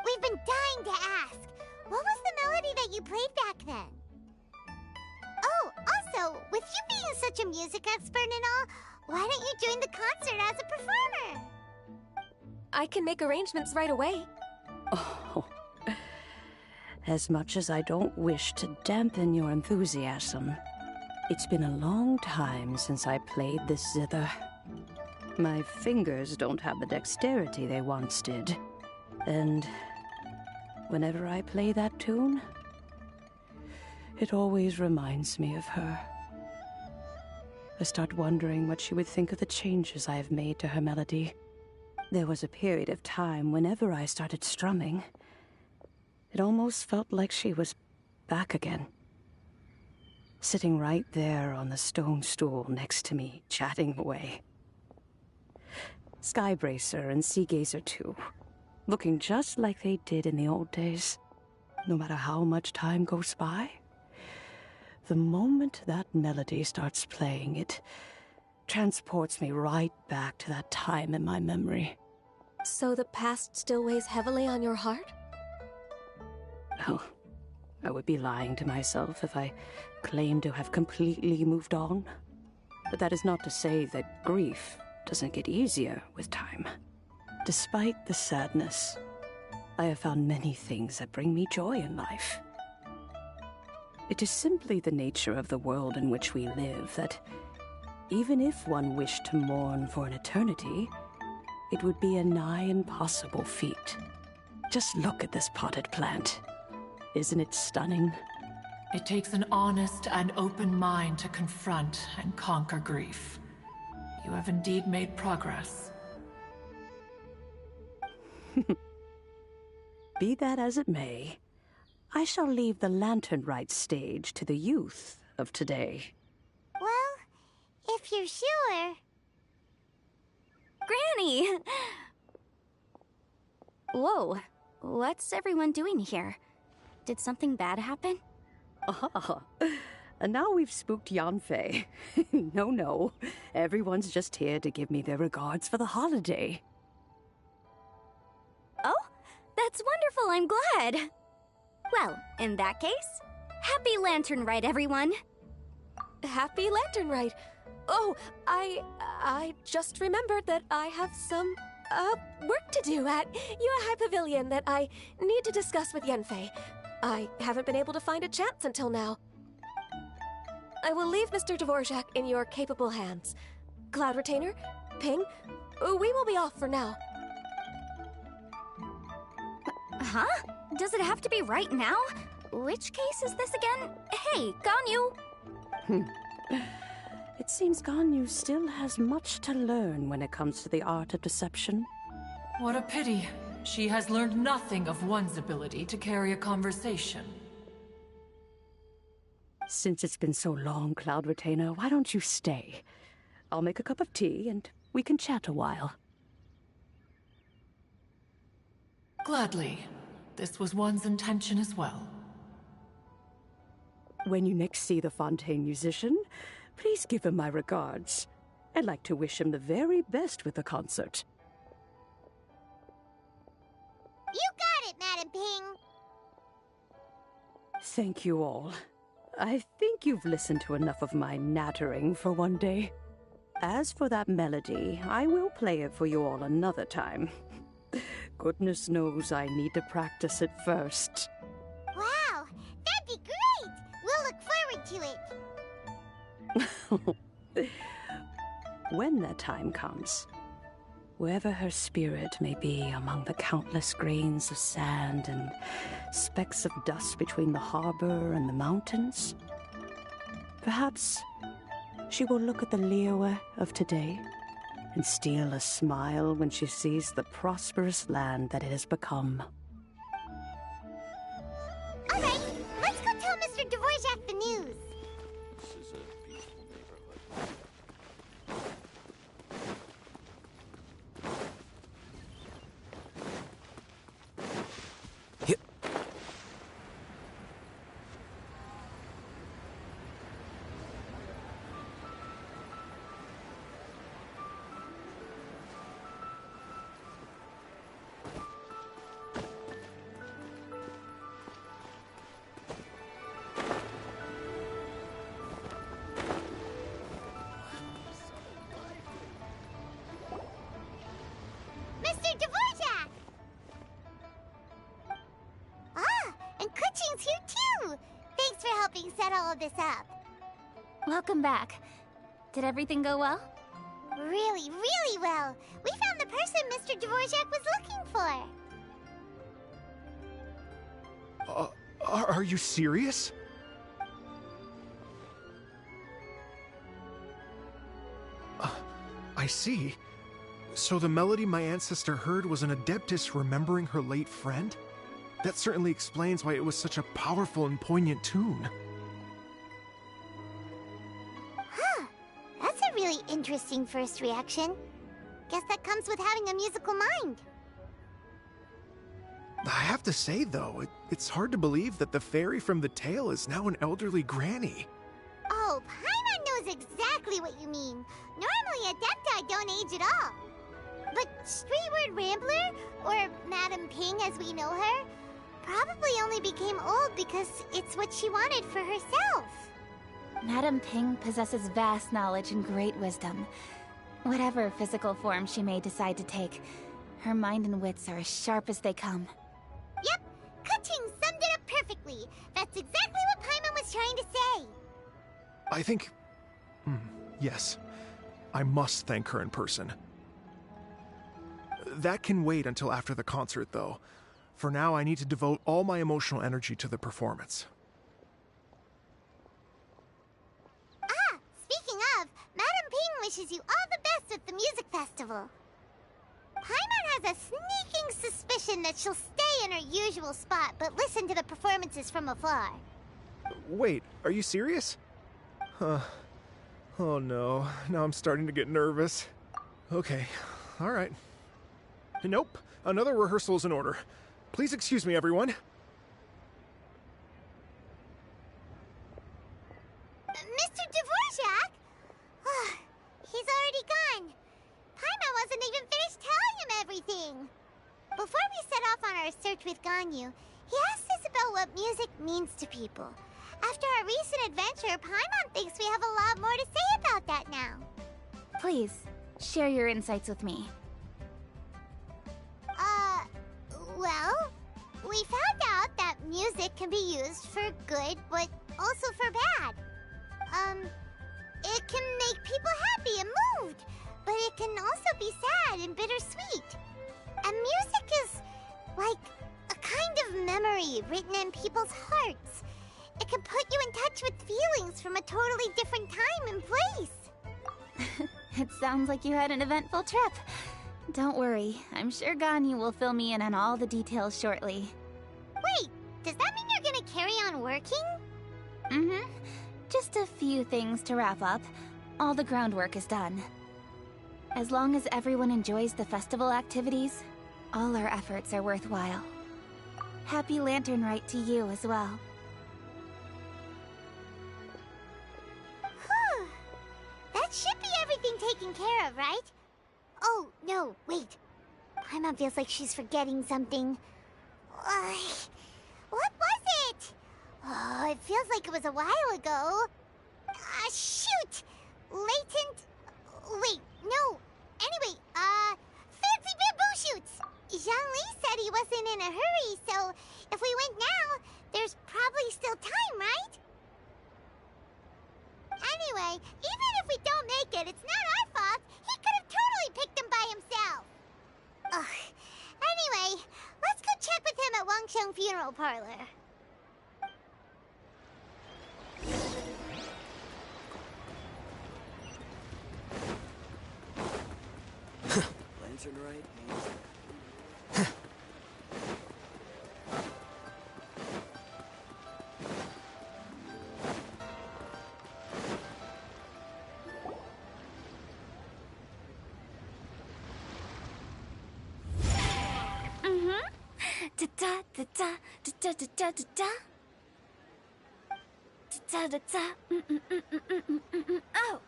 We've been dying to ask. What was the melody that you played back then? Oh, also, with you being such a music expert and all, why don't you join the concert as a performer? I can make arrangements right away. Oh, as much as I don't wish to dampen your enthusiasm, it's been a long time since I played this zither. My fingers don't have the dexterity they once did, and whenever I play that tune, it always reminds me of her. I start wondering what she would think of the changes I have made to her melody. There was a period of time whenever I started strumming, it almost felt like she was back again. Sitting right there on the stone stool next to me, chatting away. Skybracer and Seagazer too, looking just like they did in the old days. No matter how much time goes by, the moment that melody starts playing, it transports me right back to that time in my memory. So the past still weighs heavily on your heart? Oh, I would be lying to myself if I claimed to have completely moved on. But that is not to say that grief doesn't get easier with time. Despite the sadness, I have found many things that bring me joy in life. It is simply the nature of the world in which we live that even if one wished to mourn for an eternity, it would be a nigh impossible feat. Just look at this potted plant. Isn't it stunning? It takes an honest and open mind to confront and conquer grief. You have indeed made progress. Be that as it may, I shall leave the lantern rite stage to the youth of today. Well, if you're sure. Granny! Whoa, what's everyone doing here? Did something bad happen? Ah, and now we've spooked Yanfei. No, everyone's just here to give me their regards for the holiday. Oh, that's wonderful, I'm glad. Well, in that case, happy Lantern Rite, everyone. Happy Lantern Rite. Oh, I just remembered that I have some, work to do at Yuehai Pavilion that I need to discuss with Yanfei. I haven't been able to find a chance until now. I will leave Mr. Dvorak in your capable hands. Cloud Retainer, Ping, we will be off for now. Huh? Does it have to be right now? Which case is this again? Hey, Ganyu! It seems Ganyu still has much to learn when it comes to the art of deception. What a pity. She has learned nothing of one's ability to carry a conversation. Since it's been so long, Cloud Retainer, why don't you stay? I'll make a cup of tea and we can chat a while. Gladly. This was one's intention as well. When you next see the Fontaine musician, please give him my regards. I'd like to wish him the very best with the concert. You got it, Madam Ping! Thank you all. I think you've listened to enough of my nattering for one day. As for that melody, I will play it for you all another time. Goodness knows I need to practice it first. Wow, that'd be great! We'll look forward to it. When that time comes, wherever her spirit may be among the countless grains of sand and specks of dust between the harbor and the mountains, perhaps she will look at the Liyue of today and steal a smile when she sees the prosperous land that it has become. All right, let's go tell Mr. Dvorak the news. This is a beautiful neighborhood. Mr. Dvorak! Ah, and Kuching's here too! Thanks for helping set all of this up. Welcome back. Did everything go well? Really, really well. We found the person Mr. Dvorak was looking for. Are you serious? I see. So the melody my ancestor heard was an adeptus remembering her late friend? That certainly explains why it was such a powerful and poignant tune. Huh. That's a really interesting first reaction. Guess that comes with having a musical mind. I have to say, though, it's hard to believe that the fairy from the tale is now an elderly granny. Oh, Paimon knows exactly what you mean. Normally, Adepti don't age at all. But Streetward Rambler, or Madam Ping as we know her, probably only became old because it's what she wanted for herself. Madam Ping possesses vast knowledge and great wisdom. Whatever physical form she may decide to take, her mind and wits are as sharp as they come. Yep, Kuching summed it up perfectly. That's exactly what Paimon was trying to say. I think... yes. I must thank her in person. That can wait until after the concert, though. For now, I need to devote all my emotional energy to the performance. Ah, speaking of, Madam Ping wishes you all the best at the music festival. Paimon has a sneaking suspicion that she'll stay in her usual spot, but listen to the performances from afar. Wait, are you serious? Huh. Oh no, now I'm starting to get nervous. Okay, alright. Nope, another rehearsal is in order. Please excuse me, everyone. Mr. Dvorak? He's already gone. Paimon wasn't even finished telling him everything. Before we set off on our search with Ganyu, he asked us about what music means to people. After our recent adventure, Paimon thinks we have a lot more to say about that now. Please, share your insights with me. Well, we found out that music can be used for good, but also for bad. It can make people happy and moved, but it can also be sad and bittersweet. And music is like a kind of memory written in people's hearts. It can put you in touch with feelings from a totally different time and place. It sounds like you had an eventful trip. Don't worry, I'm sure Ganyu will fill me in on all the details shortly. Wait, does that mean you're gonna carry on working? Mm-hmm. Just a few things to wrap up. All the groundwork is done. As long as everyone enjoys the festival activities, all our efforts are worthwhile. Happy Lantern Rite to you as well. Whew. That should be everything taken care of, right? Oh, no, wait. Paimon feels like she's forgetting something. What was it? Oh, it feels like it was a while ago. Shoot! Latent... Wait, no. Anyway, fancy bamboo shoots! Zhangli said he wasn't in a hurry, so if we went now, there's probably still time, right? Anyway, even if we don't make it, it's not our fault. He could have totally picked them by himself. Ugh. Anyway, let's go check with him at Wangsheng Funeral Parlor. Lantern Rite means... Da da da da da da da da da. Da da da. Oh.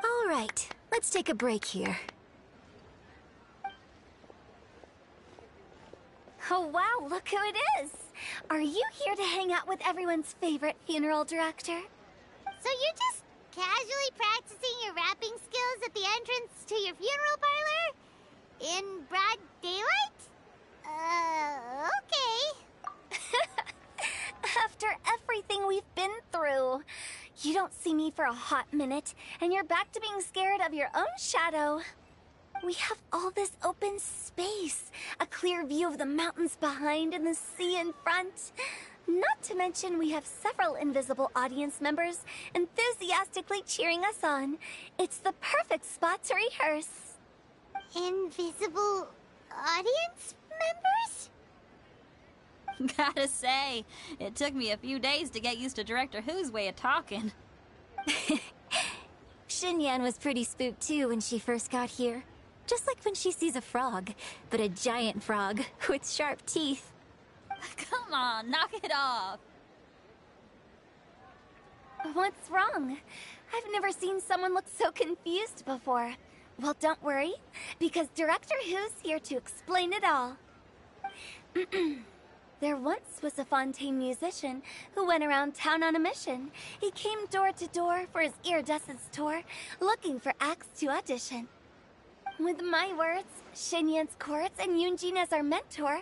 All right, let's take a break here. Oh wow, look who it is! Are you here to hang out with everyone's favorite funeral director? So you're just casually practicing your rapping skills at the entrance to your funeral parlor? In broad daylight? Okay. After everything we've been through, you don't see me for a hot minute, and you're back to being scared of your own shadow. We have all this open space, a clear view of the mountains behind and the sea in front. Not to mention we have several invisible audience members enthusiastically cheering us on. It's the perfect spot to rehearse. Invisible audience members? Gotta say, it took me a few days to get used to Director Who's way of talking. Xinyan was pretty spooked too when she first got here. Just like when she sees a frog, but a giant frog with sharp teeth. Come on, knock it off. What's wrong? I've never seen someone look so confused before. Well, don't worry, because Director Who's here to explain it all. There once was a Fontaine musician who went around town on a mission. He came door to door for his iridescence tour, looking for acts to audition. With my words, Xinyan's chords, and Yunjin as our mentor,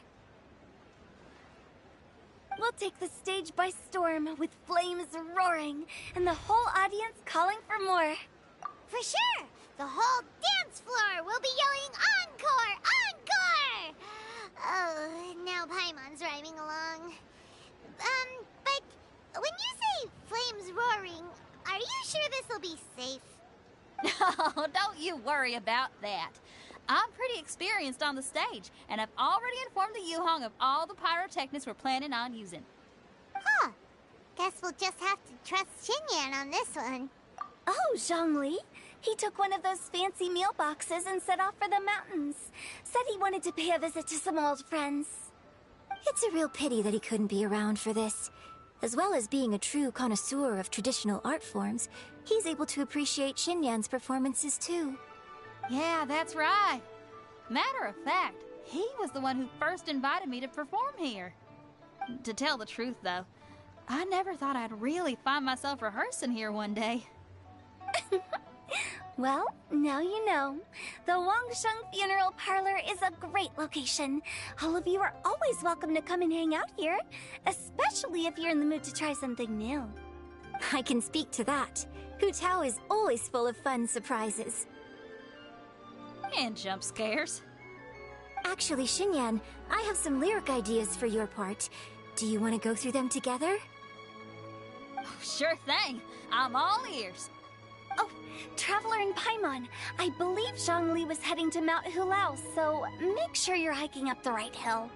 we'll take the stage by storm with flames roaring and the whole audience calling for more. For sure! The whole dance floor will be yelling encore! Encore! Oh, now Paimon's rhyming along. But when you say flames roaring, are you sure this'll be safe? Oh, don't you worry about that. I'm pretty experienced on the stage, and I've already informed the Yuhong of all the pyrotechnics we're planning on using. Huh. Guess we'll just have to trust Xinyan on this one. Oh, Zhongli. He took one of those fancy meal boxes and set off for the mountains. Said he wanted to pay a visit to some old friends. It's a real pity that he couldn't be around for this. As well as being a true connoisseur of traditional art forms, he's able to appreciate Xinyan's performances too. Yeah, that's right. Matter of fact, he was the one who first invited me to perform here. To tell the truth, though, I never thought I'd really find myself rehearsing here one day. Well, now you know. The Wangsheng Funeral Parlor is a great location. All of you are always welcome to come and hang out here, especially if you're in the mood to try something new. I can speak to that. Hu Tao is always full of fun surprises. And jump scares. Actually, Xinyan, I have some lyric ideas for your part. Do you want to go through them together? Oh, sure thing. I'm all ears. Oh, Traveler and Paimon, I believe Zhongli was heading to Mount Hulao, so make sure you're hiking up the right hill.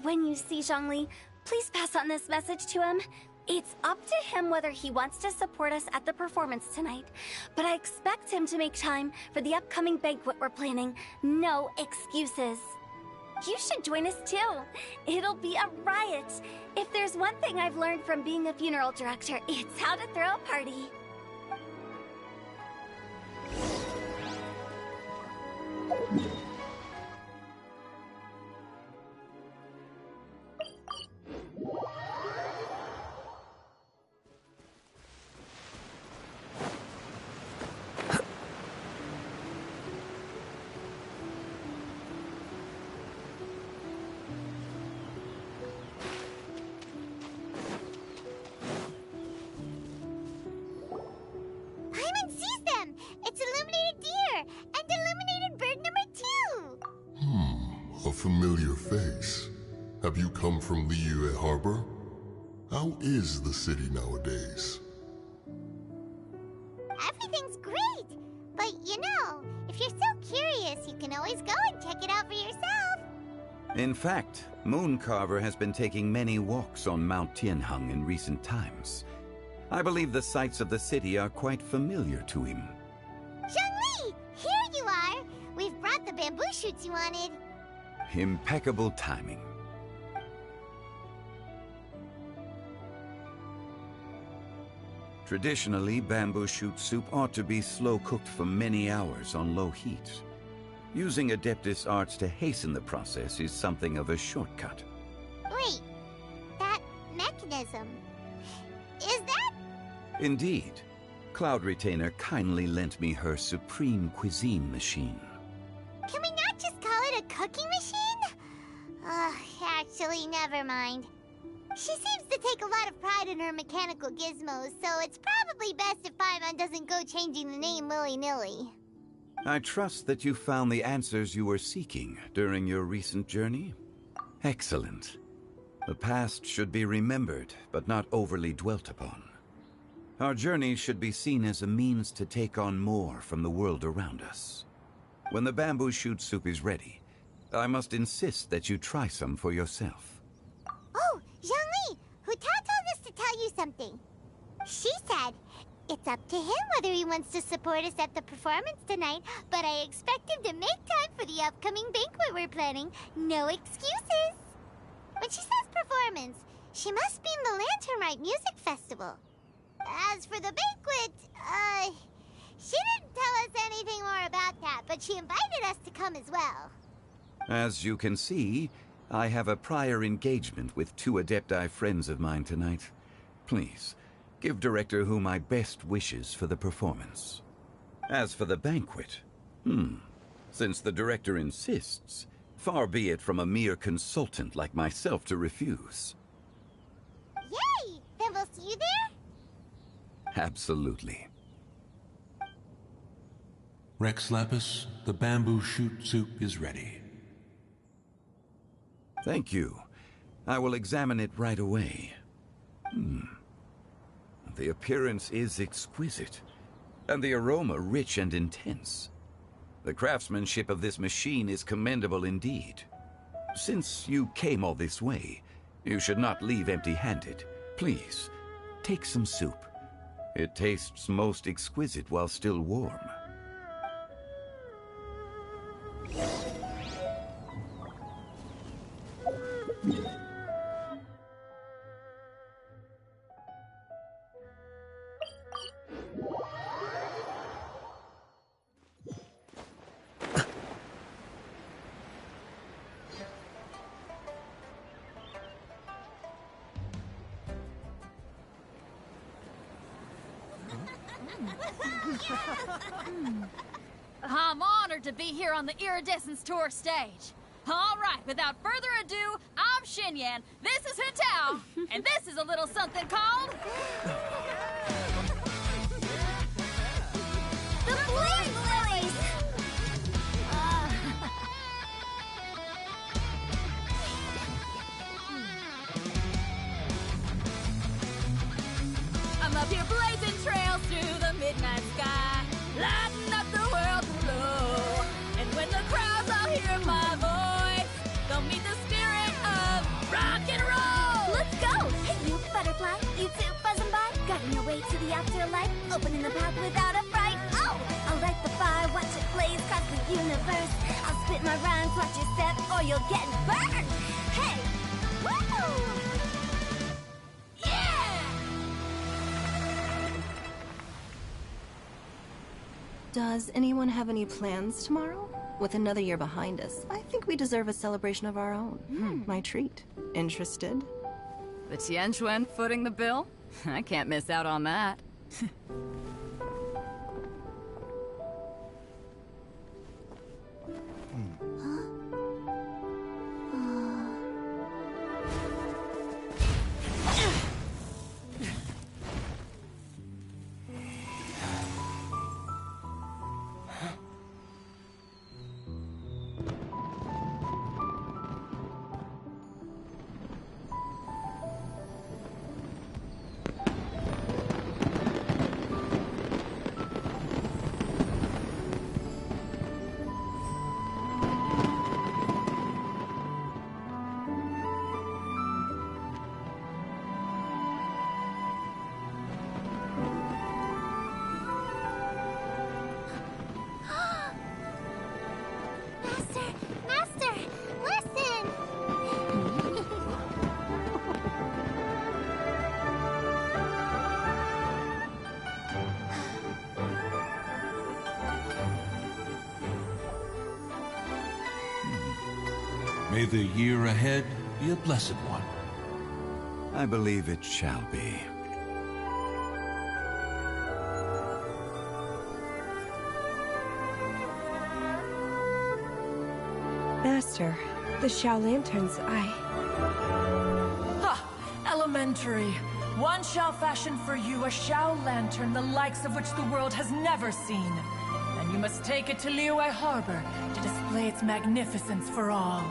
When you see Zhongli, please pass on this message to him. It's up to him whether he wants to support us at the performance tonight, but I expect him to make time for the upcoming banquet we're planning. No excuses. You should join us too. It'll be a riot. If there's one thing I've learned from being a funeral director, it's how to throw a party. Familiar face. Have you come from Liyue Harbor? How is the city nowadays? Everything's great, but you know, if you're so curious, you can always go and check it out for yourself. In fact, Mooncarver has been taking many walks on Mount Tianheng in recent times. I believe the sights of the city are quite familiar to him. Zhongli! Here you are! We've brought the bamboo shoots you wanted. Impeccable timing. Traditionally, bamboo shoot soup ought to be slow-cooked for many hours on low heat. Using Adeptus arts to hasten the process is something of a shortcut. Wait, that mechanism, is that? Indeed. Cloud Retainer kindly lent me her supreme cuisine machine. Can we not just call it a cooking machine? Actually, never mind. She seems to take a lot of pride in her mechanical gizmos, so it's probably best if Paimon doesn't go changing the name willy-nilly. I trust that you found the answers you were seeking during your recent journey? Excellent. The past should be remembered, but not overly dwelt upon. Our journey should be seen as a means to take on more from the world around us. When the bamboo shoot soup is ready, I must insist that you try some for yourself. Oh, Zhongli! Hu Tao told us to tell you something. She said, it's up to him whether he wants to support us at the performance tonight, but I expect him to make time for the upcoming banquet we're planning. No excuses! When she says performance, she must mean the Lantern Rite Music Festival. As for the banquet, she didn't tell us anything more about that, but she invited us to come as well. As you can see, I have a prior engagement with 2 Adepti friends of mine tonight. Please, give Director Hu my best wishes for the performance. As for the banquet, since the Director insists, far be it from a mere consultant like myself to refuse. Yay! Then we'll see you there? Absolutely. Rex Lapis, the bamboo shoot soup is ready. Thank you. I will examine it right away. The appearance is exquisite, and the aroma rich and intense. The craftsmanship of this machine is commendable indeed. Since you came all this way, you should not leave empty-handed. Please, take some soup. It tastes most exquisite while still warm. I'm honored to be here on the Iridescence Tour stage. All right, without further ado, I'm Xinyan, this is Hetao, and this is a little something called... The Flame Lilies! I'm up here blazing trails through the midnight sky, lighting up the world below. And when the crowds all hear my voice, they'll meet the spirit of rock and roll. Let's go! Hey, you butterfly, you too buzzing by, guiding your way to the afterlife, opening the path without a fright. Oh, I'll light the fire, watch it blaze across the universe. I'll spit my rhymes, watch your step, or you'll get burned. Hey, woo! Does anyone have any plans tomorrow? With another year behind us, I think we deserve a celebration of our own. My treat. Interested? The Tianquan footing the bill? I can't miss out on that. Master, listen! May the year ahead be a blessed one. I believe it shall be. Master, the Xiao Lanterns, Ha! Elementary. One shall fashion for you a Xiao Lantern the likes of which the world has never seen. And you must take it to Liyue Harbor to display its magnificence for all.